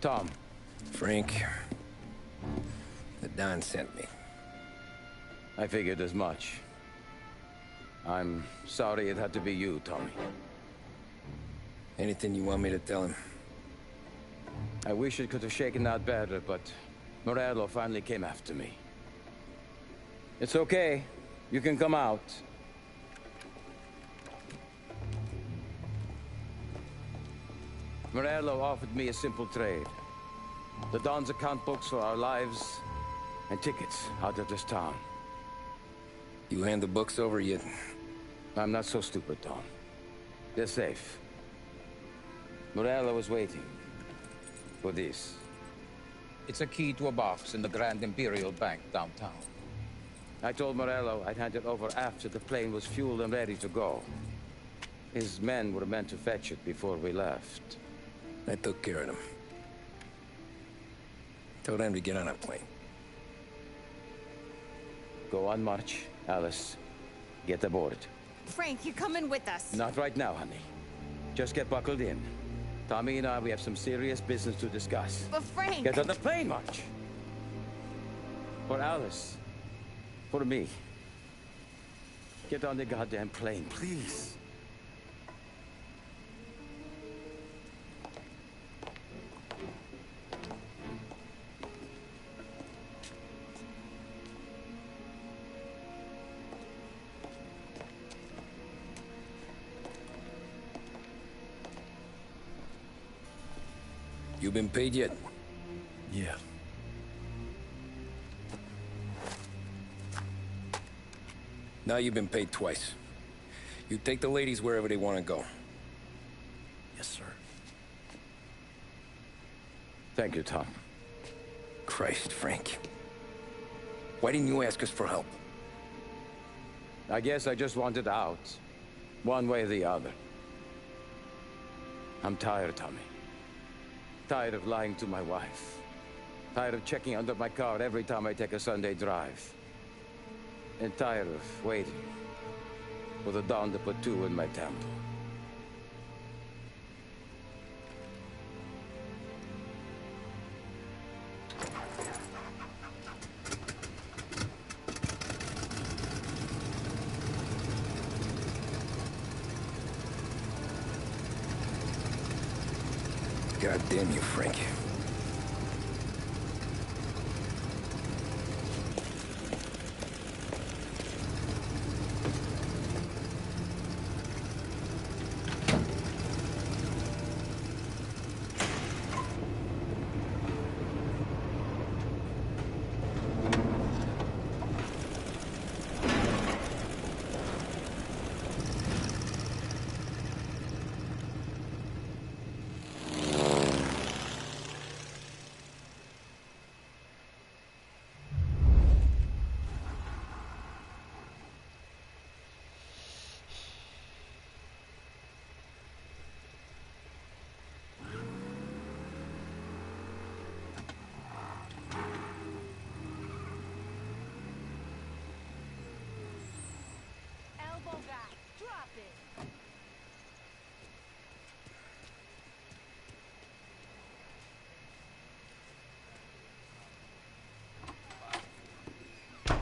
Tom. Frank. The Don sent me. I figured as much. I'm sorry it had to be you, Tommy. Anything you want me to tell him? I wish it could have shaken out better, but Morello finally came after me. It's okay. You can come out. Morello offered me a simple trade. The Don's account books for our lives and tickets out of this town. You hand the books over yet? I'm not so stupid, Don. They're safe. Morello was waiting for this. It's a key to a box in the Grand Imperial Bank downtown. I told Morello I'd hand it over after the plane was fueled and ready to go. His men were meant to fetch it before we left. I took care of them. Told them to get on a plane. Go on, March. Alice, get aboard. Frank, you're coming with us. Not right now, honey. Just get buckled in. Tommy and I, we have some serious business to discuss. But Frank... Get on the plane, March! For Alice. For me. Get on the goddamn plane, please. You been paid yet? Yeah. Now you've been paid twice. You take the ladies wherever they want to go. Yes, sir. Thank you, Tom. Christ, Frank. Why didn't you ask us for help? I guess I just wanted out. One way or the other. I'm tired, Tommy. Tired of lying to my wife. Tired of checking under my car every time I take a Sunday drive. And tired of waiting for the dawn to put two in my temple. God damn you, Frank.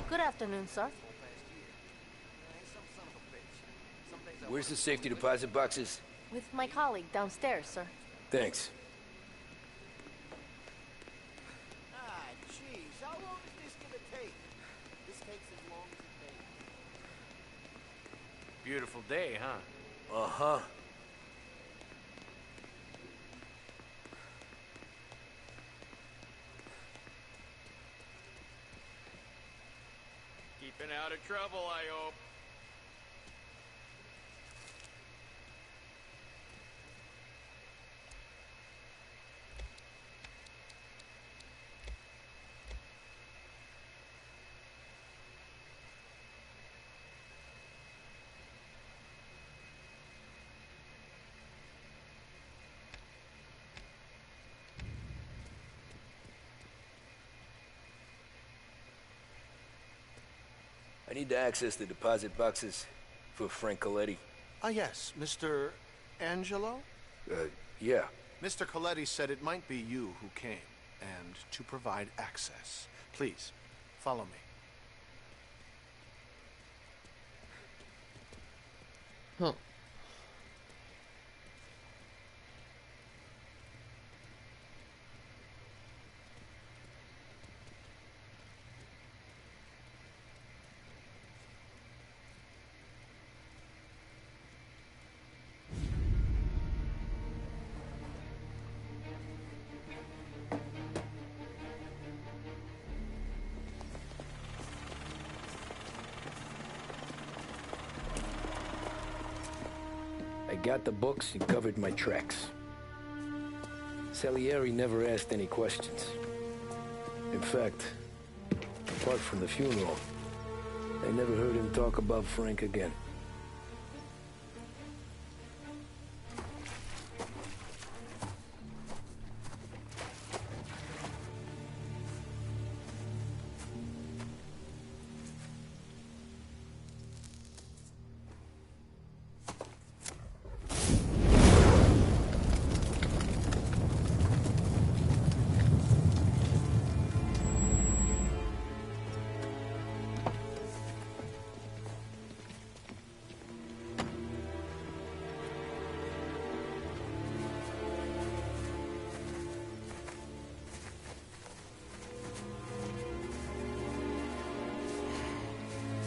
Good afternoon, sir. Where's the safety deposit boxes? With my colleague downstairs, sir. Thanks. Ah, jeez. How long is this gonna take? This takes as long as it takes. Beautiful day, huh? Uh-huh. Keeping out of trouble, I hope. I need to access the deposit boxes for Frank Coletti. Ah, yes, Mr. Angelo? Yeah. Mr. Coletti said it might be you who came, and to provide access. Please, follow me. Huh. I got the books and covered my tracks. Salieri never asked any questions. In fact, apart from the funeral, I never heard him talk about Frank again.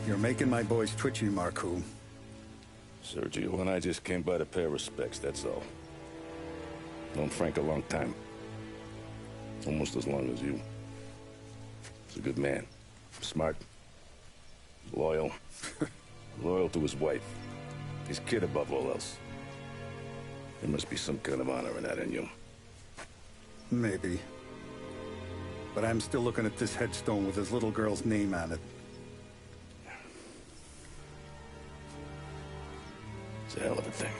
You're making my boys twitchy, Marku. Sergio and I just came by to pay respects, that's all. Known Frank a long time. Almost as long as you. He's a good man. Smart. Loyal. Loyal to his wife. His kid above all else. There must be some kind of honor in that in you. Maybe. But I'm still looking at this headstone with his little girl's name on it. It's a hell of a thing.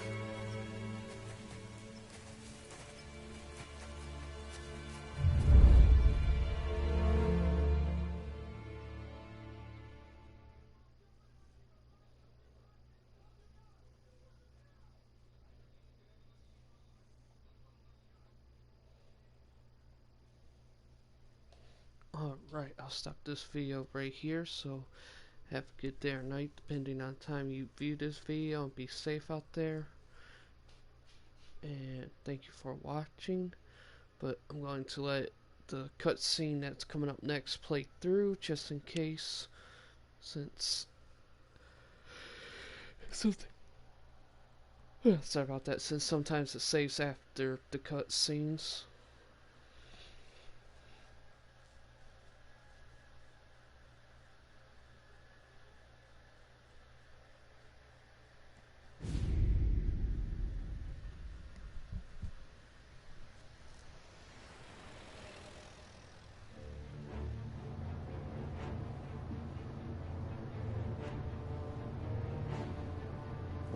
Alright, I'll stop this video right here, so have a good day or night depending on the time you view this video, and be safe out there. And thank you for watching, but I'm going to let the cutscene that's coming up next play through just in case, since sorry about that, since sometimes it saves after the cutscenes.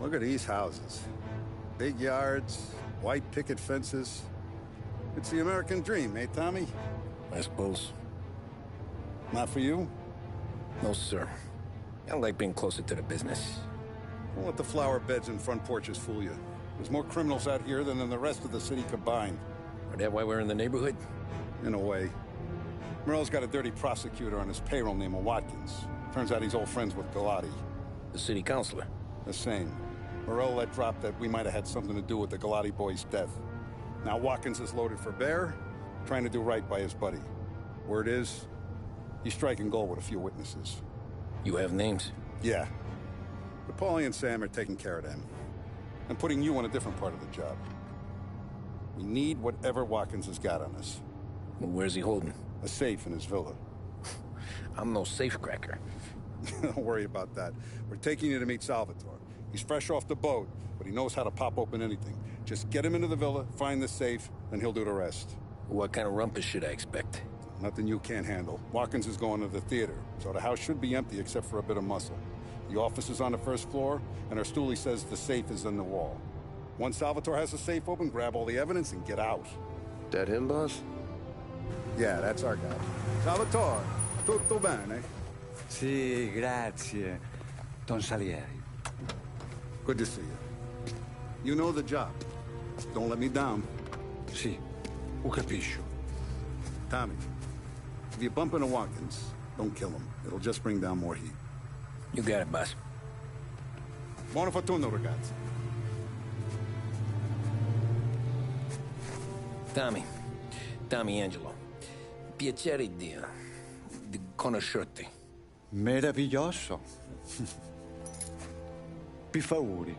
Look at these houses. Big yards, white picket fences. It's the American dream, eh, Tommy? I suppose. Not for you? No, sir. I like being closer to the business. Don't let the flower beds and front porches fool you. There's more criminals out here than in the rest of the city combined. Is that why we're in the neighborhood? In a way. Morell's got a dirty prosecutor on his payroll named Watkins. Turns out he's old friends with Galati. The city councilor? The same. Morell let drop that we might have had something to do with the Galati boy's death. Now Watkins is loaded for bear, trying to do right by his buddy. Word is, he's striking gold with a few witnesses. You have names? Yeah. But Paulie and Sam are taking care of them. I'm putting you on a different part of the job. We need whatever Watkins has got on us. Well, where's he holding? A safe in his villa. I'm no safecracker. Don't worry about that. We're taking you to meet Salvatore. He's fresh off the boat, but he knows how to pop open anything. Just get him into the villa, find the safe, and he'll do the rest. What kind of rumpus should I expect? Nothing you can't handle. Watkins is going to the theater, so the house should be empty except for a bit of muscle. The office is on the first floor, and our stoolie says the safe is in the wall. Once Salvatore has the safe open, grab all the evidence and get out. That him, boss? Yeah, that's our guy. Salvatore, tutto bene? Sì, grazie, Don Salieri. Good to see you. You know the job. Don't let me down. Sì, ho capisco. Tommy, if you bump into Watkins, don't kill him. It'll just bring down more heat. You got it, boss. Buona fortuna, ragazzi. Tommy Angelo. Piacere di conoscerti. Meraviglioso. Per favore.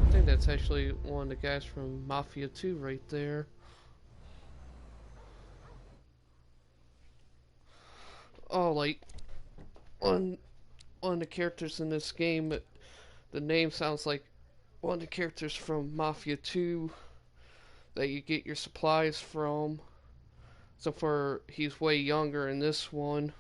I think that's actually one of the guys from Mafia 2 right there. Oh, like one of the characters in this game, the name sounds like one of the characters from Mafia 2 that you get your supplies from. So he's way younger in this one.